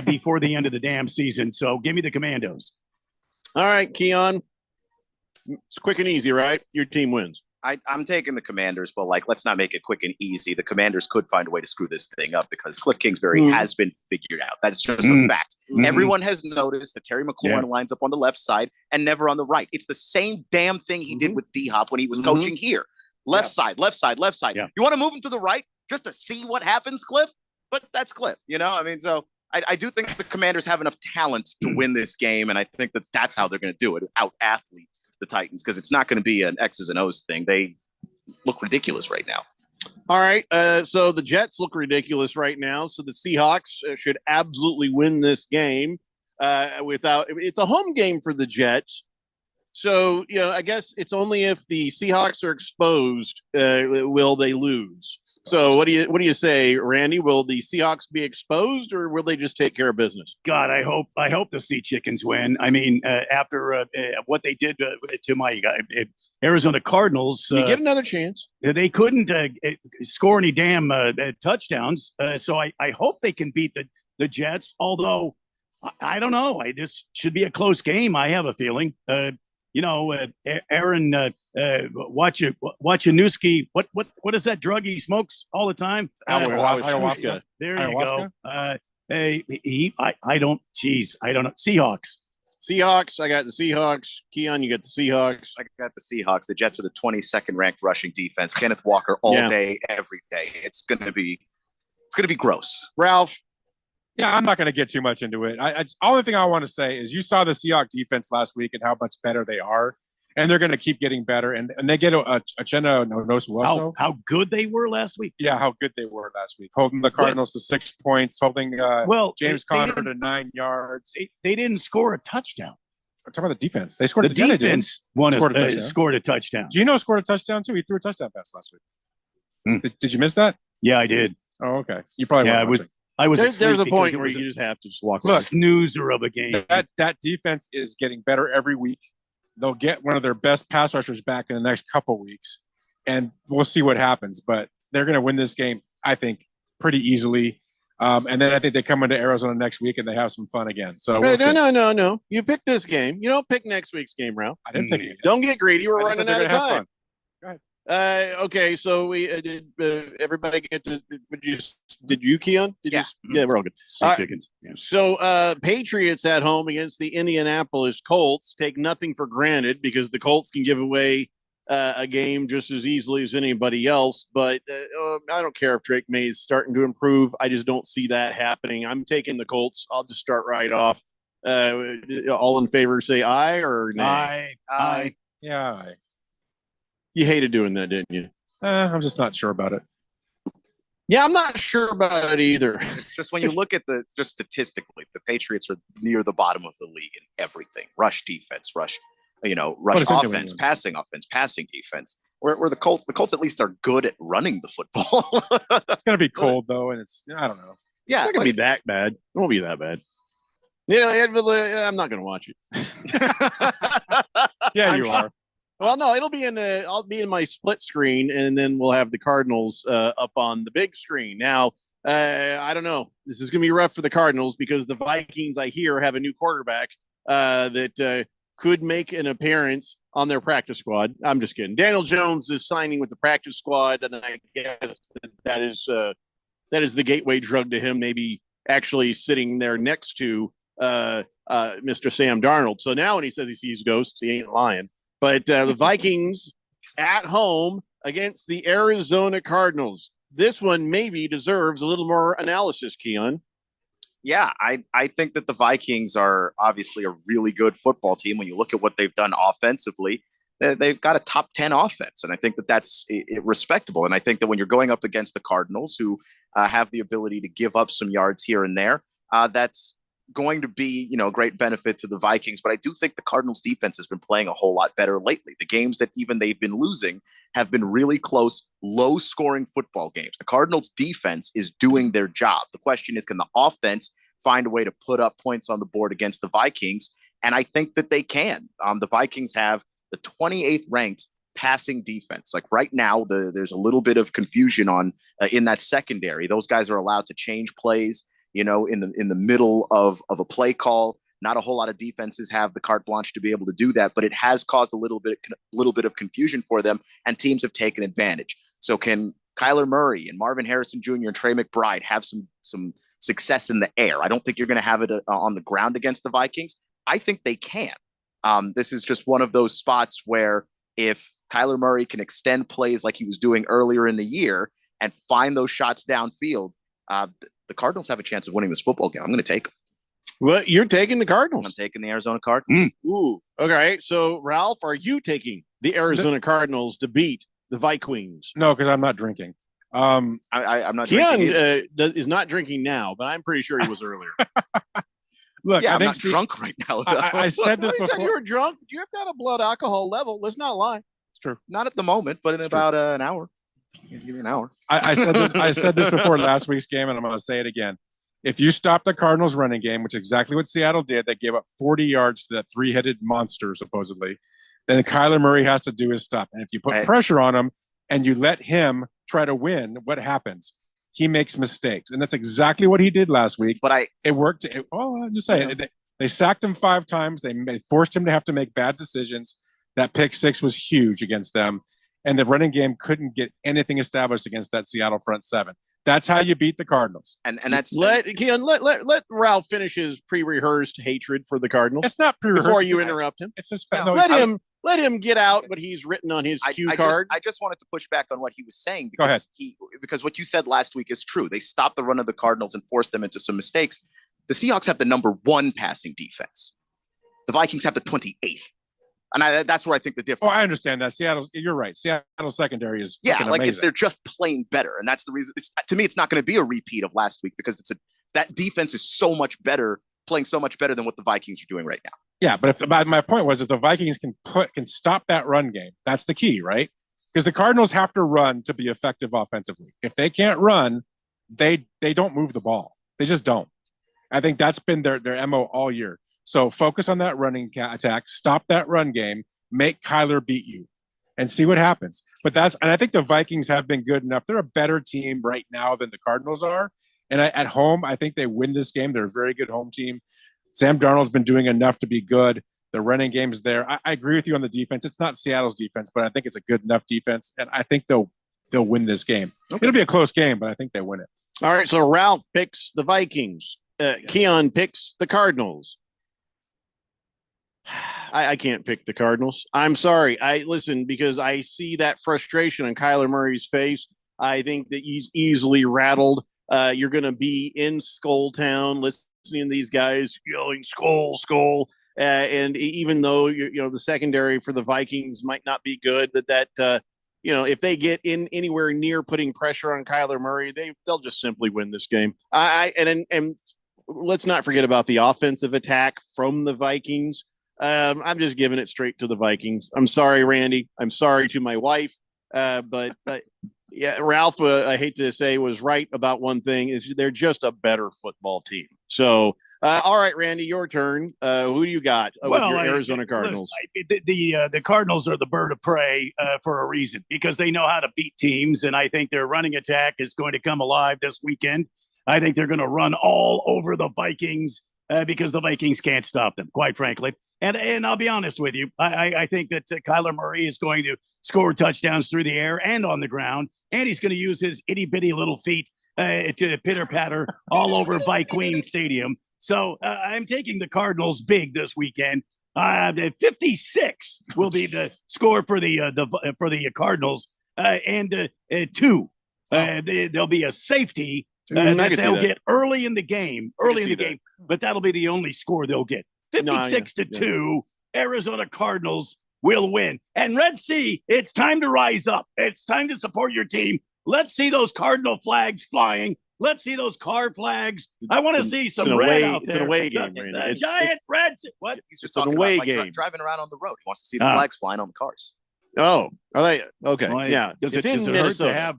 before the end of the damn season. So give me the Commandos. All right, Keon. It's quick and easy, right? Your team wins. I'm taking the Commanders, but like, let's not make it quick and easy. The Commanders could find a way to screw this thing up because Cliff Kingsbury has been figured out. That's just a fact. Everyone has noticed that Terry McLaurin lines up on the left side and never on the right. It's the same damn thing he did with D-Hop when he was coaching here. Left side, left side, left side. Yeah. You want to move him to the right just to see what happens, Cliff? But that's Cliff, you know? I mean, so I do think the Commanders have enough talent to win this game, and I think that that's how they're going to do it, out-athlete the Titans, because it's not going to be an X's and O's thing. They look ridiculous right now. All right. So the Jets look ridiculous right now. So the Seahawks should absolutely win this game. It's a home game for the Jets. So, I guess it's only if the Seahawks are exposed will they lose. So what do you say, Randy? Will the Seahawks be exposed or will they just take care of business? God, I hope the Sea Chickens win. I mean, after what they did to my Arizona Cardinals, You get another chance. they couldn't score any damn touchdowns. So I hope they can beat the Jets. Although I don't know, this should be a close game. I have a feeling. Aaron Wachanowski. What is that drug he smokes all the time? Ayahuasca. There you go. I don't know. Seahawks. I got the Seahawks. Keon, you got the Seahawks. I got the Seahawks. The Jets are the 22nd ranked rushing defense. Kenneth Walker all day, every day. It's gonna be gross. Ralph. Yeah, I'm not going to get too much into it. Only thing I want to say is you saw the Seahawks defense last week and how much better they are, and they're going to keep getting better. And they get a Uchenna Nwosu. How good they were last week. Yeah, how good they were last week, holding the Cardinals to 6 points, holding James Conner to 9 yards. They didn't score a touchdown. I'm talking about the defense. They scored. The defense scored a touchdown. Gino scored a touchdown too. He threw a touchdown pass last week. Did you miss that? Yeah, I did. Oh, okay. You probably I was. There's a point where you just have to just walk. Look, snoozer of a game. That defense is getting better every week. They'll get one of their best pass rushers back in the next couple weeks, and we'll see what happens. But they're going to win this game, I think, pretty easily. And then I think they come into Arizona next week and they have some fun again. So no. You pick this game. You don't pick next week's game, Ralph. I didn't pick it. Don't get greedy. We're I just running said out they're of gonna have time. fun. Go ahead. Okay, so we did everybody get to? Did you, Keon? Yeah, we're all good. Chickens. Yeah. So Patriots at home against the Indianapolis Colts take nothing for granted because the Colts can give away a game just as easily as anybody else. But I don't care if Drake May is starting to improve. I just don't see that happening. I'm taking the Colts. I'll just start right off. All in favor, say aye or nay. Aye. Yeah, aye. You hated doing that, didn't you? I'm just not sure about it. Yeah, I'm not sure about it either. It's just when you look at just statistically, the Patriots are near the bottom of the league in everything: rush defense, rush offense, passing defense. Where the Colts at least are good at running the football. It's gonna be cold though, and I don't know. Yeah, it's not gonna be that bad. It won't be that bad. I'm not gonna watch it. Yeah, you are. Well, no, I'll be in my split screen, and then we'll have the Cardinals up on the big screen. Now, I don't know. This is going to be rough for the Cardinals because the Vikings, I hear, have a new quarterback that could make an appearance on their practice squad. I'm just kidding. Daniel Jones is signing with the practice squad, and I guess that is the gateway drug to him maybe actually sitting there next to Mr. Sam Darnold. So now when he says he sees ghosts, he ain't lying. But the Vikings at home against the Arizona Cardinals. This one maybe deserves a little more analysis, Keon. Yeah, I think that the Vikings are obviously a really good football team. When you look at what they've done offensively, they've got a top 10 offense. And I think that that's respectable. And I think that when you're going up against the Cardinals, who have the ability to give up some yards here and there, that's going to be, a great benefit to the Vikings. But I do think the Cardinals defense has been playing a whole lot better lately. The games that even they've been losing have been really close, low scoring football games. The Cardinals defense is doing their job. The question is, can the offense find a way to put up points on the board against the Vikings? And I think that they can. The Vikings have the 28th ranked passing defense. Like right now, there's a little bit of confusion in that secondary. Those guys are allowed to change plays in the middle of a play call. Not a whole lot of defenses have the carte blanche to be able to do that, but it has caused a little bit of confusion for them, and teams have taken advantage. So can Kyler Murray and Marvin Harrison Jr. and Trey McBride have some success in the air? I don't think you're going to have it on the ground against the Vikings. I think they can. This is just one of those spots where if Kyler Murray can extend plays like he was doing earlier in the year and find those shots downfield, the Cardinals have a chance of winning this football game. I'm going to take them. Well, you're taking the Cardinals. I'm taking the Arizona Cardinals. Ooh. Okay. So, Ralph, are you taking the Arizona Cardinals to beat the Vikings? No, because I'm not drinking. I'm not drinking. drinking. Is not drinking now, but I'm pretty sure he was earlier. Look, Yeah, I I'm think not drunk right now. I said this He said you before. were drunk. You have got a blood alcohol level. Let's not lie. It's true. Not at the moment, but in about an hour. Give me an hour. I said this. I said this before last week's game, and I'm going to say it again. If you stop the Cardinals' running game, which is exactly what Seattle did, they gave up 40 yards to that three-headed monster, supposedly, then Kyler Murray has to do his stuff. And if you put pressure on him and you let him try to win, what happens? He makes mistakes. And that's exactly what he did last week. But it worked. I'm just saying. They sacked him 5 times. They forced him to have to make bad decisions. That pick 6 was huge against them. And the running game couldn't get anything established against that Seattle front 7. That's how you beat the Cardinals. And that's let Ralph finish his pre-rehearsed hatred for the Cardinals. It's not pre-rehearsed Before you interrupt him. It's just let him get out what he's written on his cue card. I just wanted to push back on what he was saying Go ahead. because what you said last week is true. They stopped the run of the Cardinals and forced them into some mistakes. The Seahawks have the number 1 passing defense. The Vikings have the 28th. And that's where I think the difference. Oh, I understand that. You're right. Seattle's secondary is amazing. They're just playing better, and that's the reason. To me, it's not going to be a repeat of last week because that defense is so much better, playing so much better than what the Vikings are doing right now. Yeah, but my point was if the Vikings can stop that run game, that's the key, right? Because the Cardinals have to run to be effective offensively. If they can't run, they don't move the ball. They just don't. I think that's been their MO all year. So focus on that running attack, stop that run game, make Kyler beat you, and see what happens. And I think the Vikings have been good enough. They're a better team right now than the Cardinals are. And at home, I think they win this game. They're a very good home team. Sam Darnold's been doing enough to be good. The running game's there. I agree with you on the defense. It's not Seattle's defense, but I think it's a good enough defense, and I think they'll win this game. Okay. It'll be a close game, but I think they win it. All right, so Ralph picks the Vikings. Keon picks the Cardinals. I can't pick the Cardinals. I'm sorry. Listen, because I see that frustration on Kyler Murray's face. I think that he's easily rattled. You're going to be in Skull Town listening to these guys yelling "Skull, Skull," and even though the secondary for the Vikings might not be good, if they get in anywhere near putting pressure on Kyler Murray, they'll just simply win this game. And let's not forget about the offensive attack from the Vikings. I'm just giving it straight to the Vikings. I'm sorry, Randy. I'm sorry to my wife. But yeah, Ralph, I hate to say, was right about one thing: is they're just a better football team. So, all right, Randy, your turn. Who do you got with your Arizona Cardinals? Listen, the Cardinals are the bird of prey for a reason because they know how to beat teams, and I think their running attack is going to come alive this weekend. I think they're going to run all over the Vikings because the Vikings can't stop them, quite frankly. And I'll be honest with you, I think that Kyler Murray is going to score touchdowns through the air and on the ground, and he's going to use his itty-bitty little feet to pitter-patter all over Queen Stadium. So I'm taking the Cardinals big this weekend. 56 will be the score for the Cardinals, and 2. There'll be a safety that they'll get early in the game, but that'll be the only score they'll get. 56-2, Arizona Cardinals will win. And Red Sea, it's time to rise up. It's time to support your team. Let's see those Cardinal flags flying. Let's see those car flags. I want to see some red out there. It's an away game, Randy. Giant red. What? He's just talking away about game. Driving around on the road. He wants to see the flags flying on the cars. Oh, are they? Okay. Well, yeah. Does It's it in hurt Minnesota. to have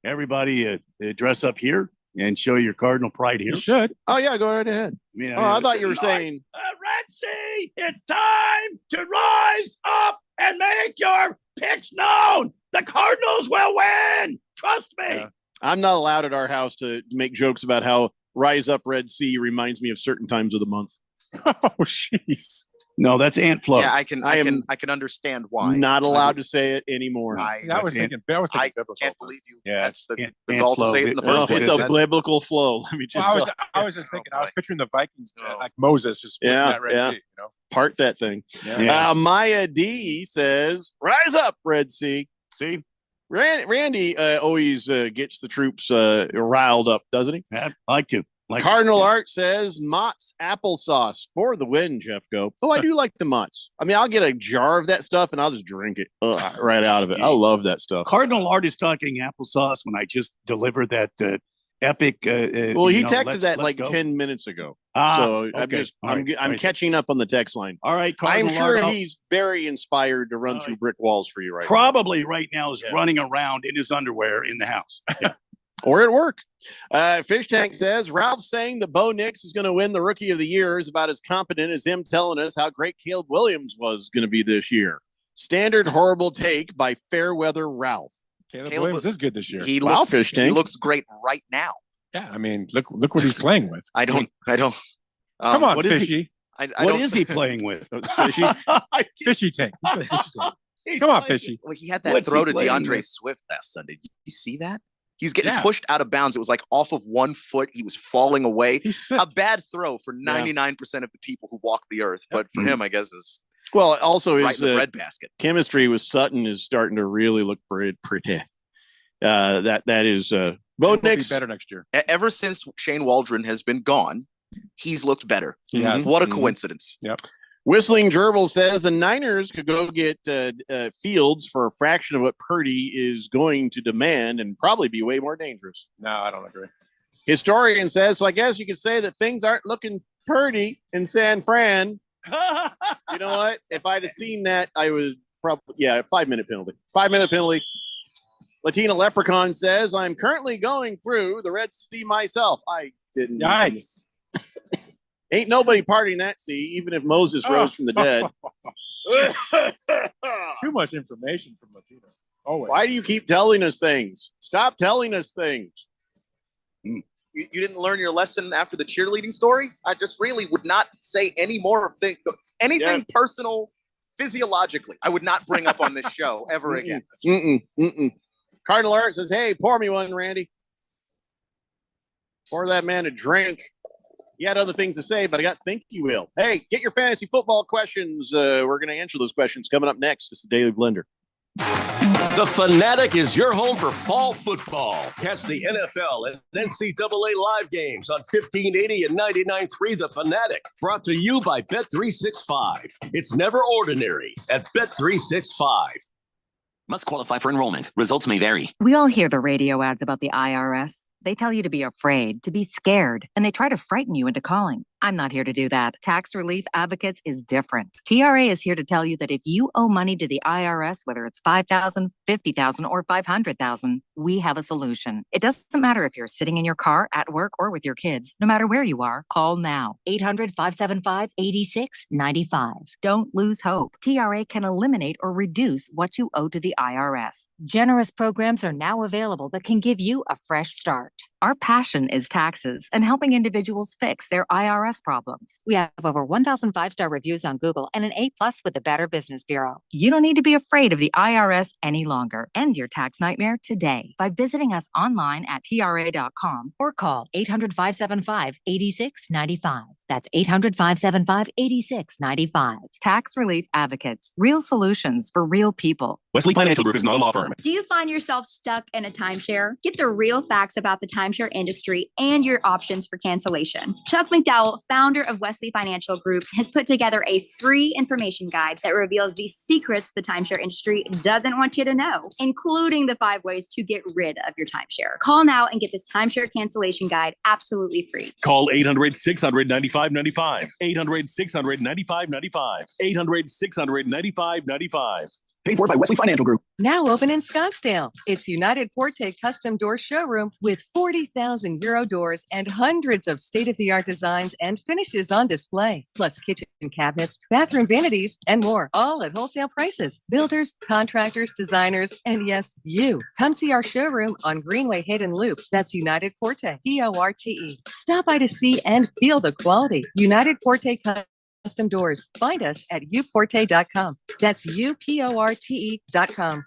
everybody dress up here and show your Cardinal pride here? You should. Oh, yeah. Go right ahead. I thought you were saying. Red Sea, it's time to rise up and make your picks known. The Cardinals will win. Trust me. Yeah. I'm not allowed at our house to make jokes about how Rise Up Red Sea reminds me of certain times of the month. Oh, jeez. No, that's Aunt Flo. Yeah, I can understand why. Not allowed to say it anymore. See, I was thinking biblical. Can't believe you. Yeah, That's the Aunt goal to Flo. say it in the Well, first place. it's a That's- biblical flow. Let me just Well, I was just thinking. I was picturing the Vikings, like Moses, just splitting that Red Sea. You know. part that thing. Yeah. Maya D says, "Rise up, Red Sea." See, Randy always gets the troops riled up, doesn't he? I like to. Cardinal Art says Mott's applesauce for the win, Jeff Go. Oh, I do like the Mott's. I mean, I'll get a jar of that stuff and I'll just drink it right out of it. I love that stuff. Cardinal Art is talking applesauce when I just delivered that epic. Well, he texted that like 10 minutes ago. So okay. I'm catching up on the text line. All right, I'm Cardinal sure Art, he's very inspired to run through brick walls for you right probably right now is running around in his underwear in the house. or at work. Fish Tank says Ralph saying that Bo Nix is going to win the Rookie of the Year is about as competent as him telling us how great Caleb Williams was going to be this year. Standard horrible take by Fairweather Ralph. Caleb Williams is good this year. He Wow, looks Fish he Tank. looks great right now. Yeah, I mean, look what he's playing with. I don't. Come on, what is Fishy. I What don't- is he playing with? Fishy. Fishy tank. He's got Fishy tank. Come on, Fishy. Well, he had that What's he throw to playing DeAndre with? Swift last Sunday. Did you see that? He's getting Yeah. pushed out of bounds. It was like off of 1 foot. He was falling away. He's sick. A bad throw for 99% of the people who walk the earth. But for him, I guess is Well, also right his in the bread basket. chemistry with Sutton is starting to really look pretty. That is Bo He'll be Nix. better next year. Ever since Shane Waldron has been gone, he's looked better. Yeah. What a coincidence. Yep. Whistling Gerbil says the Niners could go get Fields for a fraction of what Purdy is going to demand and probably be way more dangerous. No, I don't agree. Historian says, so I guess you could say that things aren't looking purdy in San Fran. You know what? If I'd have seen that, I was probably, 5-minute penalty. 5-minute penalty. Latina Leprechaun says, I'm currently going through the Red Sea myself. I didn't. Yikes. Ain't nobody partying that sea, even if Moses rose from the dead. Too much information from Latino. Always. Why do you keep telling us things? Stop telling us things. You didn't learn your lesson after the cheerleading story? I just really would not say any more of anything personal physiologically. I would not bring up on this show ever again. Cardinal Art says, hey, pour me one, Randy. Pour that man a drink. He had other things to say, but I got think you will. Hey, get your fantasy football questions. We're going to answer those questions coming up next. This is Daily Blender. The Fanatic is your home for fall football. Catch the NFL and NCAA live games on 1580 and 99.3 The Fanatic. Brought to you by Bet365. It's never ordinary at Bet365. Must qualify for enrollment. Results may vary. We all hear the radio ads about the IRS. They tell you to be afraid, to be scared, and they try to frighten you into calling. I'm not here to do that. Tax Relief Advocates is different. TRA is here to tell you that if you owe money to the IRS, whether it's $5,000, $50,000, or $500,000, we have a solution. It doesn't matter if you're sitting in your car, at work, or with your kids. No matter where you are, call now. 800-575-8695. Don't lose hope. TRA can eliminate or reduce what you owe to the IRS. Generous programs are now available that can give you a fresh start. Our passion is taxes and helping individuals fix their IRS problems. We have over 1,000 5-star reviews on Google and an A+ with the Better Business Bureau. You don't need to be afraid of the IRS any longer. End your tax nightmare today by visiting us online at TRA.com or call 800-575-8695. That's 800-575-8695. Tax Relief Advocates. Real solutions for real people. Wesley Financial Group is not a law firm. Do you find yourself stuck in a timeshare? Get the real facts about the timeshare industry and your options for cancellation. Chuck McDowell, founder of Wesley Financial Group, has put together a free information guide that reveals the secrets the timeshare industry doesn't want you to know, including the 5 ways to get rid of your timeshare. Call now and get this timeshare cancellation guide absolutely free. Call 800-600-9595. 800-600-9595. 800-600-9595. Paid for by Wesley Financial Group. Now open in Scottsdale. It's United Forte Custom Door Showroom with 40,000 Euro doors and hundreds of state-of-the-art designs and finishes on display, plus kitchen cabinets, bathroom vanities, and more, all at wholesale prices. Builders, contractors, designers, and yes, you. Come see our showroom on Greenway Hayden Loop. That's United Forte, Forte. Stop by to see and feel the quality. United Forte Custom Doors. Find us at uporte.com. That's uporte.com.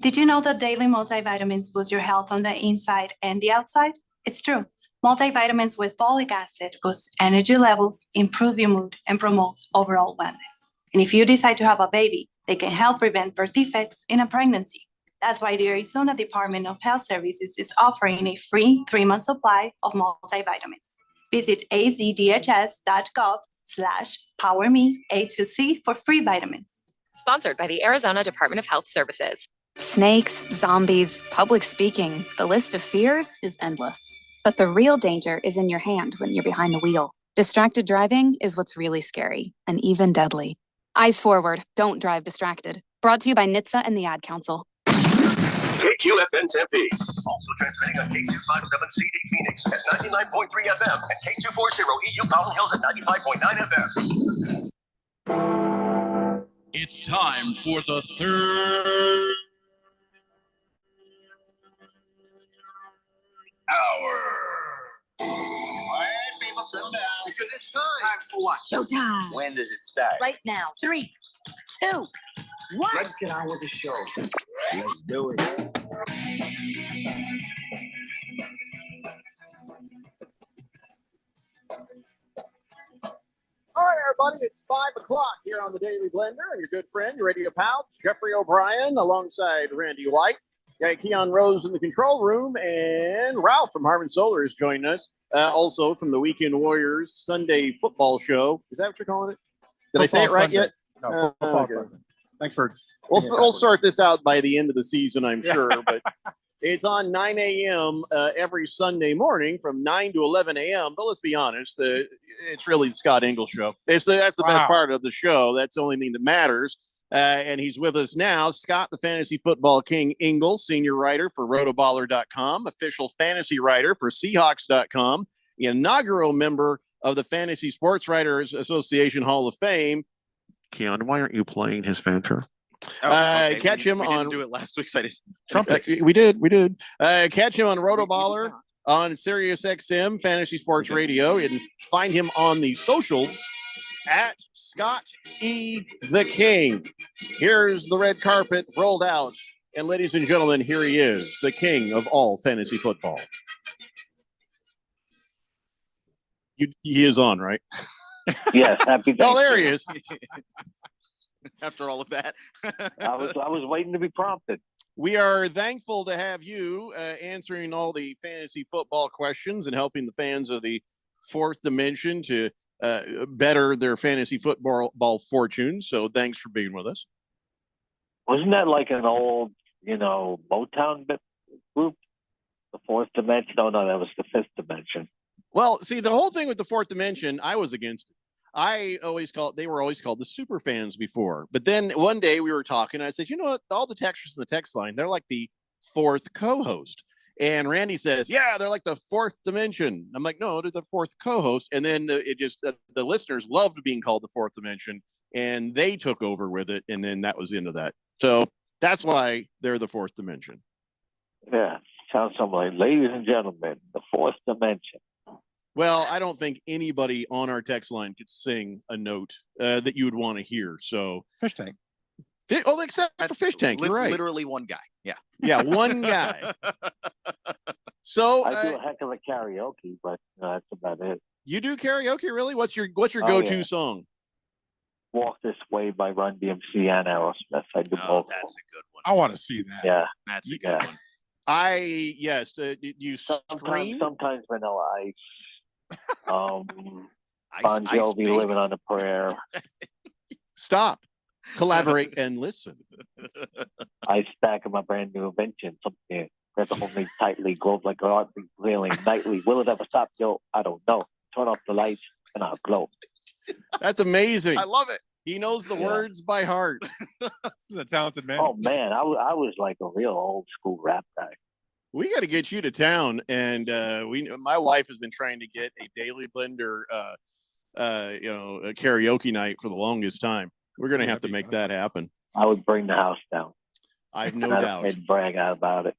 Did you know that daily multivitamins boost your health on the inside and the outside? It's true. Multivitamins with folic acid boost energy levels, improve your mood, and promote overall wellness. And if you decide to have a baby, they can help prevent birth defects in a pregnancy. That's why the Arizona Department of Health Services is offering a free 3-month supply of multivitamins. Visit azdhs.gov/PowerMe-A2C for free vitamins. Sponsored by the Arizona Department of Health Services. Snakes, zombies, public speaking. The list of fears is endless. But the real danger is in your hand when you're behind the wheel. Distracted driving is what's really scary and even deadly. Eyes forward. Don't drive distracted. Brought to you by NHTSA and the Ad Council. KQFN Tempe. Also transmitting on K257CD Phoenix at 99.3 FM and K240 EU Mountain Hills at 95.9 FM. It's time for the third hour. Quiet, people, settle down. Because it's time. Time for what? Showtime. When does it start? Right now. 3, 2, 1. Let's get on with the show. Let's do it. All right, everybody, it's 5 o'clock here on the Daily Blender, and your good friend, your radio pal, Jeffrey O'Brien, alongside Randy White. Got Keon Rose in the control room, and Ralph from Harmon Solar is joining us, also from the Weekend Warriors Sunday football show. Is that what you're calling it? Did I say it right Sunday. yet? No, football Okay. Sunday. Thanks for. We'll sort this out by the end of the season, I'm sure, but it's on 9 a.m. Every Sunday morning from 9 to 11 a.m. But let's be honest, it's really the Scott Engel show. That's the best part of the show. That's the only thing that matters. And he's with us now. Scott, the fantasy football king Engel, senior writer for rotoballer.com, official fantasy writer for Seahawks.com, the inaugural member of the Fantasy Sports Writers Association Hall of Fame. Keon, why aren't you playing his fanfare? Okay. Catch him we on. didn't do it last week, so I didn't. Trumpets. We did. Catch him on Rotoballer, on Sirius XM Fantasy Sports Radio, and find him on the socials at Scott E. the King. Here's the red carpet rolled out, and ladies and gentlemen, here he is, the king of all fantasy football. He is on, right? Yes, happy Oh, there he is. After all of that, I was waiting to be prompted. We are thankful to have you answering all the fantasy football questions and helping the fans of the fourth dimension to better their fantasy football fortunes. So thanks for being with us. Wasn't that like an old, Motown group? The fourth dimension? No, that was the fifth dimension. Well, see, the whole thing with the fourth dimension, I was against it. They were always called the super fans before. But then one day we were talking, and I said, you know what? All the texters in the text line, they're like the fourth co-host. And Randy says, yeah, they're like the fourth dimension. I'm like, no, they're the fourth co-host. And then the listeners loved being called the fourth dimension, and they took over with it. And then that was the end of that. So that's why they're the fourth dimension. Yeah, sounds something like, ladies and gentlemen, the fourth dimension. Well, I don't think anybody on our text line could sing a note that you would want to hear. So Fish Tank. Except for Fish Tank, you're right. Literally one guy. Yeah. Yeah, one guy. So I do a heck of a karaoke, but that's about it. You do karaoke, really? What's your go-to song? Walk This Way by Run DMC and Aerosmith. I do both. That's a good one. I want to see that. Yeah, that's a good one. You scream? Sometimes Vanilla Ice. Bon Jovi, Living on a Prayer. Stop, collaborate, and listen. I stack of my brand new invention. Something that hold me tightly, glows like a heartbeat, reeling nightly. Will it ever stop? Yo, I don't know. Turn off the lights and I'll glow. That's amazing. I love it. He knows the words by heart. This is a talented man. Oh man, I was like a real old school rap guy. We got to get you to town, and my wife has been trying to get a Daily Blender, a karaoke night for the longest time. We're gonna have to make that happen. I would bring the house down. I've no And I'd doubt. I'd brag out about it.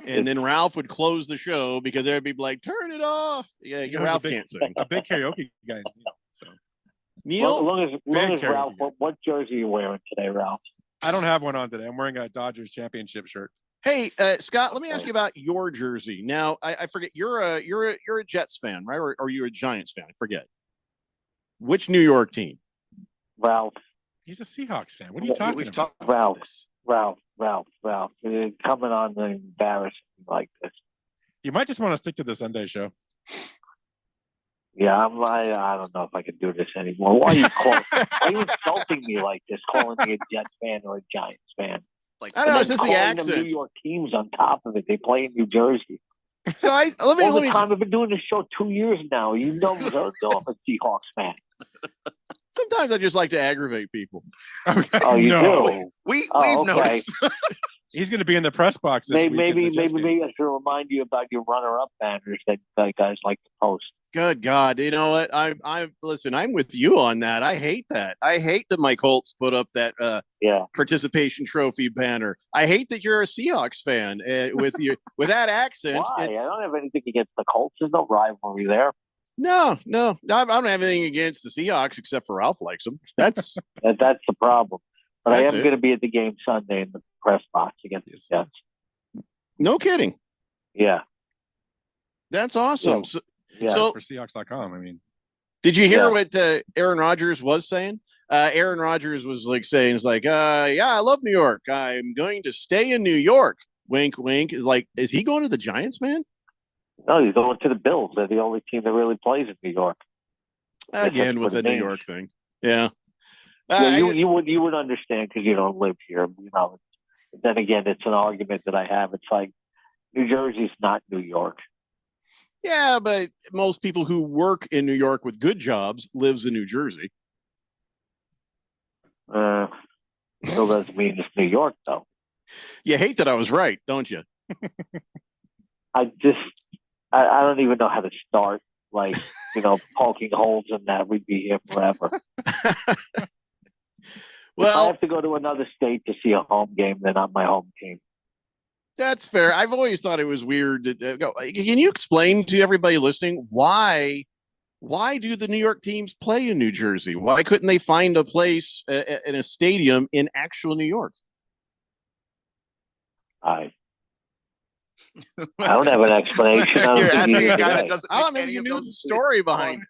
And then Ralph would close the show because everybody be like, "Turn it off." Yeah, He Ralph was can't sing. a big karaoke guy. is Neil, so. Neil, As long as Big Ralph, karaoke. what jersey are you wearing today, Ralph? I don't have one on today. I'm wearing a Dodgers championship shirt. hey Scott, let me ask you about your jersey. Now, I forget you're a Jets fan, right? Or are you a Giants fan? I forget. Which New York team? Ralph. He's a Seahawks fan. What are you talking We've about? talked about Ralph. this. Ralph. You're coming on the embarrassing like this. You might just want to stick to the Sunday show. Yeah, I don't know if I can do this anymore. Why are you insulting me like this, calling me a Jets fan or a Giants fan? Like, I don't know. And It's then just the calling them accent. New York teams on top of it. They play in New Jersey. So let All the me. time I've been doing this show 2 years now. You know I'm a Seahawks fan. Sometimes I just like to aggravate people. Okay. Oh, you no. do? We've okay. noticed. He's going to be in the press box this week. Maybe at the Jets game. I should remind you about your runner-up banners that guys like to post. Good God. You know what? Listen, I'm with you on that. I hate that. I hate that Mike Holtz put up that participation trophy banner. I hate that you're a Seahawks fan with with that accent. Why? I don't have anything against the Colts. There's no rivalry there. No. I don't have anything against the Seahawks except for Ralph likes them. That's That's the problem. But I That's am it. going to be at the game Sunday in the press box against the Jets. no kidding. Yeah. That's awesome. Yeah. So, so For Seahawks.com. I mean, did you hear Yeah. what Aaron Rodgers was saying? Aaron Rodgers was yeah, I love New York. I'm going to stay in New York. Wink, wink. Is he going to the Giants, man? No, he's going to the Bills. They're the only team that really plays in New York. Again, That's with what the it New means. York thing. Yeah. Yeah, you would understand because you don't live here. You know. Then again, it's an argument that I have. It's like New Jersey's not New York. Yeah, but most people who work in New York with good jobs lives in New Jersey. Still doesn't mean it's New York, though. You hate that I was right, don't you? I don't even know how to start. Like, poking holes in that. We'd be here forever. If I have to go to another state to see a home game, they're not my home team. That's fair. I've always thought it was weird. Can you explain to everybody listening why do the New York teams play in New Jersey? Why couldn't they find a place in a stadium in actual New York? I don't have an explanation. You're asking a guy that doesn't. Oh, maybe you knew the story behind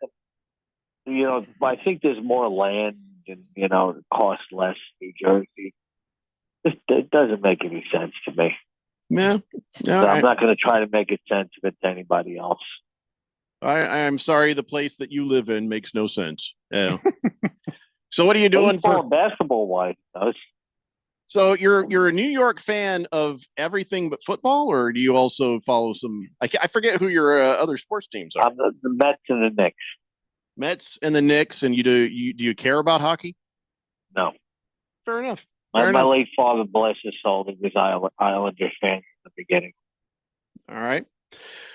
it. I think there's more land and it costs less in New Jersey. It doesn't make any sense to me. Yeah, So I'm not going to try to make it sense of it to anybody else. I'm sorry. The place that you live in makes no sense. Yeah. So what are you doing for basketball wise? So you're a New York fan of everything but football, or do you also follow some? I forget who your other sports teams are. The Mets and the Knicks. Mets and the Knicks, and do you care about hockey? No. Fair enough. My late father, bless his soul, he was Islanders fan in the beginning. All right.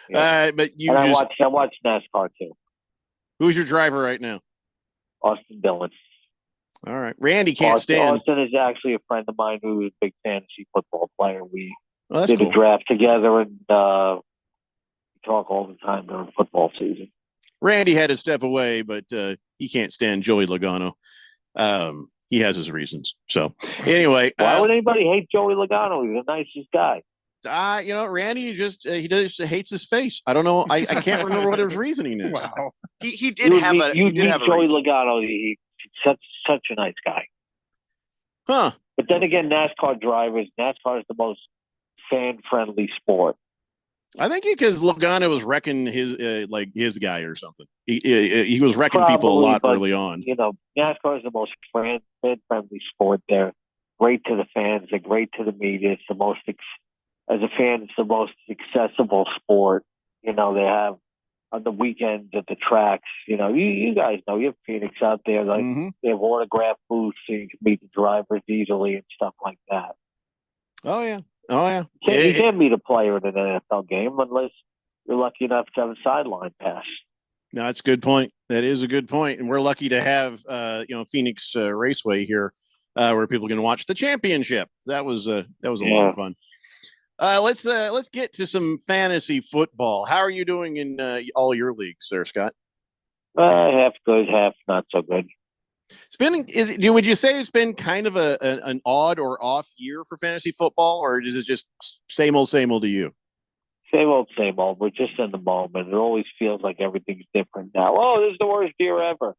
Yeah. But I watch NASCAR too. Who's your driver right now? Austin Dillon. All right. Randy can't stand. Austin is actually a friend of mine who is a big fantasy football player. We that's did cool. a draft together and talk all the time during football season. Randy had to step away, but he can't stand Joey Logano. He has his reasons. So anyway, why would anybody hate Joey Logano? He's the nicest guy. Randy just hates his face. I don't know. I can't remember what his reasoning is. Wow. He did have a Joey reason. Logano. He's such a nice guy. Huh. But then again, NASCAR is the most fan-friendly sport. I think because Logano was wrecking his guy or something. He was wrecking people a lot early on. NASCAR is the most fan-friendly sport. They're great to the fans. They're great to the media. It's the most, as a fan, it's the most accessible sport. They have on the weekends at the tracks. You know, you guys know you have Phoenix out there. Like they have autograph booths, so you can meet the drivers easily and stuff like that. Oh yeah. Oh yeah. You can't meet a player in an NFL game unless you're lucky enough to have a sideline pass. No, that's a good point. That is a good point, and we're lucky to have Phoenix Raceway here, where people can watch the championship. That was a lot of fun. Let's get to some fantasy football. How are you doing in all your leagues, there, Scott? Half good, half not so good. It's been. Would you say it's been kind of an odd or off year for fantasy football, or is it just same old to you? Same old. We're just in the moment. It always feels like everything's different now. Oh, this is the worst year ever.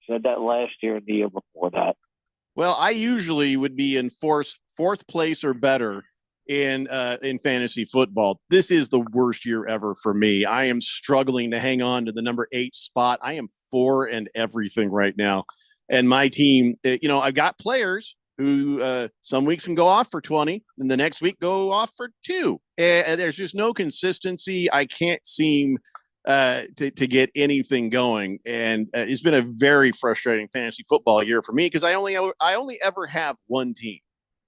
Said that last year and the year before that. Well, I usually would be in fourth place or better in fantasy football. This is the worst year ever for me. I am struggling to hang on to the number 8 spot. I am 4 and everything right now. And my team, I've got players who some weeks can go off for 20 and the next week go off for 2. And there's just no consistency. I can't seem to get anything going. And it's been a very frustrating fantasy football year for me because I only ever have one team.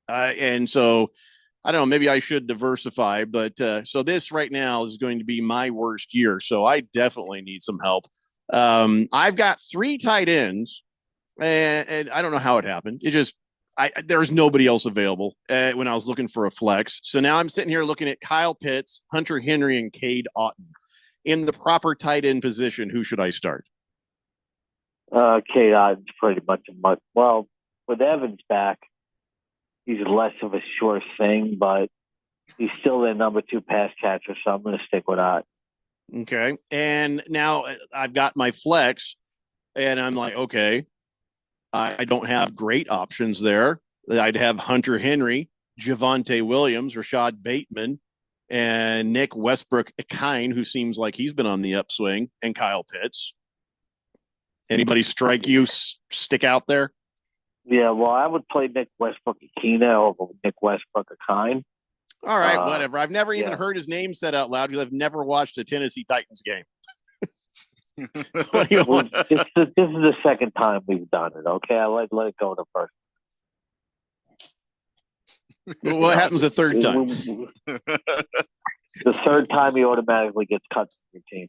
And so I don't know, maybe I should diversify, but so this right now is going to be my worst year. So I definitely need some help. I've got 3 tight ends and I don't know how it happened. There's nobody else available when I was looking for a flex. So now I'm sitting here looking at Kyle Pitts, Hunter Henry, and Cade Otton. In the proper tight end position, who should I start? Cade Otton's pretty much well, with Evans back, he's less of a sure thing, but he's still their number 2 pass catcher, so I'm going to stick with Otton. Okay. And now I've got my flex, and I'm like, okay, I don't have great options there. I'd have Hunter Henry, Javonte Williams, Rashad Bateman, and Nick Westbrook-Ikine, who seems like he's been on the upswing, and Kyle Pitts. Anybody strike you, stick out there? Yeah, well, I would play Nick Westbrook-Ikine over Nick Westbrook-Ikine. All right, whatever. I've never even heard his name said out loud because I've never watched a Tennessee Titans game. What do you want? This is the second time we've done it, okay? I let it go the first. What happens the third time? The third time he automatically gets cut from your team.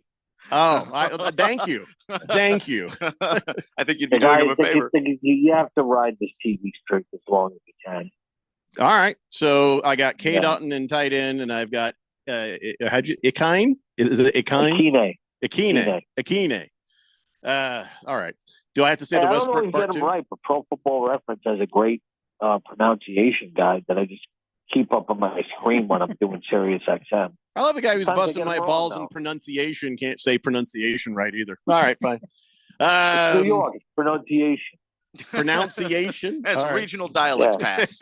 Oh, thank you. Thank you. I think you'd be doing him a favor. You have to ride this TV streak as long as you can. All right. So I got Cade Otton in tight end, and I've got Ikine? Is it Ikine? Ikine. All right. Do I have to say the Westbrook part too? Right, but Pro Football Reference has a great pronunciation guide that I just keep up on my screen when I'm doing Sirius XM. I love a guy who's busting my balls in pronunciation. Can't say pronunciation right either. All right, fine. New York pronunciation. Pronunciation. As regional dialect pass.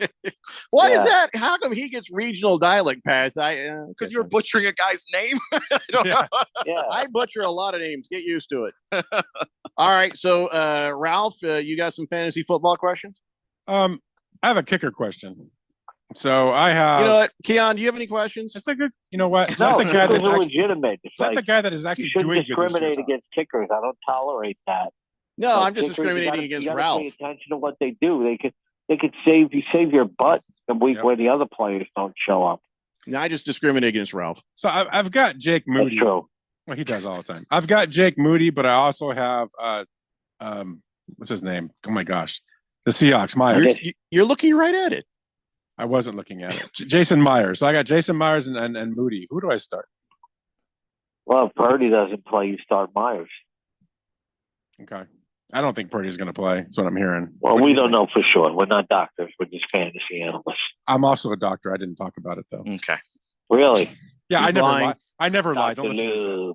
What is that? How come he gets regional dialect pass? Because you're butchering a guy's name. I don't know. I butcher a lot of names. Get used to it. All right. So, Ralph, you got some fantasy football questions? I have a kicker question. So I have. You know what, Keon? Do you have any questions? It's like you know what? No, the guy that's legitimate. Is that the guy that is actually doing good? Discriminate against kickers. I don't tolerate that. No, I'm just discriminating against Ralph. Pay attention to what they do. They could save your butt the week where the other players don't show up. No, I just discriminate against Ralph. So I've got Jake Moody. That's true. Well, he does all the time. I've got Jake Moody, but I also have what's his name? Oh my gosh, the Seahawks. Myers. You're looking right at it. I wasn't looking at it. Jason Myers. So I got Jason Myers and Moody. Who do I start? Well, if Purdy doesn't play, you start Myers. Okay. I don't think Purdy's going to play. That's what I'm hearing. Well, we don't know for sure. We're not doctors. We're just fantasy analysts. I'm also a doctor. I didn't talk about it, though. Okay. Really? Yeah, He's lying. I never lied.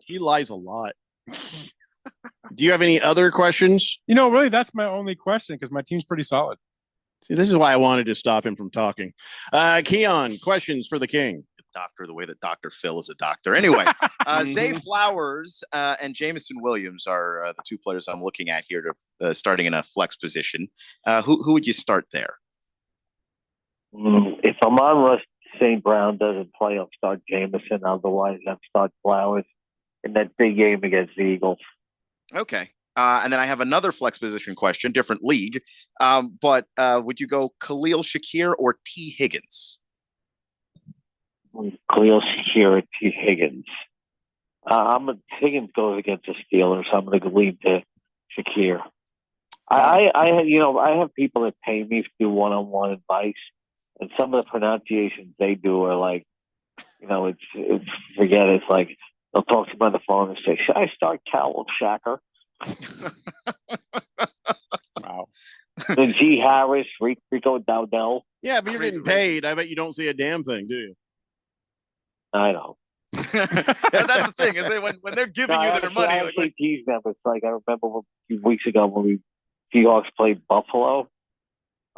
He lies a lot. Do you have any other questions? You know, really, that's my only question because my team's pretty solid. See, this is why I wanted to stop him from talking. Keon, questions for the king. Doctor, the way that Dr. Phil is a doctor. Anyway, Zay Flowers and Jameson Williams are the 2 players I'm looking at here to starting in a flex position. Who would you start there? If Amon-Ra St. Brown doesn't play, I'll start Jameson. Otherwise, I'll start Flowers. in that big game against the Eagles. Okay. And then I have another flex position question, different league. But would you go Khalil Shakir or T. Higgins? Khalil Shakir or T. Higgins. Higgins goes against the Steelers, so I'm going to lead to Shakir. I have people that pay me to do one-on-one advice, and some of the pronunciations they do are like, it's forget it. It's like they'll talk to me on the phone and say, "Should I start Callum Shacker?" Wow. Then G. Harris, Rico Dowdell. Yeah, but you're getting paid. I bet you don't see a damn thing, do you? I know. Yeah, that's the thing, is that when they're giving you their money. I actually tease them. It's like I remember a few weeks ago when Seahawks played Buffalo.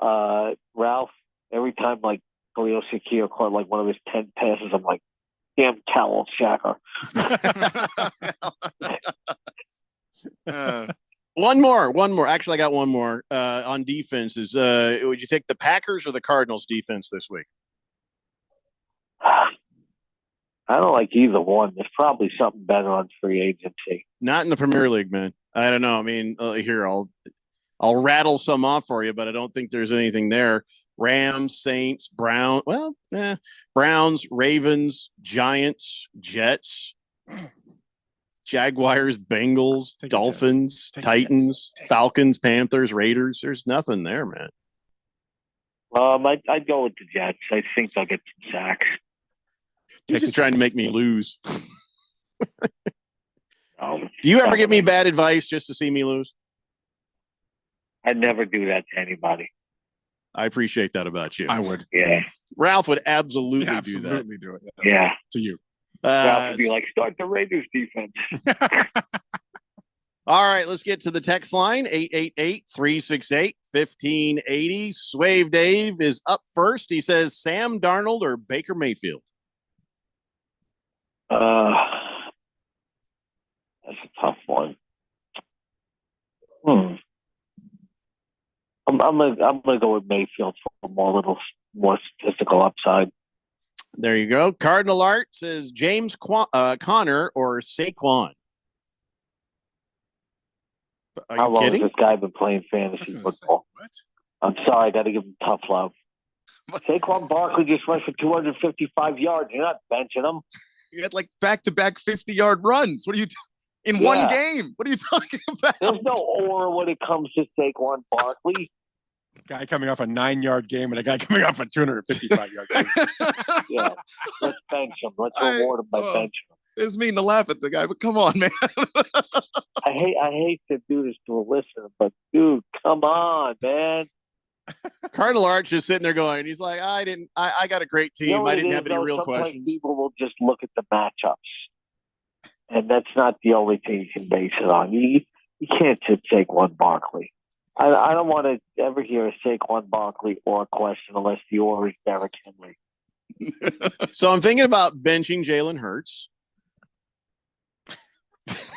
Ralph, every time like Khalil Shakir caught like one of his 10 passes, I'm like, damn Callum Shacker. One more. Actually, I got one more on defenses. Would you take the Packers or the Cardinals defense this week? I don't like either one. There's probably something better on free agency. Not in the Premier League, man. I don't know. I mean, here I'll rattle some off for you, but I don't think there's anything there. Rams, Saints, Browns, Ravens, Giants, Jets, Jaguars, Bengals, Dolphins, Titans, Falcons, Panthers, Raiders. There's nothing there, man. I'd go with the Jets. I think they'll get some sacks. He's just trying to make me lose. Do you ever give me bad advice just to see me lose? I'd never do that to anybody. I appreciate that about you. I would. Yeah. Ralph would absolutely, do that. Absolutely do it. Yeah. To you. Ralph would be like, start the Raiders defense. All right, let's get to the text line, 888-368-1580. Swave Dave is up first. He says Sam Darnold or Baker Mayfield? That's a tough one. I'm gonna go with Mayfield for a little more statistical upside. There you go. Cardinal Art says James Conner or Saquon. Are How you long kidding? has this guy been playing fantasy football? I'm sorry, I got to give him tough love. Saquon Barkley just rushed for 255 yards. You're not benching him. You had like back-to-back 50-yard runs. What are you in one game? What are you talking about? There's no aura when it comes to Saquon Barkley. Guy coming off a 9-yard game and a guy coming off a 255-yard game. Yeah, let's bench him. Let's reward him by benching him. It's mean to laugh at the guy, but come on, man. I hate to do this to a listener, but dude, come on, man. Cardinal Arch is sitting there going, he's like, I got a great team. I didn't have any real questions. People will just look at the matchups, and that's not the only thing you can base it on. You can't sit Saquon Barkley. I don't want to ever hear a Saquon Barkley or question unless the or is Derrick Henry. So I'm thinking about benching Jalen Hurts.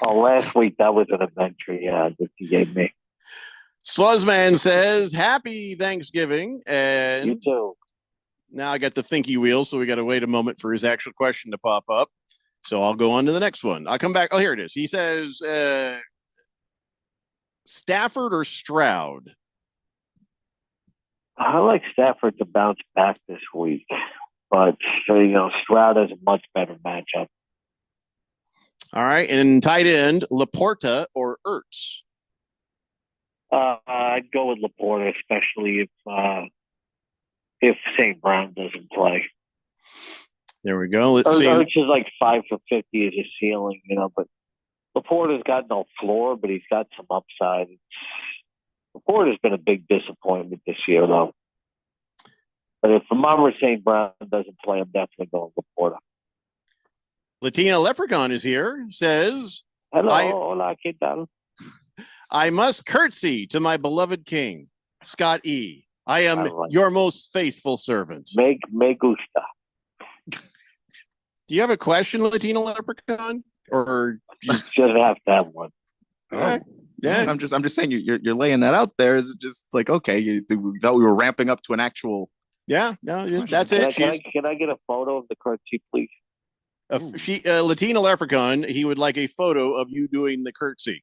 Oh, last week that was an adventure. Yeah, that you gave me. Sluzzman says, happy Thanksgiving. And you too. Now I got the thinky wheel, so we got to wait a moment for his actual question to pop up. So I'll go on to the next one. I'll come back. Oh, here it is. He says, Stafford or Stroud? I like Stafford to bounce back this week, but Stroud has a much better matchup. All right, and tight end, Laporta or Ertz? I'd go with Laporta, especially if St. Brown doesn't play. There we go. Let's see. Ertz is like 5 for 50 as a ceiling, but Laporta's got no floor, but he's got some upside. Laporta's been a big disappointment this year, though. But if Amon St. Brown doesn't play, I'm definitely going Laporta. Latina Leprechaun is here, says, hello, hola, ¿qué tal? I must curtsy to my beloved king, Scott E. I am your most faithful servant. Me gusta. Do you have a question, Latina Leprechaun? Or you should have to have one. Yeah. I'm just saying you're laying that out there. Is just like, okay, we thought we were ramping up to an actual. Yeah, no, that's it. Can I get a photo of the curtsy, please? Latina Leprechaun, he would like a photo of you doing the curtsy.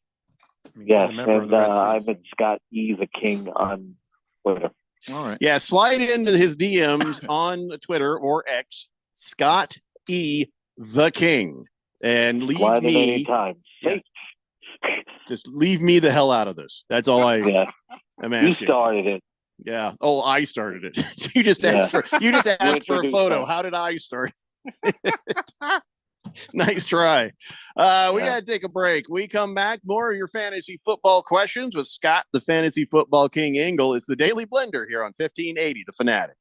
Yes, and I'm at Scott E. the King on Twitter. All right. Yeah, slide into his DMs on Twitter or X, Scott E. the King, and leave Slide it me. anytime. Yeah, just leave me the hell out of this. That's all I'm asking. You started it. Yeah. Oh, I started it. You just asked for a photo. How did I start? Nice try. We got to take a break. We come back. More of your fantasy football questions with Scott, the Fantasy Football King Engel. It's the Daily Blender here on 1580, The Fanatic.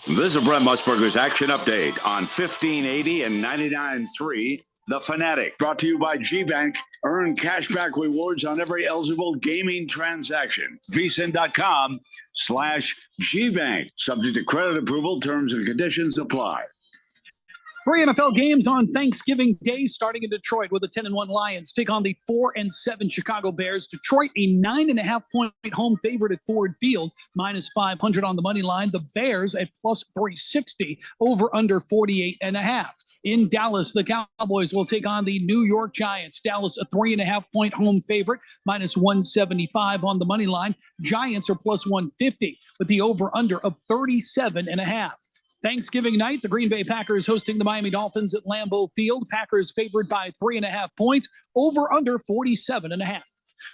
This is Brent Musburger's Action Update on 1580 and 99.3, The Fanatic. Brought to you by GBank. Earn cashback rewards on every eligible gaming transaction. vsin.com/GBank. Subject to credit approval. Terms and conditions apply. 3 NFL games on Thanksgiving Day, starting in Detroit, with the 10-1 Lions take on the 4-7 Chicago Bears. Detroit, a 9.5-point home favorite at Ford Field, -500 on the money line. The Bears at +360, over under 48.5. In Dallas, the Cowboys will take on the New York Giants. Dallas, a 3.5-point home favorite, -175 on the money line. Giants are +150 with the over-under of 37.5. Thanksgiving night, the Green Bay Packers hosting the Miami Dolphins at Lambeau Field. Packers favored by 3.5 points, over under 47.5.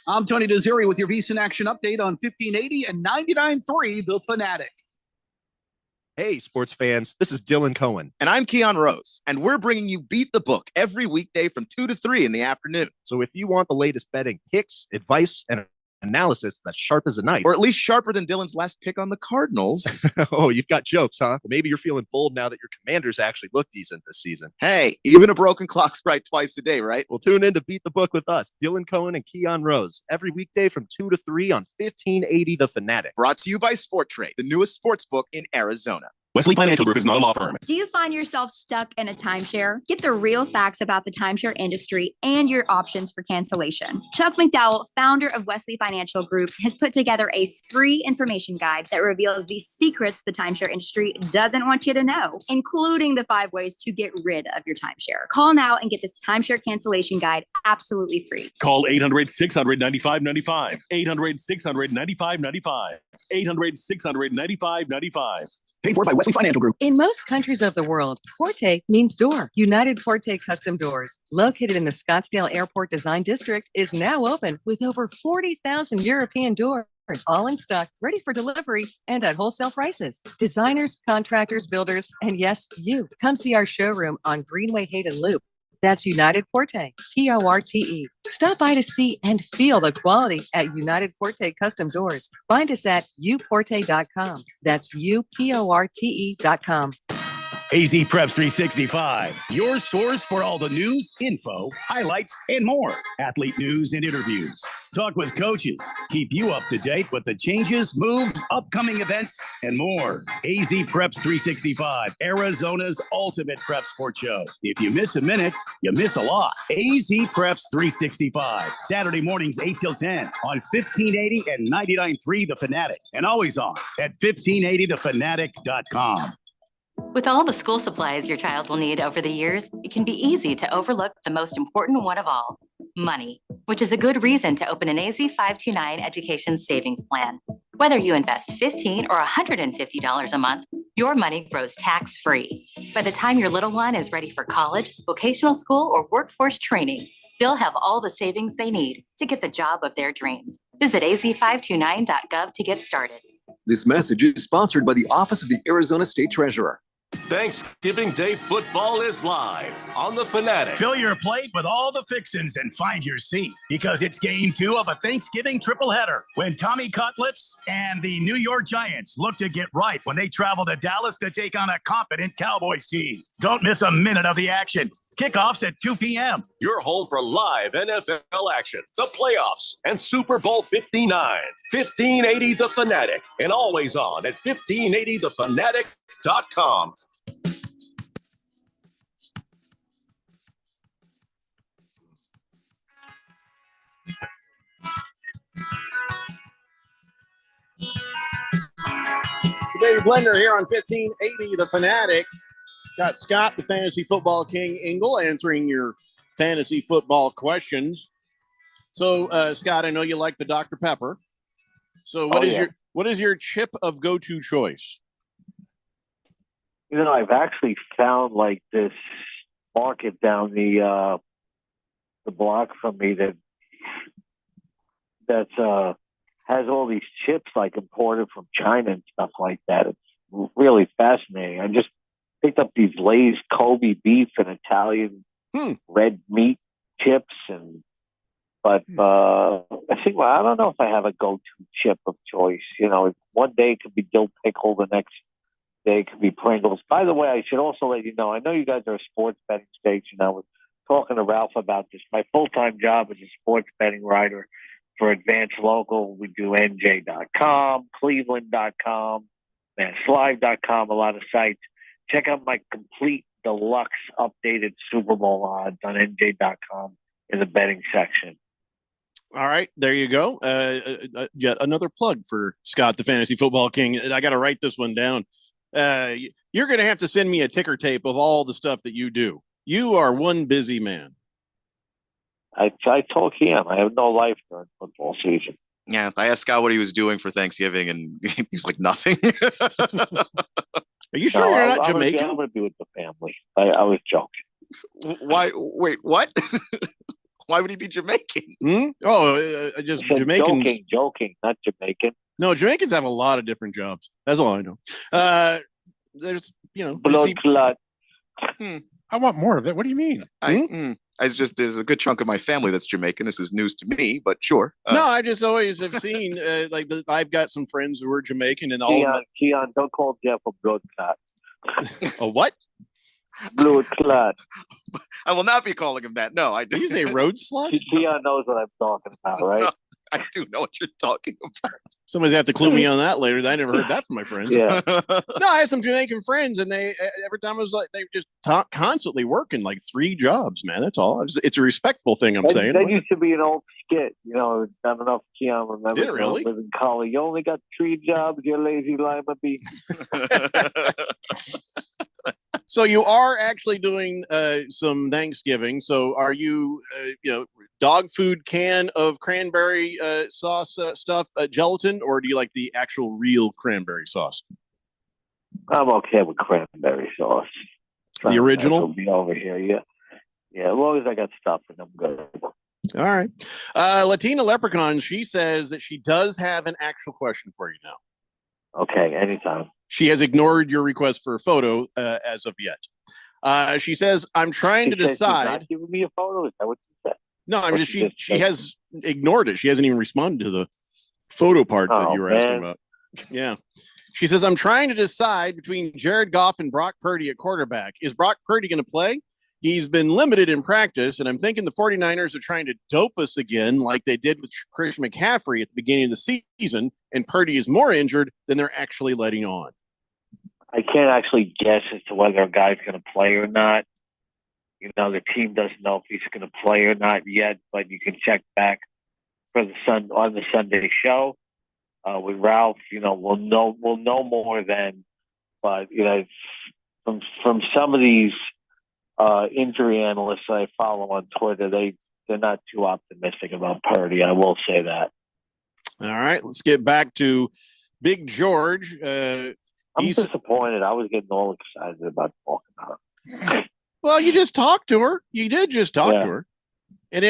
I'm Tony Desiri with your VSiN Action Update on 1580 and 99.3 The Fanatic. Hey, sports fans, this is Dylan Cohen. And I'm Keon Rose, and we're bringing you Beat the Book every weekday from 2 to 3 in the afternoon. So if you want the latest betting picks, advice, and analysis that's sharp as a knife, or at least sharper than Dylan's last pick on the Cardinals. Oh, you've got jokes, huh? Maybe you're feeling bold now that your Commanders actually look decent this season. Hey, even a broken clock's right twice a day, right? Well, tune in to Beat the Book with us, Dylan Cohen and Keon Rose, every weekday from 2 to 3 on 1580 The Fanatic. Brought to you by Sport Trade, the newest sports book in Arizona. Wesley Financial Group is not a law firm. Do you find yourself stuck in a timeshare? Get the real facts about the timeshare industry and your options for cancellation. Chuck McDowell, founder of Wesley Financial Group, has put together a free information guide that reveals the secrets the timeshare industry doesn't want you to know, including the 5 ways to get rid of your timeshare. Call now and get this timeshare cancellation guide absolutely free. Call 800-600-9595. 800-600-9595. 800-600-9595. Paid for by Wesley Financial Group. In most countries of the world, Forte means door. United Forte Custom Doors, located in the Scottsdale Airport Design District, is now open with over 40,000 European doors, all in stock, ready for delivery, and at wholesale prices. Designers, contractors, builders, and yes, you. Come see our showroom on Greenway Hayden Loop. That's United Forte, Porte. Stop by to see and feel the quality at United Forte Custom Doors. Find us at uporte.com. That's uporte.com. AZ Preps 365, your source for all the news, info, highlights, and more. Athlete news and interviews. Talk with coaches. Keep you up to date with the changes, moves, upcoming events, and more. AZ Preps 365, Arizona's ultimate prep sports show. If you miss a minute, you miss a lot. AZ Preps 365, Saturday mornings 8 till 10 on 1580 and 99.3 The Fanatic, and always on at 1580thefanatic.com. With all the school supplies your child will need over the years, it can be easy to overlook the most important one of all, money, which is a good reason to open an AZ 529 education savings plan. Whether you invest $15 or $150 a month, your money grows tax-free. By the time your little one is ready for college, vocational school, or workforce training, they'll have all the savings they need to get the job of their dreams. Visit az529.gov to get started. This message is sponsored by the Office of the Arizona State Treasurer. Thanksgiving Day football is live on The Fanatic. Fill your plate with all the fixins and find your seat, because it's game 2 of a Thanksgiving triple header when Tommy Cutlets and the New York Giants look to get right when they travel to Dallas to take on a confident Cowboys team. Don't miss a minute of the action. Kickoffs at 2 p.m. Your home for live NFL action, the playoffs, and Super Bowl 59. 1580 The Fanatic, and always on at 1580thefanatic.com. Today, Blender here on 1580 The Fanatic. Got Scott, the fantasy football king, Engel, answering your fantasy football questions. So, Scott, I know you like the Dr. Pepper. So, what is your chip of go-to choice? You know, I've actually found like this market down the block from me that has all these chips like imported from China and stuff like that. It's really fascinating. I just picked up these Lay's Kobe beef and Italian red meat chips, but I think, well, I don't know if I have a go-to chip of choice. You know, one day it could be dill pickle, the next day it could be Pringles. By the way, I should also let you know, I know you guys are a sports betting station. I was talking to Ralph about this. My full-time job is a sports betting writer for Advanced Local. We do NJ.com, Cleveland.com, MassLive.com, a lot of sites. Check out my complete deluxe updated Super Bowl odds on NJ.com in the betting section. All right, there you go. Yet another plug for Scott, the fantasy football king. I got to write this one down. You're going to have to send me a ticker tape of all the stuff that you do. You are one busy man. I told him I have no life during football season. Yeah, I asked Scott what he was doing for Thanksgiving, and he's like, nothing. Are you sure you're not Jamaican? I'm going to be with the family. I was joking. Why? Wait, what? Why would he be Jamaican? Just Jamaicans. Joking, not Jamaican. No, Jamaicans have a lot of different jobs. That's all I know. There's, blood clot. I want more of that. What do you mean? There's a good chunk of my family that's Jamaican. This is news to me, but sure. No, I just always have seen I've got some friends who are Jamaican, and Keon, don't call Jeff a blood clot. A what? Blood clot. I will not be calling him that. No, I didn't. Did you say road slut? Keon knows what I'm talking about, right? No, I do know what you're talking about. Somebody's have to clue me on that later. I never heard that from my friends. Yeah. No, I had some Jamaican friends, and they every time I was like, they were just constantly working like 3 jobs, man. That's all. It's a respectful thing I'm saying. That used to be an old skit, I don't know if Keon remembers. Did it really? Living Collie. You only got 3 jobs, you lazy lima bee. So you are actually doing some Thanksgiving. So are you, dog food can of cranberry sauce stuff, gelatin, or do you like the actual real cranberry sauce? I'm okay with cranberry sauce. The original? Be over here, yeah. Yeah, as long as I got stuff and I'm good. All right. Latina Leprechaun, she says that she does have an actual question for you now. Okay, anytime. She has ignored your request for a photo as of yet. She says, I'm trying to decide. She's not giving me a photo? Is that what you said? No, I mean, she has ignored it. She hasn't even responded to the photo part that you were asking about. Yeah. She says, I'm trying to decide between Jared Goff and Brock Purdy at quarterback. Is Brock Purdy going to play? He's been limited in practice, and I'm thinking the 49ers are trying to dope us again like they did with Christian McCaffrey at the beginning of the season, and Purdy is more injured than they're actually letting on. I can't actually guess as to whether a guy's going to play or not. The team doesn't know if he's going to play or not yet, but you can check back on the Sunday show with Ralph. We'll know more then. But from some of these injury analysts I follow on Twitter, they're not too optimistic about Purdy. I will say that. All right, let's get back to Big George. I'm disappointed. I was getting all excited about talking about her. Well, you just talked to her. You did just talk to her. And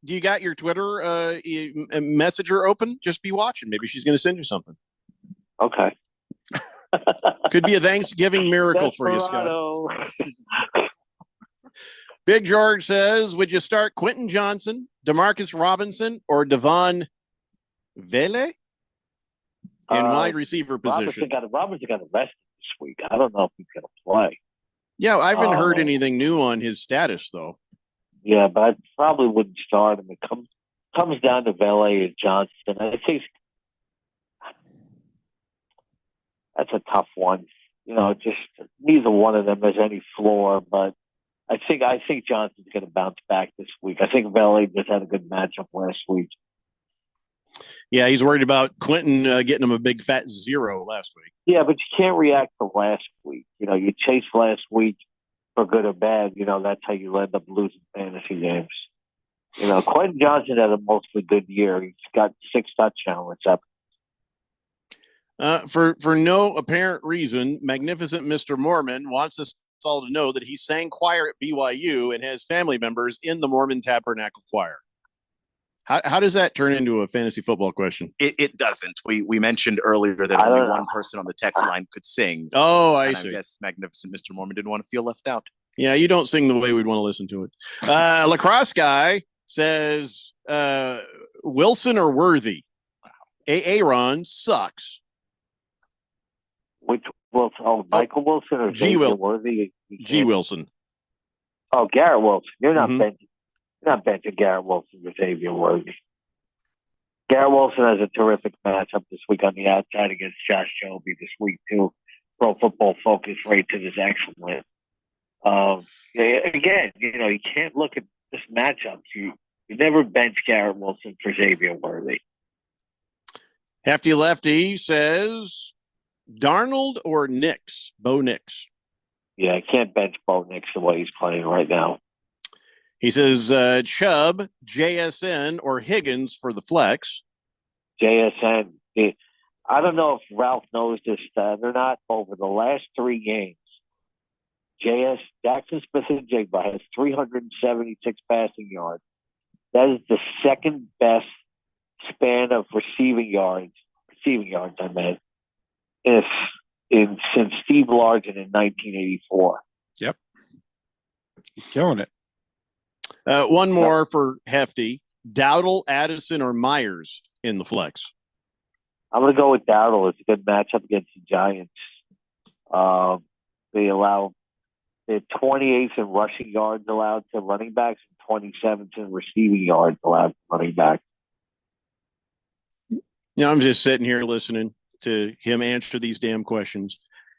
do you got your Twitter messenger open? Just be watching. Maybe she's going to send you something. Okay. Could be a Thanksgiving miracle for you, Scott. Big George says, would you start Quentin Johnson, Demarcus Robinson, or Devon Vele in wide receiver position? Robinson got arrested this week. I don't know if he's going to play. Yeah, I haven't heard anything new on his status, though. Yeah, but I probably wouldn't start him. It comes down to Vele and Johnson. I think that's a tough one. Just neither one of them has any floor, but I think Johnson's going to bounce back this week. I think Vele just had a good matchup last week. Yeah, he's worried about Quentin getting him a big fat 0 last week. Yeah, but you can't react to last week. You chase last week for good or bad. That's how you end up losing fantasy games. Quentin Johnson had a mostly good year. He's got 6 touchdowns. For no apparent reason, Magnificent Mr. Mormon wants us all to know that he sang choir at BYU and has family members in the Mormon Tabernacle Choir. How does that turn into a fantasy football question? It doesn't. We mentioned earlier that only one person on the text line could sing. Oh, I see. I guess Magnificent Mr. Mormon didn't want to feel left out. Yeah, you don't sing the way we'd want to listen to it. Lacrosse guy says Wilson or Worthy. Aaron sucks. Which Wilson? Oh, Michael Wilson or G. Worthy? G. Wilson. Oh, Garrett Wilson. You're not benching Garrett Wilson or Xavier Worthy. Garrett Wilson has a terrific matchup this week on the outside against Josh Joby this week too. Pro Football Focus rates it as excellent. Again, you can't look at this matchups. You never bench Garrett Wilson for Xavier Worthy. Hefty Lefty says Darnold or Nix? Bo Nix. Yeah, I can't bench Bo Nix the way he's playing right now. He says Chubb, JSN, or Higgins for the flex. JSN. I don't know if Ralph knows this stat or not. Over the last 3 games, Jackson Smith-Njigba has 376 passing yards. That is the second best span of receiving yards, I meant, since Steve Largent in 1984. Yep. He's killing it. One more for Hefty. Dowdle, Addison, or Myers in the flex? I'm going to go with Dowdle. It's a good matchup against the Giants. They have 28th in rushing yards allowed to running backs and 27th in receiving yards allowed to running backs. I'm just sitting here listening to him answer these damn questions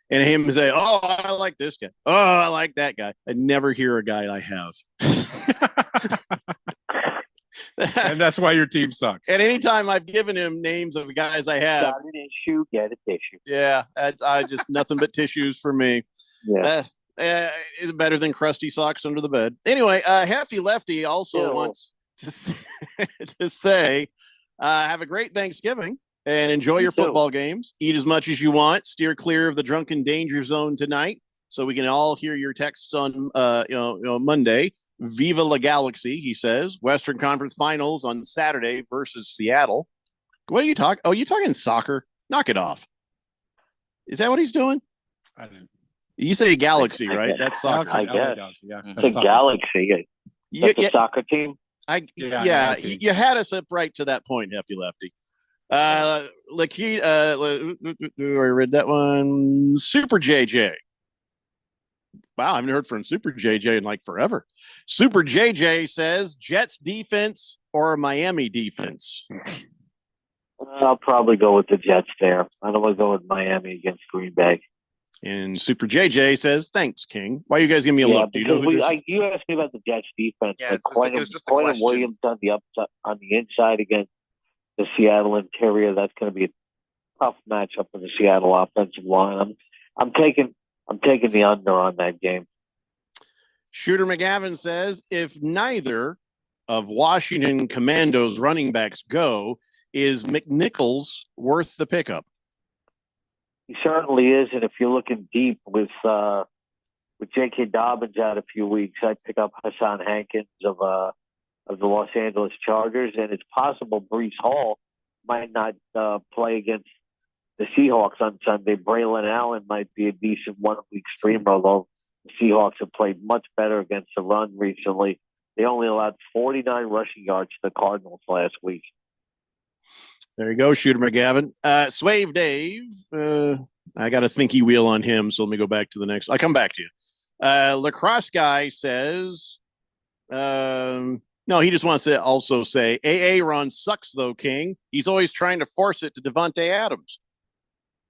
and him say, oh, I like this guy. Oh, I like that guy. I never hear a guy I have. And that's why your team sucks. And anytime I've given him names of guys I have. Got an issue, get a tissue. Yeah, I just nothing but tissues for me. Yeah. Is better than crusty socks under the bed. Anyway, Hefty Lefty also wants to say, have a great Thanksgiving and enjoy your football games. Eat as much as you want. Steer clear of the drunken danger zone tonight, so we can all hear your texts on Monday. Viva la Galaxy, he says. Western Conference Finals on Saturday versus Seattle. What are you talking? Oh, you talking soccer? Knock it off. Is that what he's doing? I didn't. You say Galaxy, right? That's soccer. I guess. Galaxy, yeah. It's a Galaxy. That's a soccer team. You had us up right to that point, Hefty Lefty. I read that one. Super JJ. Wow, I haven't heard from Super JJ in like forever. Super JJ says Jets defense or Miami defense. I'll probably go with the Jets there. I don't want to go with Miami against Green Bay. And Super JJ says, thanks, King. Why are you guys giving me a look? Do you know who this is? You asked me about the Jets defense. Yeah, it was just a question. Williams on the inside against the Seattle interior. That's going to be a tough matchup for the Seattle offensive line. I'm taking the under on that game. Shooter McGavin says, if neither of Washington Commandos running backs go, is McNichols worth the pickup? He certainly is, and if you're looking deep with J.K. Dobbins out a few weeks, I'd pick up Hassan Hankins of the Los Angeles Chargers, and it's possible Breece Hall might not play against the Seahawks on Sunday. Braylon Allen might be a decent one-week streamer, although the Seahawks have played much better against the run recently. They only allowed 49 rushing yards to the Cardinals last week. There you go, Shooter McGavin. Swave Dave. I got a thinky wheel on him, so let me go back to the next. I'll come back to you. Lacrosse guy says, no, he just wants to also say, Aaron sucks, though, King. He's always trying to force it to Devontae Adams.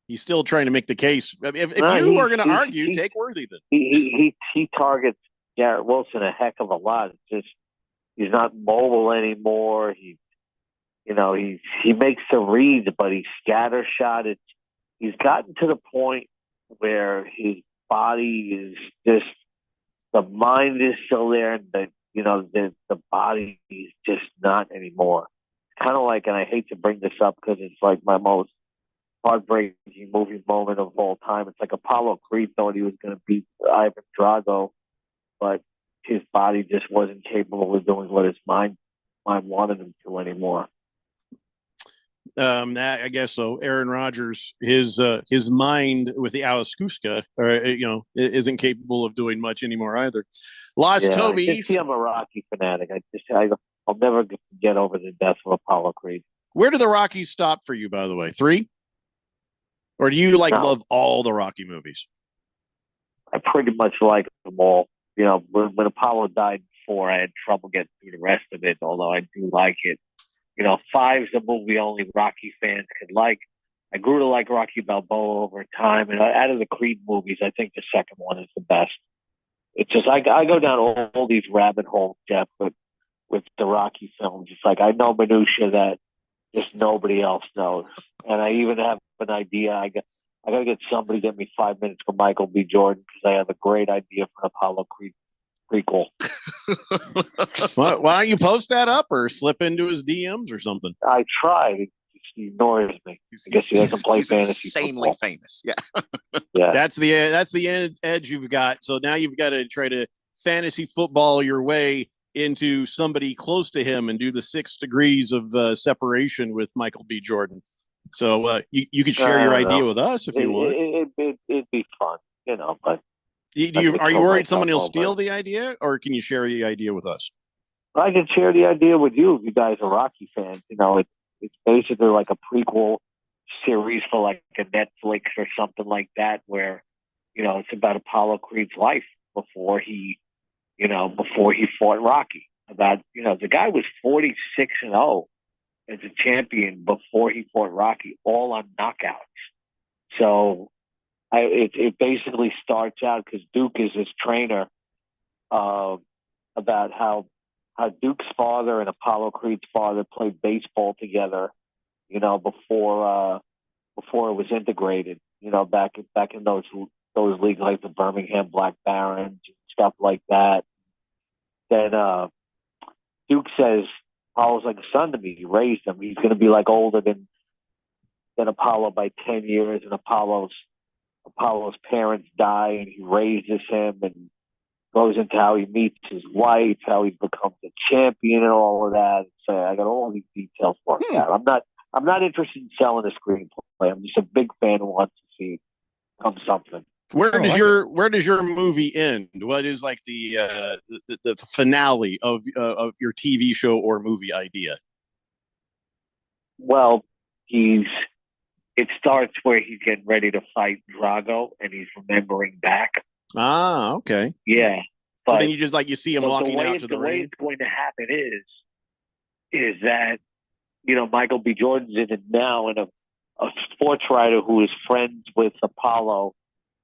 He's still trying to make the case. If you are going to argue, take Worthy then. He targets Garrett Wilson a heck of a lot. It's just he's not mobile anymore. he makes the reads, but he's scattershot. He's gotten to the point where his body is just, the mind is still there, and the body is just not anymore. Kind of like, and I hate to bring this up because it's like my most heartbreaking movie moment of all time. It's like Apollo Creed thought he was going to beat Ivan Drago, but his body just wasn't capable of doing what his mind wanted him to anymore. I guess so. Aaron Rodgers, his mind with the Alaskuska, isn't capable of doing much anymore either. Toby. I'm a Rocky fanatic. I'll never get over the death of Apollo Creed. Where do the Rockies stop for you, by the way? 3? Or do you love all the Rocky movies? I pretty much like them all. When Apollo died before, I had trouble getting through the rest of it, although I do like it. 5's a movie only Rocky fans could like. I grew to like Rocky Balboa over time, and out of the Creed movies, I think the second one is the best. It's just I go down all these rabbit holes, Jeff, with the Rocky films. It's like I know minutia that just nobody else knows, and I even have an idea. I gotta get somebody to get me 5 minutes for Michael B. Jordan because I have a great idea for an Apollo Creed prequel. Why don't you post that up or slip into his DMs or something? I tried. He ignores me. I guess he doesn't play fantasy insanely football. famous. Yeah. Yeah. That's the edge you've got. So now you've got to try to fantasy football your way into somebody close to him and do the 6 degrees of separation with Michael B. Jordan. So you could share your idea with us if you want. It'd be fun, but. Are you worried someone will steal the idea, or can you share the idea with us? I can share the idea with you if you guys are Rocky fans. It's basically like a prequel series for like a Netflix or something like that, where it's about Apollo Creed's life before he fought Rocky. About the guy was 46-0 as a champion before he fought Rocky, all on knockouts. So. It basically starts out because Duke is his trainer about how Duke's father and Apollo Creed's father played baseball together, before it was integrated, back in those leagues like the Birmingham Black Barons and stuff like that. Then Duke says Apollo's like a son to me. He raised him. He's going to be like older than Apollo by 10 years, and Apollo's parents die, and he raises him and goes into how he meets his wife, how he becomes a champion, and all of that. So I got all these details worked out. I'm not interested in selling a screenplay. I'm just a big fan who wants to see come something. Where does your movie end? What is like the finale of your TV show or movie idea? Well, it starts where he's getting ready to fight Drago, and he's remembering back. Ah, okay. Yeah. So then you see him walking out to the ring. The way it's going to happen is that, Michael B. Jordan's in it now, and a sports writer who is friends with Apollo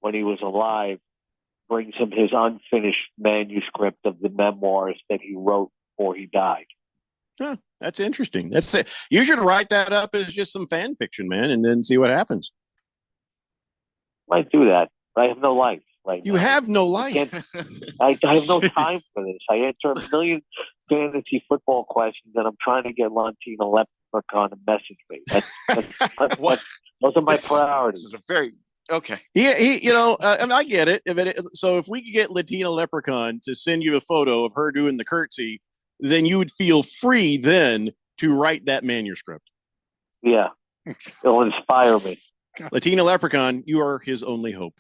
when he was alive brings him his unfinished manuscript of the memoirs that he wrote before he died. Huh, that's interesting. That's it. You should write that up as just some fan fiction, man, and then see what happens. Might do that. I have no life right You now. have no life. I have no time for this. I answer a million fantasy football questions, and I'm trying to get Lantina Leprechaun to message me. Those are my priorities. This is a very okay. Yeah, I get it. So if we could get Latina Leprechaun to send you a photo of her doing the curtsy, then you would feel free then to write that manuscript. Yeah, it'll inspire me. Latina Leprechaun, you are his only hope.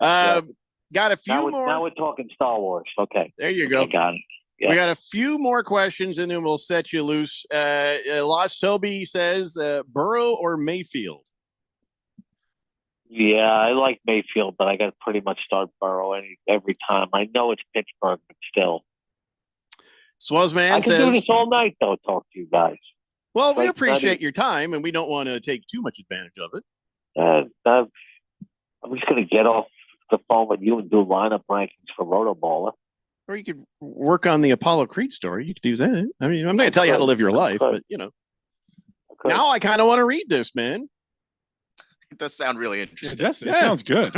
Got a few more. Now we're talking Star Wars. Okay. There you go. I got it. Yeah. We got a few more questions, and then we'll set you loose. Lost Toby says, Burrow or Mayfield? Yeah, I like Mayfield, but I got to pretty much start Burrow every time. I know it's Pittsburgh, but still. Swazman says, I can do this all night, though, talk to you guys. Well, we appreciate your time, and we don't want to take too much advantage of it. I'm just going to get off the phone with you and do lineup rankings for Rotoballer. Or you could work on the Apollo Creed story. You could do that. I mean, I'm not going to tell you how to live your life, but, Okay. Now I kind of want to read this, man. It does sound really It interesting. does. It sounds good.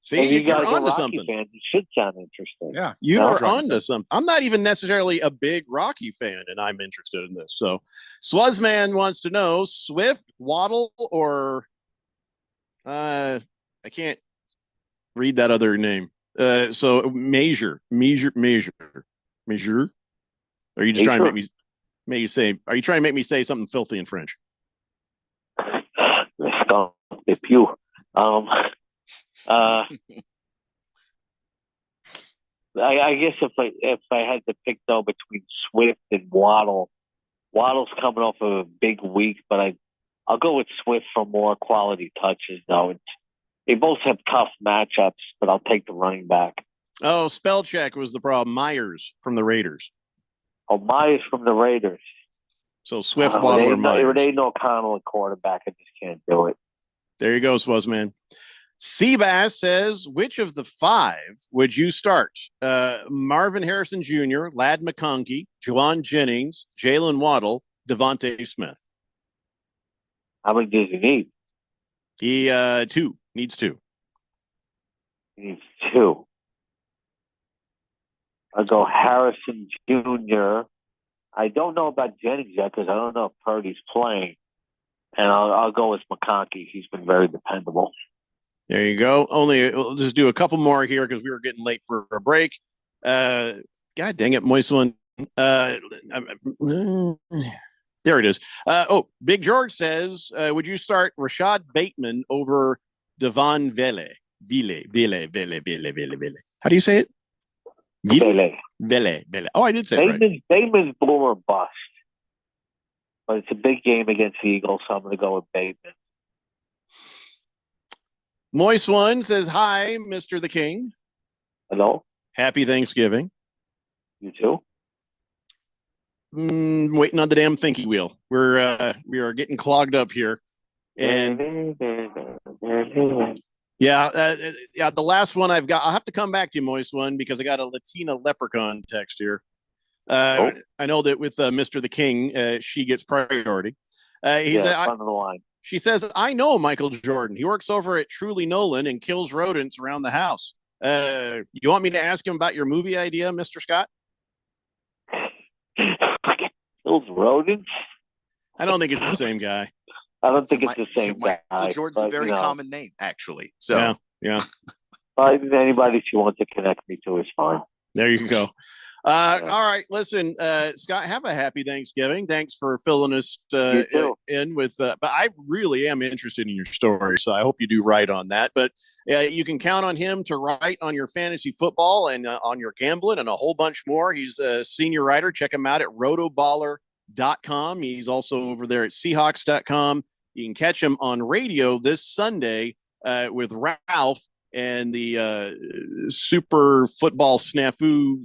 See, If you you're guys are onto Rocky something. fans, it should sound interesting. Yeah. You No? are Rocky onto fan. something. I'm not even necessarily a big Rocky fan, and I'm interested in this. So, Swuzman wants to know Swift, Waddle, or I can't read that other name. So Measure. Are you just trying to make me say? Are you trying to make me say something filthy in French? If you, I guess if I had to pick though between Swift and Waddle, Waddle's coming off of a big week, but I'll go with Swift for more quality touches though. They both have tough matchups, but I'll take the running back. Oh, spell check was the problem. Myers from the Raiders. Oh, Myers from the Raiders. So Swift, Waddle, or Myers. They know O'Connell at quarterback. I just can't do it. There you go, Swuzman. Seabass says, which of the five would you start? Marvin Harrison Jr., Ladd McConkey, Juwan Jennings, Jalen Waddle, Devontae Smith. How many does he need? He two. Needs two. He needs two. I'll go Harrison Jr. I don't know about Jennings yet because I don't know if Purdy's playing. And I'll go with McConkey. He's been very dependable. There you go. We'll just do a couple more here because we were getting late for a break. God dang it, moist one. There it is. Big George says, would you start Rashad Bateman over Devon Vele? How do you say it? Vele. Oh, I did say it right. Bateman's boom or bust. But it's a big game against the Eagles, so I'm going to go with Bateman. Moist One says, hi, Mr. the King. Hello. Happy Thanksgiving. You too. Waiting on the damn thinky wheel. We are getting clogged up here. And the last one I've got, I'll have to come back to you, Moist One, because I got a Latina leprechaun text here. I know that with Mr. the King, she gets priority. Front of the line. She says, I know Michael Jordan. He works over at Truly Nolan and kills rodents around the house. You want me to ask him about your movie idea, Mr. Scott? Kills rodents? I don't think it's the same guy. I don't think it's the same guy. Michael Jordan's a very common name, actually. So yeah. Anybody she wants to connect me to is fine. There you go. All right, listen, Scott, have a happy Thanksgiving. Thanks for filling us in with, but I really am interested in your story, so I hope you do right on that. But you can count on him to write on your fantasy football and on your gambling and a whole bunch more. He's the senior writer. Check him out at rotoballer.com. He's also over there at Seahawks.com. You can catch him on radio this Sunday with Ralph and the Super Football Snafu.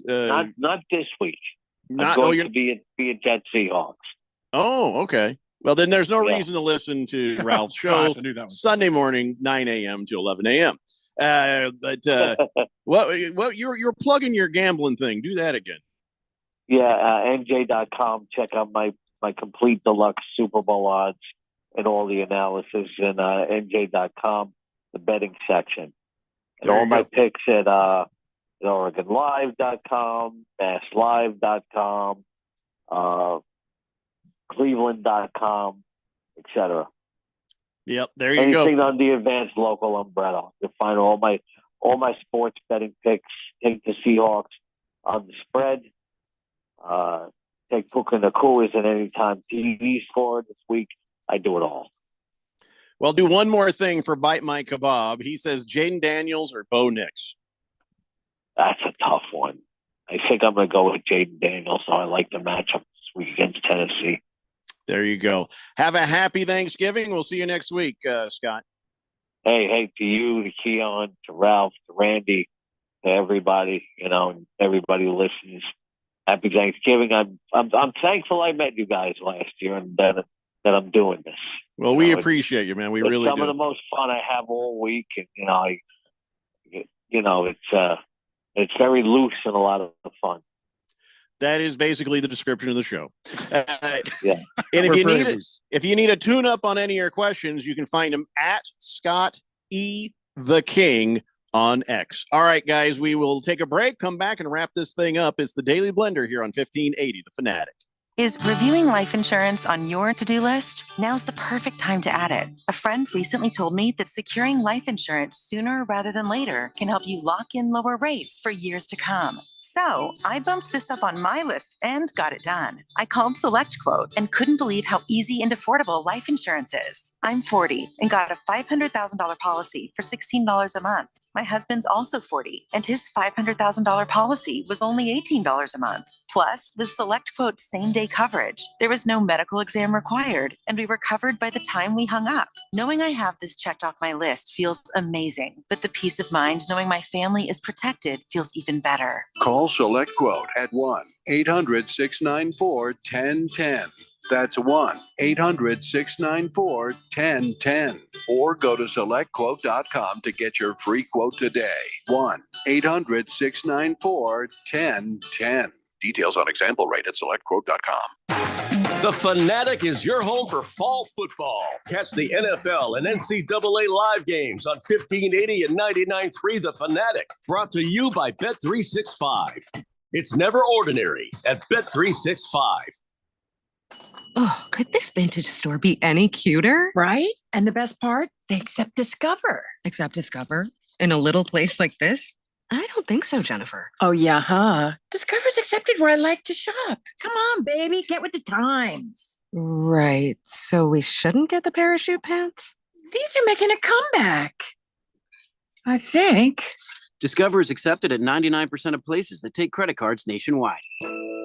Not this week. Not I'm going to be at Jet Seahawks. Oh, okay. Well, then there's no reason to listen to Ralph's show Gosh, I knew that one. Sunday morning, 9 a.m. to 11 a.m. What you're plugging your gambling thing. Do that again. Yeah, NJ.com. Check out my complete deluxe Super Bowl odds and all the analysis in NJ.com, the betting section. And all my picks at OregonLive.com, MassLive.com, Cleveland.com, etc. Yep, there you go. Anything on the advanced local umbrella. You'll find all my sports betting picks. Take the Seahawks on the spread. Take Puka Nakua as an anytime TV score this week. I do it all. Well, do one more thing for Bite My Kebab. He says Jaden Daniels or Bo Nix. That's a tough one. I think I'm going to go with Jaden Daniels. So I like the matchup this week against Tennessee. There you go. Have a happy Thanksgiving. We'll see you next week, Scott. Hey, to you, to Keon, to Ralph, to Randy, to everybody, and everybody who listens. Happy Thanksgiving. I'm thankful I met you guys last year and that I'm doing this. Well, we appreciate you, man. We really do. Some of the most fun I have all week, and it's very loose and a lot of fun. That is basically the description of the show. Yeah. And We're if you need a tune-up on any of your questions, you can find him at Scott E. the King on X. All right, guys, we will take a break, come back, and wrap this thing up. It's the Daily Blender here on 1580 The Fanatic. Is reviewing life insurance on your to-do list? Now's the perfect time to add it. A friend recently told me that securing life insurance sooner rather than later can help you lock in lower rates for years to come. So I bumped this up on my list and got it done. I called Select Quote and couldn't believe how easy and affordable life insurance is. I'm 40 and got a $500,000 policy for $16 a month. My husband's also 40, and his $500,000 policy was only $18 a month. Plus, with Select Quote's same-day coverage, there was no medical exam required, and we were covered by the time we hung up. Knowing I have this checked off my list feels amazing, but the peace of mind knowing my family is protected feels even better. Call Select Quote at 1-800-694-1010. That's 1-800-694-1010. Or go to selectquote.com to get your free quote today. 1-800-694-1010. Details on example rate at selectquote.com. The Fanatic is your home for fall football. Catch the NFL and NCAA live games on 1580 and 99.3 The Fanatic. Brought to you by Bet365. It's never ordinary at Bet365. Oh, could this vintage store be any cuter? Right? And the best part, they accept Discover. Accept Discover? In a little place like this? I don't think so, Jennifer. Oh, yeah, huh? Discover's accepted where I like to shop. Come on, baby, get with the times. Right. So we shouldn't get the parachute pants? These are making a comeback. I think. Discover is accepted at 99% of places that take credit cards nationwide.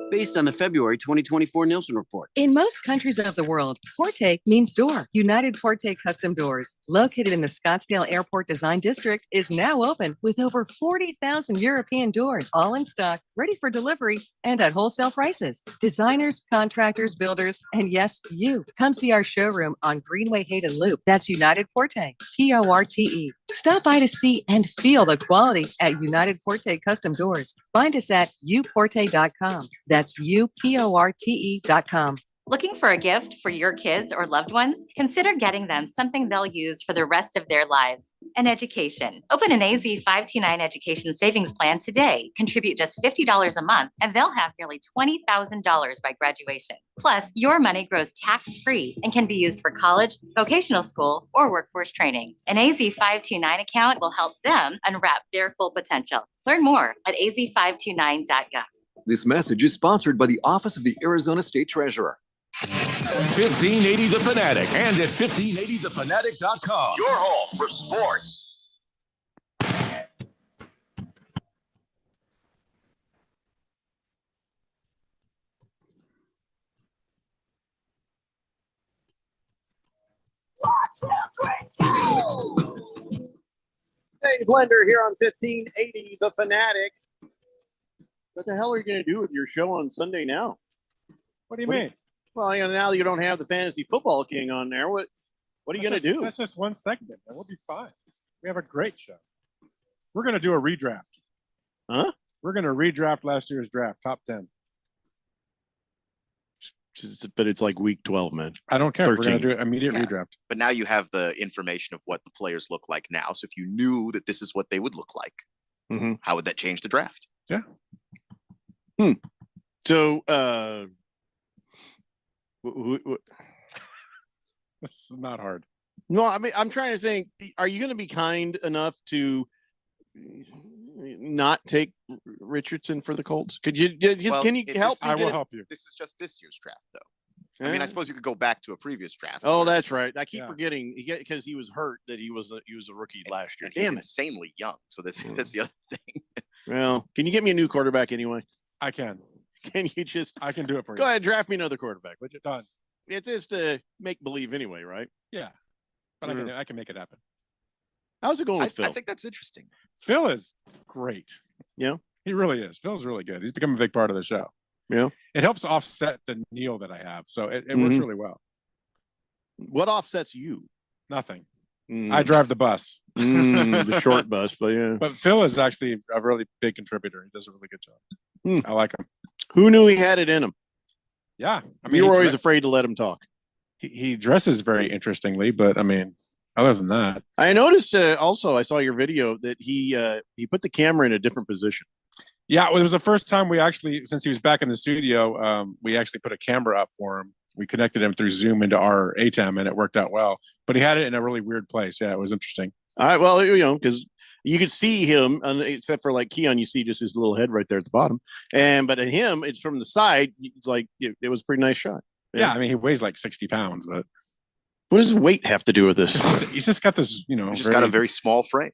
Based on the February 2024 Nielsen report. In most countries of the world, Forte means door. United Forte Custom Doors, located in the Scottsdale Airport Design District, is now open with over 40,000 European doors, all in stock, ready for delivery, and at wholesale prices. Designers, contractors, builders, and yes, you. Come see our showroom on Greenway Hayden Loop. That's United Forte, Porte. Stop by to see and feel the quality at United Forte Custom Doors. Find us at uporte.com. That's uporte.com. Looking for a gift for your kids or loved ones? Consider getting them something they'll use for the rest of their lives. An education. Open an AZ 529 education savings plan today. Contribute just $50 a month, and they'll have nearly $20,000 by graduation. Plus, your money grows tax-free and can be used for college, vocational school, or workforce training. An AZ 529 account will help them unwrap their full potential. Learn more at az529.gov. This message is sponsored by the Office of the Arizona State Treasurer. 1580 The Fanatic and at 1580thefanatic.com. Your home for sports. Hey, Blender here on 1580 The Fanatic. What the hell are you going to do with your show on Sunday now? What do you mean? Well, now you don't have the Fantasy Football King on there. What are you going to do? That's just one segment, and we'll be fine. We have a great show. We're going to do a redraft. Huh? We're going to redraft last year's draft, top 10. But it's like week 12, man. I don't care. 13. We're going to do an immediate redraft. But now you have the information of what the players look like now. So if you knew that this is what they would look like, how would that change the draft? Yeah. So, this is not hard. No, I mean, I'm trying to think. Are you going to be kind enough to not take Richardson for the Colts? Could you? Can you help? I will help you. This is just this year's draft, though. I mean, I suppose you could go back to a previous draft. Oh, that's right. I keep forgetting because he was hurt that he was a rookie last year. Damn, insanely young. So that's the other thing. Well, can you get me a new quarterback anyway? I can. Can you just? I can do it for you. Go ahead, draft me another quarterback. Would you? Done. It's just a make believe anyway, right? Yeah, but I can make it happen. How's it going with Phil? I think that's interesting. Phil is great. Yeah, he really is. Phil's really good. He's become a big part of the show. Yeah, it helps offset the Neil that I have, so it works really well. What offsets you? Nothing. I drive the bus. The short bus, but yeah. But Phil is actually a really big contributor. He does a really good job. I like him. Who knew he had it in him? Yeah. I We were always afraid to let him talk. He dresses very interestingly, but I mean, other than that. I noticed also, I saw your video that he put the camera in a different position. Yeah, it was the first time we actually, since he was back in the studio, we actually put a camera up for him. We connected him through Zoom into our ATEM, and it worked out well. But he had it in a really weird place. Yeah, it was interesting. All right, well, because you could see him, except for like Keon, you see just his little head right there at the bottom. But at him, it's from the side. It's like it was a pretty nice shot. Yeah, I mean, he weighs like 60 pounds, but what does weight have to do with this? He's just got this, He's just got a very small frame.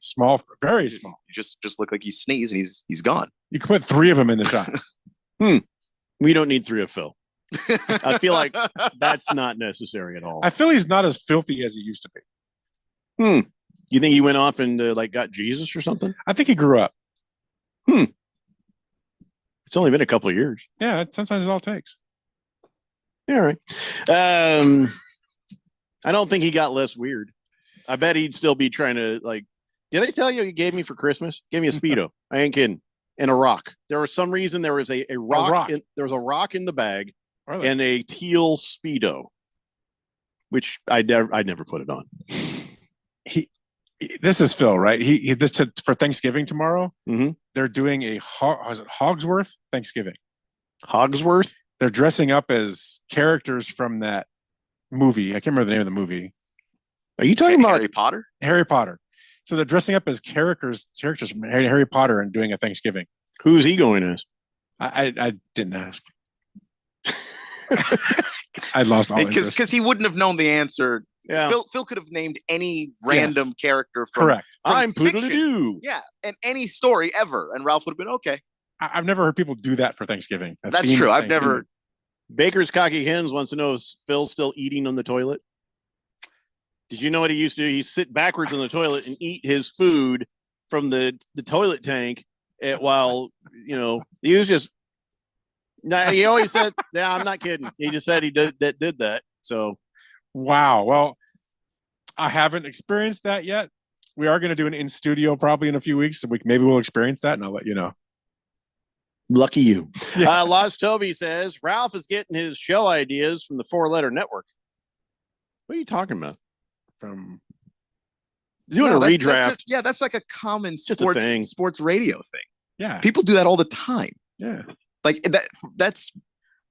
Very small. You just look like he sneezed and he's gone. You could put 3 of them in the shot. We don't need 3 of Phil. I feel like that's not necessary at all. I feel he's not as filthy as he used to be. You think he went off and got Jesus or something? I think he grew up. It's only been a couple of years. Yeah, sometimes it's all it takes. Yeah, all right. I don't think he got less weird. I bet he'd still be trying to did I tell you he gave me for Christmas? Gave me a Speedo. I ain't kidding. And a rock. There was some reason there was a rock. There was a rock in the bag and a teal Speedo, which I never put it on. This is Phil, right? For Thanksgiving tomorrow. Mm-hmm. They're doing a Hogsworth Thanksgiving. Hogsworth? They're dressing up as characters from that movie. I can't remember the name of the movie. Are you talking about Harry Potter? Harry Potter. So they're dressing up as characters from Harry Potter and doing a Thanksgiving. Who's he going as? I didn't ask. I lost all interest. Because he wouldn't have known the answer. Yeah. Phil could have named any random character from correct. I'm fiction. Poodle-Doo. Yeah, and any story ever, and Ralph would have been okay. I've never heard people do that for Thanksgiving. That's true. I've never. Baker's Cocky Hens wants to know, is Phil still eating on the toilet? Did you know what he used to do? He'd sit backwards on the toilet and eat his food from the toilet tank while, he was just, he always said, yeah, I'm not kidding. He just said he did that. So. Wow. Well, I haven't experienced that yet. We are going to do an in studio probably in a few weeks. So maybe we'll experience that and I'll let you know. Lucky you. Yeah. Lost Toby says Ralph is getting his show ideas from the 4-letter network. What are you talking about? From doing a redraft. That's like a common just a thing. sports radio thing. Yeah. People do that all the time. Yeah. Like that's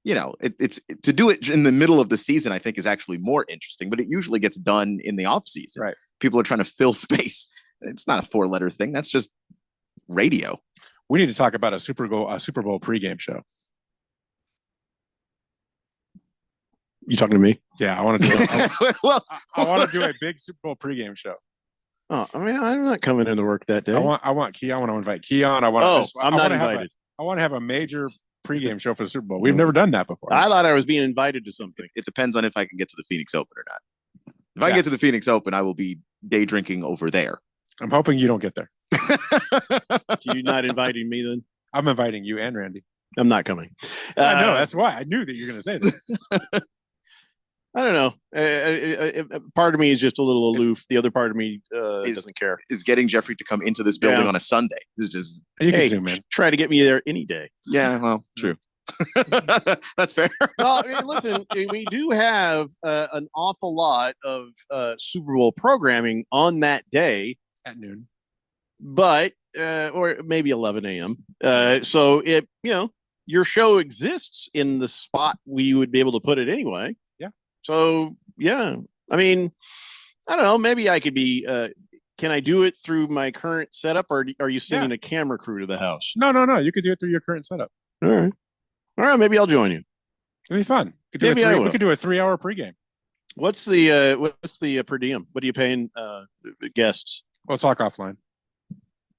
it's to do it in the middle of the season, I think is actually more interesting, but it usually gets done in the off season. Right. People are trying to fill space. It's not a 4-letter thing. That's just radio. We need to talk about a Super Bowl pregame show. You talking to me? Yeah, I want to do well, I want to do a big Super Bowl pregame show. Oh, I mean, I'm not coming into work that day. I want Keon. I want to invite Keon. I'm not invited. I want to have a major pregame show for the Super Bowl. We've never done that before. I thought I was being invited to something. It depends on if I can get to the Phoenix Open or not. If I get to the Phoenix Open, I will be day drinking over there. I'm hoping you don't get there. You're not inviting me then? I'm inviting you and Randy. I'm not coming. I know. That's why I knew that you're going to say that. I don't know. Part of me is just a little aloof. The other part of me doesn't care. Is getting Jeffrey to come into this building on a Sunday. Is just try to get me there any day. Yeah, well, true. That's fair. Well, I mean, listen, we do have an awful lot of Super Bowl programming on that day at noon, but or maybe 11 a.m. So your show exists in the spot we would be able to put it anyway. So, yeah, I mean, I don't know. Maybe I could be, can I do it through my current setup or are you sending a camera crew to the house? No. You could do it through your current setup. All right. Maybe I'll join you. It'll be fun. We could do a 3-hour pregame. What's the per diem? What are you paying guests? We'll talk offline.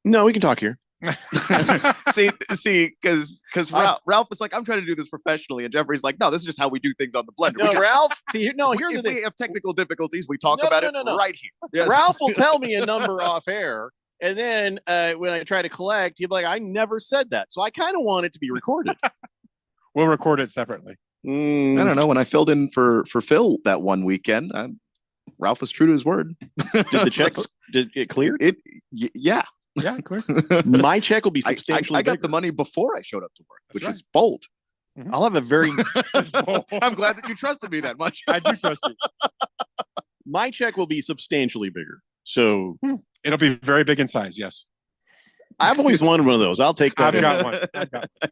No, we can talk here. see, because Ralph is like, I'm trying to do this professionally, and Jeffrey's like, no, this is just how we do things on the blender. No, Ralph. Here's the thing. We have technical difficulties. We talk about it right here. Yes. Ralph will tell me a number off air, and then when I try to collect, he'll be like, I never said that. So I kind of want it to be recorded. We'll record it separately. I don't know. When I filled in for Phil that one weekend, Ralph was true to his word. Did the checks did it clear? Yeah. Yeah, clear. My check will be substantially I got bigger. the money before I showed up to work, which right. is bold. I'll have a very I'm glad that you trusted me that much. I do trust you. my check will be substantially bigger. So It'll be very big in size. Yes. I've always wanted one of those. I'll take that. I've got one. I've got one.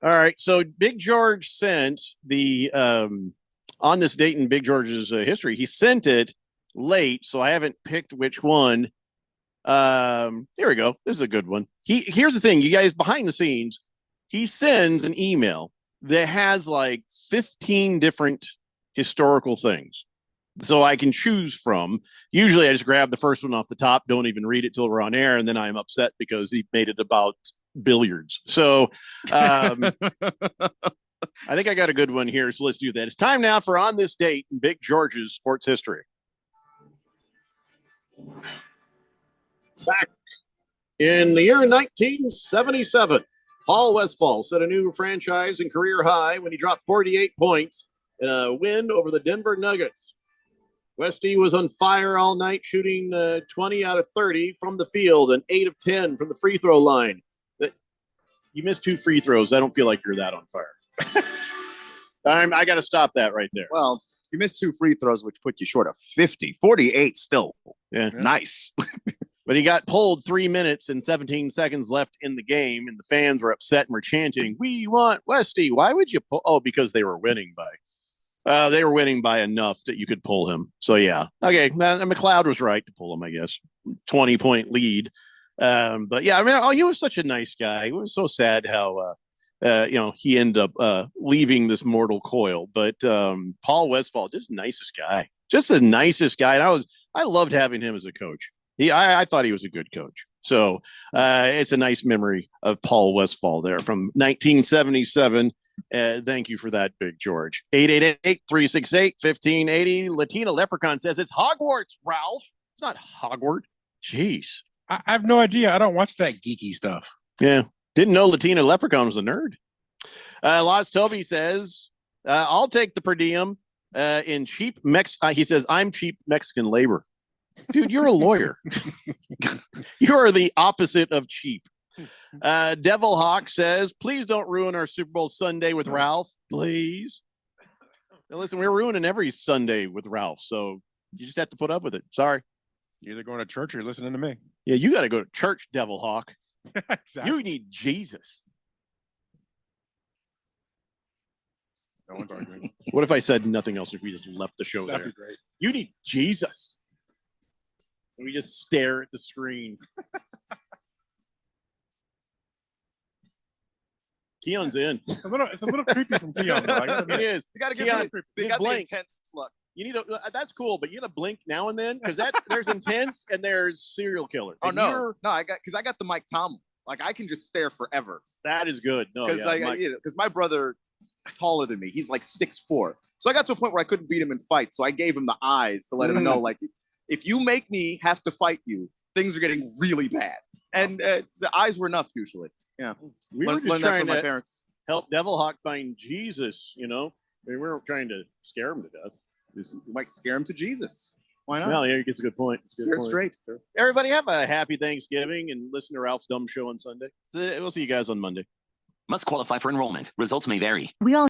All right. So Big George sent the on this date in Big George's history. He sent it late, so I haven't picked which one. Here we go. This is a good one. Here's the thing, you guys, behind the scenes, he sends an email that has like 15 different historical things. So I can choose from. Usually I just grab the first one off the top, don't even read it till we're on air, and then I'm upset because he made it about billiards. So I think I got a good one here. So let's do that. It's time now for On This Date in Big George's sports history. Back in the year 1977, Paul Westphal set a new franchise and career high when he dropped 48 points in a win over the Denver Nuggets. Westy was on fire all night, shooting 20 out of 30 from the field and 8 of 10 from the free throw line. You missed 2 free throws. I don't feel like you're that on fire. I got to stop that right there. Well, you missed 2 free throws, which put you short of 50. 48 still. Yeah. Nice. But he got pulled 3 minutes and 17 seconds left in the game, and the fans were upset and were chanting, "We want Westy." Why would you pull? Oh, because they were winning by enough that you could pull him. So yeah, okay. McLeod was right to pull him, I guess. 20-point lead. But yeah, I mean, he was such a nice guy. It was so sad how he ended up leaving this mortal coil. But Paul Westphal, just the nicest guy, and I loved having him as a coach. I thought he was a good coach. So it's a nice memory of Paul Westphal there from 1977. Thank you for that, Big George. 888-368-1580. Latina Leprechaun says it's Hogwarts, Ralph. It's not Hogwarts. Jeez. I have no idea. I don't watch that geeky stuff. Yeah. Didn't know Latina Leprechaun was a nerd. Lost Toby says, I'll take the per diem in cheap he says, I'm cheap Mexican labor. Dude, you're a lawyer. You are the opposite of cheap. Devil Hawk says, please don't ruin our Super Bowl Sunday with Ralph. Please. Now listen, we're ruining every Sunday with Ralph, so you just have to put up with it. Sorry. You're either going to church or you're listening to me. Yeah, you got to go to church, Devil Hawk. Exactly. You need Jesus. No one's arguing. What if I said nothing else if we just left the show That'd there? be great. You need Jesus. And we just stare at the screen. Keon's in. It's a little creepy from Keon. Though. It is. You got to give Keon, they got the intense look. You need that's cool, but you got to blink now and then because there's intense and there's serial killer. Oh And no, I got the Mike Tomlin. Like I can just stare forever. That is good. No, because my brother taller than me. He's like 6'4". So I got to a point where I couldn't beat him in fights. So I gave him the eyes to let him know, like, if you make me have to fight you, things are getting really bad. And the eyes were enough usually. Yeah, we were just trying to my parents. Help Devil Hawk find Jesus. I mean, we weren't trying to scare him to death. You might scare him to Jesus. Why not? Well, yeah, he gets a good point. Straight. Everybody have a happy Thanksgiving and listen to Ralph's Dumb Show on Sunday. We'll see you guys on Monday. Must qualify for enrollment. Results may vary. We all